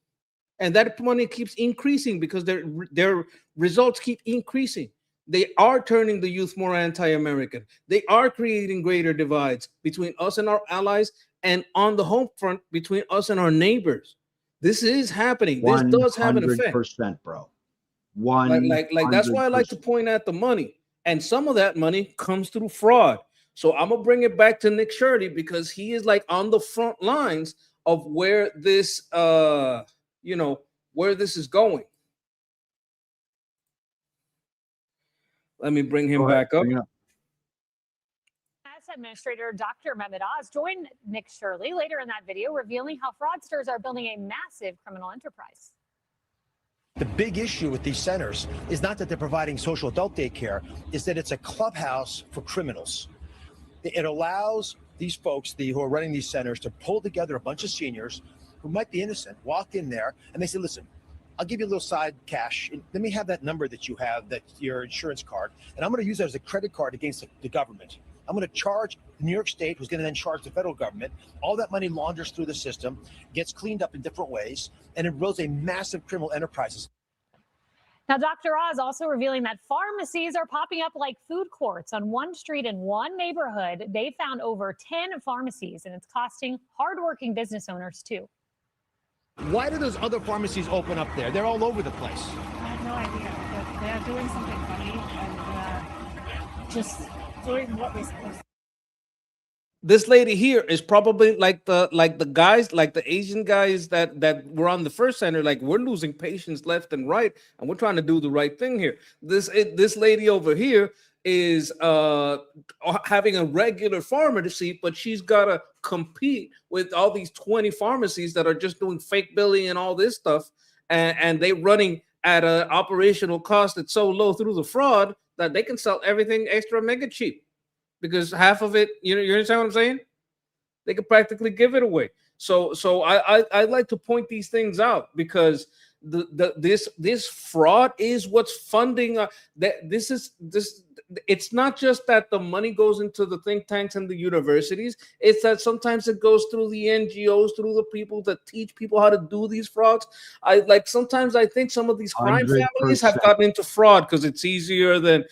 and that money keeps increasing because their results keep increasing. They are turning the youth more anti-American. They are creating greater divides between us and our allies, and on the home front between us and our neighbors. This is happening. This does have an effect. 100%, bro. Like that's why I like to point at the money, and some of that money comes through fraud. So I'm gonna bring it back to Nick Shirley because he is like on the front lines of where this you know, where this is going. Let me bring him back up. Administrator Dr. Mehmet Oz joined Nick Shirley later in that video, revealing how fraudsters are building a massive criminal enterprise. The big issue with these centers is not that they're providing social adult daycare, is that it's a clubhouse for criminals. It allows these folks who are running these centers to pull together a bunch of seniors who might be innocent, walk in there, and they say, listen, I'll give you a little side cash. Let me have that number that you have, that's your insurance card, and I'm going to use that as a credit card against the government. I'm going to charge New York State, who's going to then charge the federal government. All that money launders through the system, gets cleaned up in different ways, and it builds a massive criminal enterprises. Now, Dr. Oz also revealing that pharmacies are popping up like food courts. On one street in one neighborhood, they found over 10 pharmacies, and it's costing hardworking business owners too. Why do those other pharmacies open up there? They're all over the place. I have no idea, but they are doing something funny and just doing what they're supposed to. This lady here is probably like the guys, like the Asian guys that were on the first center. Like, we're losing patients left and right, and we're trying to do the right thing here. This lady over here is having a regular pharmacy, but she's got to compete with all these 20 pharmacies that are just doing fake billing and all this stuff, and they running at an operational cost that's so low through the fraud that they can sell everything extra mega cheap, because half of it, you understand what I'm saying? They could practically give it away. So I like to point these things out because this fraud is what's funding it's not just that the money goes into the think tanks and the universities. It's that sometimes it goes through the NGOs, through the people that teach people how to do these frauds. Sometimes I think some of these crime 100%. families have gotten into fraud because it's easier than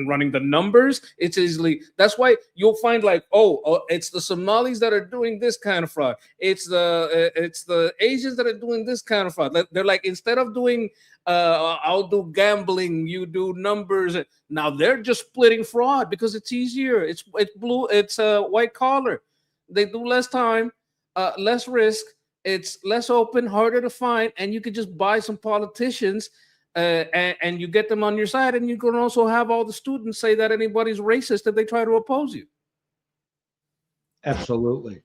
running the numbers. It's easily, that's why you'll find like, it's the Somalis that are doing this kind of fraud. It's the Asians that are doing this kind of fraud. They're like, instead of doing I'll do gambling, you do numbers. Now they're just splitting fraud because it's easier. It's white collar. They do less time, less risk. It's less open, harder to find, and you could just buy some politicians and you get them on your side, and you can also have all the students say that anybody's racist if they try to oppose you. Absolutely.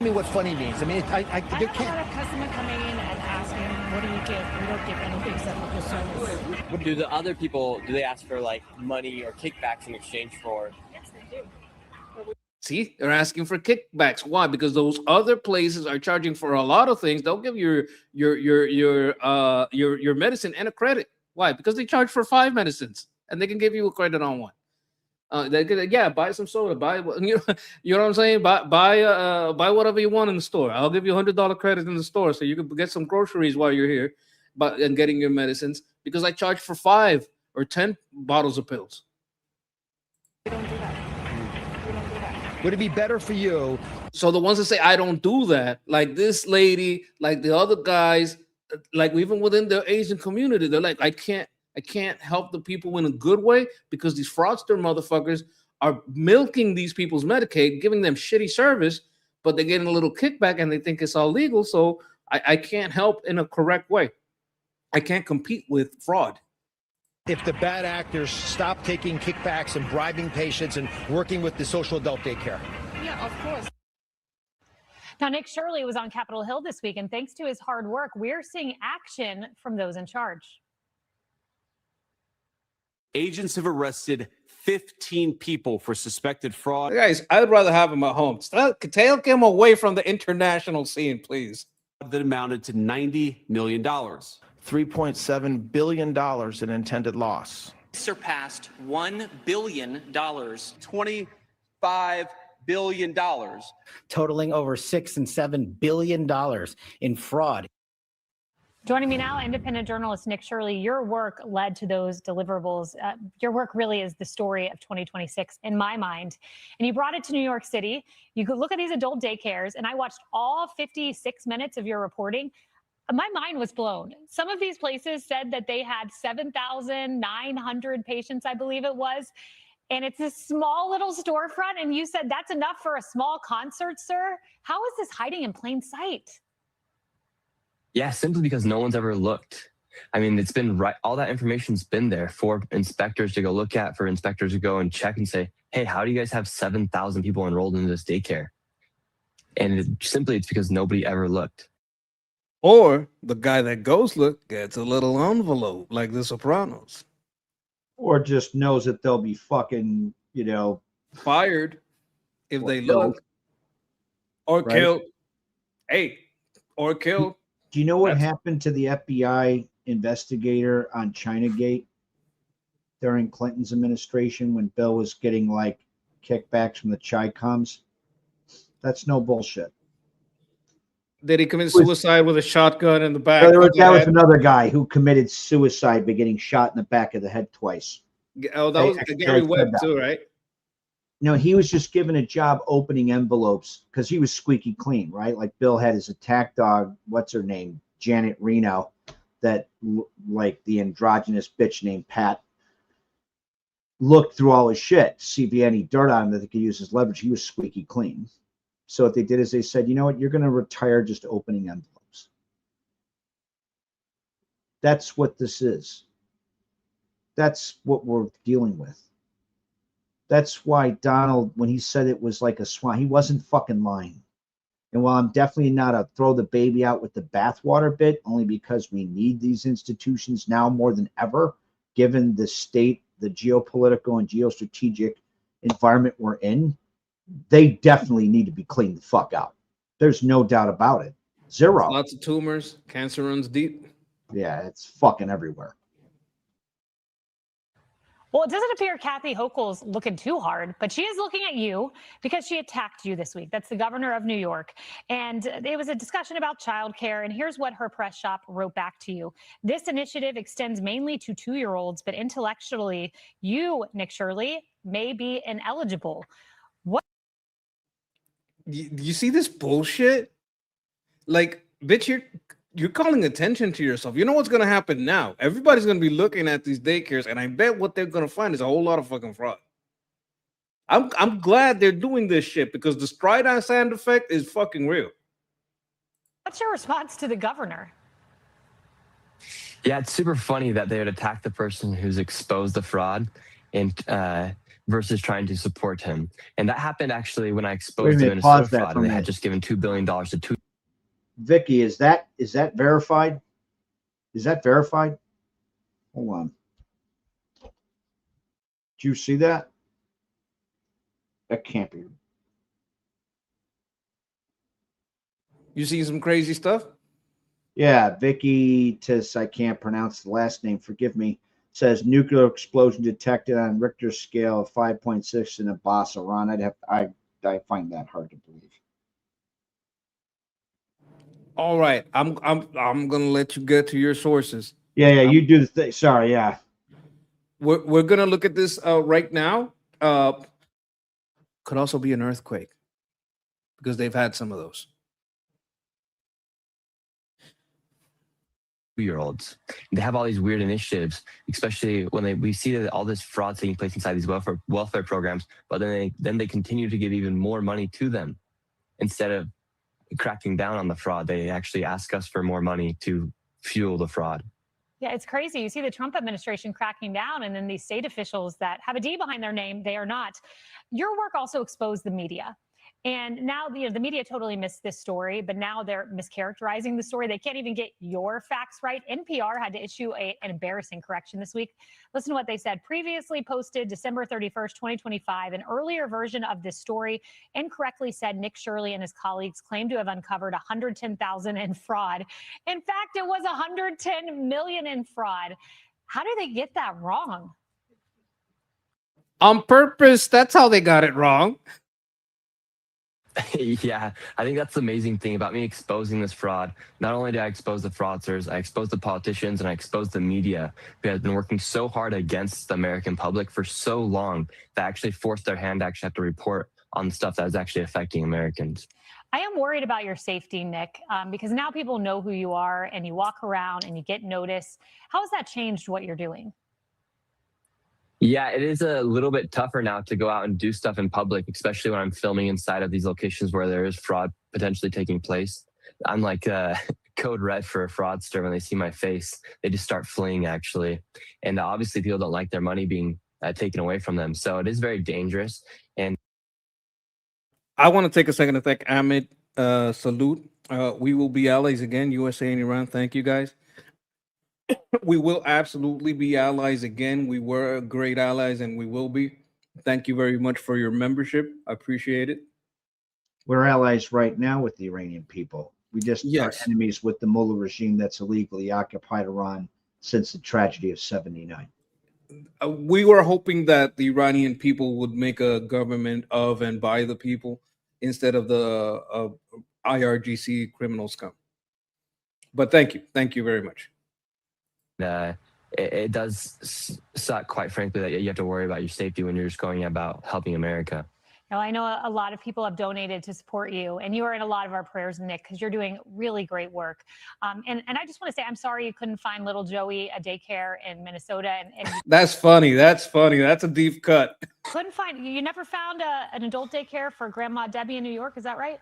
Tell me what funny means. I mean, I have a lot of customers coming in and asking, what do you give? We don't give anything except for the service. What do the other people, do they ask for like money or kickbacks in exchange for? Yes, they do. See, they're asking for kickbacks. Why? Because those other places are charging for a lot of things. They'll give your medicine and a credit. Why? Because they charge for 5 medicines and they can give you a credit on one. They could, buy some soda, buy you know what I'm saying? Buy whatever you want in the store. I'll give you $100 credit in the store so you can get some groceries while you're here, and getting your medicines, because I charge for 5 or 10 bottles of pills. Would it be better for you So the ones that say I don't do that, like this lady, like the other guys, like even within the Asian community, they're like, I can't help the people in a good way because these fraudster motherfuckers are milking these people's Medicaid, giving them shitty service, but they're getting a little kickback and they think it's all legal. So I can't help in a correct way. I can't compete with fraud. If the bad actors stop taking kickbacks and bribing patients and working with the social adult daycare. Yeah, of course. Now, Nick Shirley was on Capitol Hill this week, and thanks to his hard work, we're seeing action from those in charge. Agents have arrested 15 people for suspected fraud. Guys, I'd rather have him at home. Take him away from the international scene, please. That amounted to $90 million. $3.7 billion in intended loss. Surpassed $1 billion, $25 billion, totaling over $6 and $7 billion in fraud. Joining me now, independent journalist Nick Shirley. Your work led to those deliverables. Your work really is the story of 2026 in my mind. And you brought it to New York City. You could look at these adult daycares, and I watched all 56 minutes of your reporting. My mind was blown. Some of these places said that they had 7,900 patients, I believe it was. And it's a small little storefront. And you said that's enough for a small concert, sir. How is this hiding in plain sight? Yeah, simply because no one's ever looked. I mean, it's been right. All that information's been there for inspectors to go look at, for inspectors to go and check and say, hey, how do you guys have 7,000 people enrolled in this daycare? And it's because nobody ever looked. Or the guy that goes look gets a little envelope like The Sopranos. Or just knows that they'll be fucking, fired if they killed. look. Or Right. killed. Hey, or killed. Do you know what happened to the FBI investigator on Chinagate during Clinton's administration when Bill was getting like kickbacks from the Chi-Coms? That's no bullshit. Did he commit suicide with a shotgun in the back? That of the was head? another guy who committed suicide by getting shot in the back of the head twice. Oh, that was Gary Webb too, right? No, he was just given a job opening envelopes because he was squeaky clean, right? Like Bill had his attack dog, what's her name? Janet Reno, that like the androgynous bitch named Pat, looked through all his shit to see if he had any dirt on him that they could use as leverage. He was squeaky clean. So what they did is they said, you know what, you're going to retire just opening envelopes. That's what this is. That's what we're dealing with. That's why Donald, when he said it was like a swan, he wasn't fucking lying. And while I'm definitely not a throw the baby out with the bathwater bit, only because we need these institutions now more than ever, given the state, the geopolitical and geostrategic environment we're in, they definitely need to be cleaned the fuck out. There's no doubt about it. Zero. Lots of tumors. Cancer runs deep. Yeah, it's fucking everywhere. Well, it doesn't appear Kathy Hochul's looking too hard, but she is looking at you because she attacked you this week. That's the governor of New York. And it was a discussion about childcare. And here's what her press shop wrote back to you. This initiative extends mainly to 2-year-olds, but intellectually, you, Nick Shirley, may be ineligible. What? You see this bullshit? Like, bitch, you're calling attention to yourself. You know what's gonna happen now? Everybody's gonna be looking at these daycares, and I bet what they're gonna find is a whole lot of fucking fraud. I'm glad they're doing this shit because the Streisand effect is fucking real. What's your response to the governor? Yeah, it's super funny that they would attack the person who's exposed the fraud and versus trying to support him. And that happened actually when I exposed the Minnesota fraud, and they had just given $2 billion to two. Vicky, is that verified? Is that verified? Hold on. Did you see that? That can't be. You see some crazy stuff? Yeah, Vicky Tis, I can't pronounce the last name, forgive me, says nuclear explosion detected on Richter scale of 5.6 in Abbas, Iran. I find that hard to believe. All right, I'm gonna let you get to your sources. Yeah, you do the thing. Sorry, yeah. We're gonna look at this right now. Could also be an earthquake. because they've had some of those. Year-olds. They have all these weird initiatives, especially when we see that all this fraud taking place inside these welfare programs, but then they continue to give even more money to them instead of cracking down on the fraud. They actually ask us for more money to fuel the fraud. Yeah, it's crazy. You see the Trump administration cracking down, and then these state officials that have a D behind their name, they are not. Your work also exposed the media. And now the media totally missed this story, but now they're mischaracterizing the story. They can't even get your facts right. NPR had to issue an embarrassing correction this week. Listen to what they said. Previously posted December 31st, 2025, an earlier version of this story incorrectly said Nick Shirley and his colleagues claimed to have uncovered $110,000 in fraud. In fact, it was $110 million in fraud. How do they get that wrong? On purpose. That's how they got it wrong. Yeah, I think that's the amazing thing about me exposing this fraud. Not only did I expose the fraudsters, I exposed the politicians and I exposed the media who has been working so hard against the American public for so long that actually forced their hand to actually have to report on the stuff that is actually affecting Americans. I am worried about your safety, Nick, because now people know who you are and you walk around and you get noticed. How has that changed what you're doing? Yeah, it is a little bit tougher now to go out and do stuff in public, especially when I'm filming inside of these locations where there is fraud potentially taking place. I'm like code red for a fraudster. When they see my face, they just start fleeing, actually. And obviously people don't like their money being taken away from them. So it is very dangerous. And I want to take a second to thank Ahmed. Salute. We will be allies again, USA and Iran. Thank you, guys. We will absolutely be allies again. We were great allies and we will be. Thank you very much for your membership. I appreciate it. We're allies right now with the Iranian people. We just are enemies with the mullah regime that's illegally occupied Iran since the tragedy of '79. We were hoping that the Iranian people would make a government of and by the people instead of the IRGC criminal scum. But thank you very much. It does suck, quite frankly, that you have to worry about your safety when you're just going about helping America. Now, I know a lot of people have donated to support you, and you are in a lot of our prayers, Nick, because you're doing really great work. And I just want to say, I'm sorry you couldn't find little Joey a daycare in Minnesota. And That's funny. That's a deep cut. you never found an adult daycare for Grandma Debbie in New York. Is that right?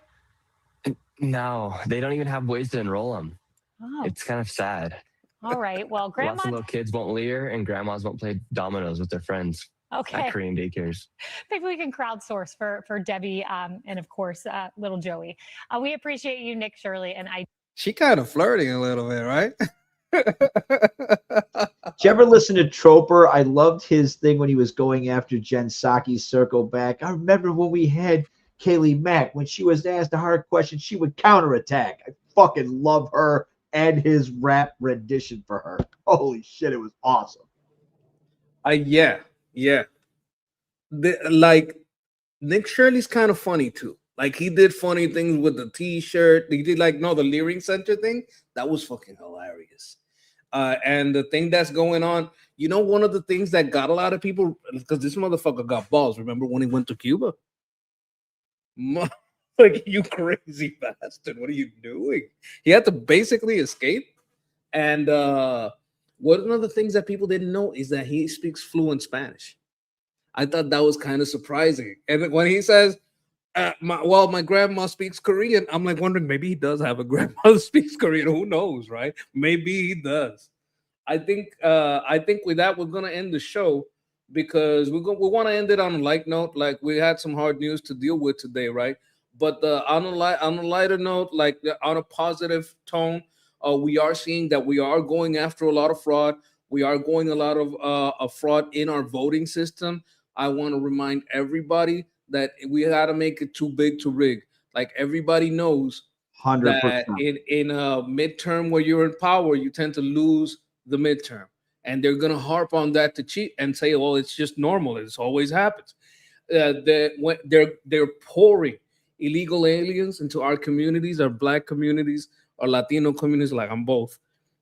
No, they don't even have ways to enroll them. Oh. It's kind of sad. All right. Well, Grandma. Lots of little kids won't leer, and grandmas won't play dominoes with their friends. Okay. At Korean daycares. Maybe we can crowdsource for Debbie and of course little Joey. We appreciate you, Nick Shirley, and I. She kind of flirting a little bit, right? Did you ever listen to Troper? I loved his thing when he was going after Jen Psaki's circle back. I remember when we had Kaylee Mack, when she was asked a hard question, she would counterattack. I fucking love her and his rap rendition for her. Holy shit, it was awesome. Yeah. Like Nick Shirley's kind of funny too. Like he did funny things with the T-shirt. He did the Leering Center thing. That was fucking hilarious. And the thing that's going on, one of the things that got a lot of people, because this motherfucker got balls. Remember when he went to Cuba? Like, you crazy bastard. What are you doing? He had to basically escape. And one of the things that people didn't know is that he speaks fluent Spanish. I thought that was kind of surprising. And when he says, my grandma speaks Korean, I'm like wondering, maybe he does have a grandma who speaks Korean. Who knows, right? Maybe he does. I think with that, we're going to end the show because we want to end it on a light note. Like, we had some hard news to deal with today, right? But on a lighter note, on a positive tone, we are seeing that we are going after a lot of fraud. We are going a lot of fraud in our voting system. I want to remind everybody that we got to make it too big to rig. Like, everybody knows 100%. that in a midterm where you're in power, you tend to lose the midterm. And they're going to harp on that to cheat and say, well, it's just normal. It always happens. They're pouring illegal aliens into our communities, our Black communities, our Latino communities, like I'm both,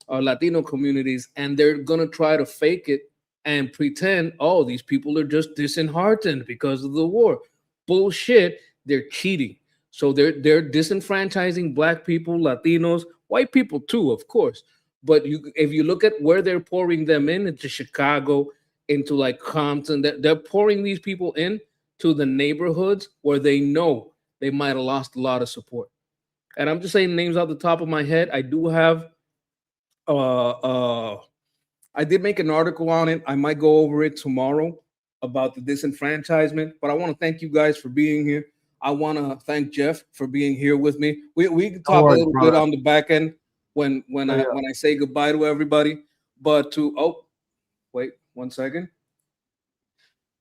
our Latino communities, and they're going to try to fake it and pretend, oh, these people are just disheartened because of the war. Bullshit. They're cheating. So they're disenfranchising black people, Latinos, white people too, of course. But if you look at where they're pouring them into Chicago, into like Compton, they're pouring these people in to the neighborhoods where they know they might have lost a lot of support. And I'm just saying names off the top of my head. I do have I did make an article on it. I might go over it tomorrow about the disenfranchisement, but I want to thank you guys for being here. I want to thank Jeff for being here with me. We can talk a little bit on the back end when I say goodbye to everybody. But wait 1 second.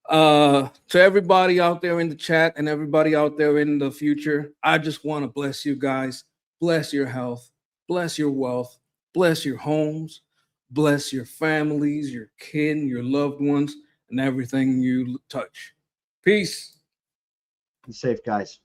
To everybody out there in the chat and everybody out there in the future, I just want to bless you guys. Bless your health, bless your wealth, bless your homes, bless your families, your kin, your loved ones, and everything you touch. Peace. Be safe, guys.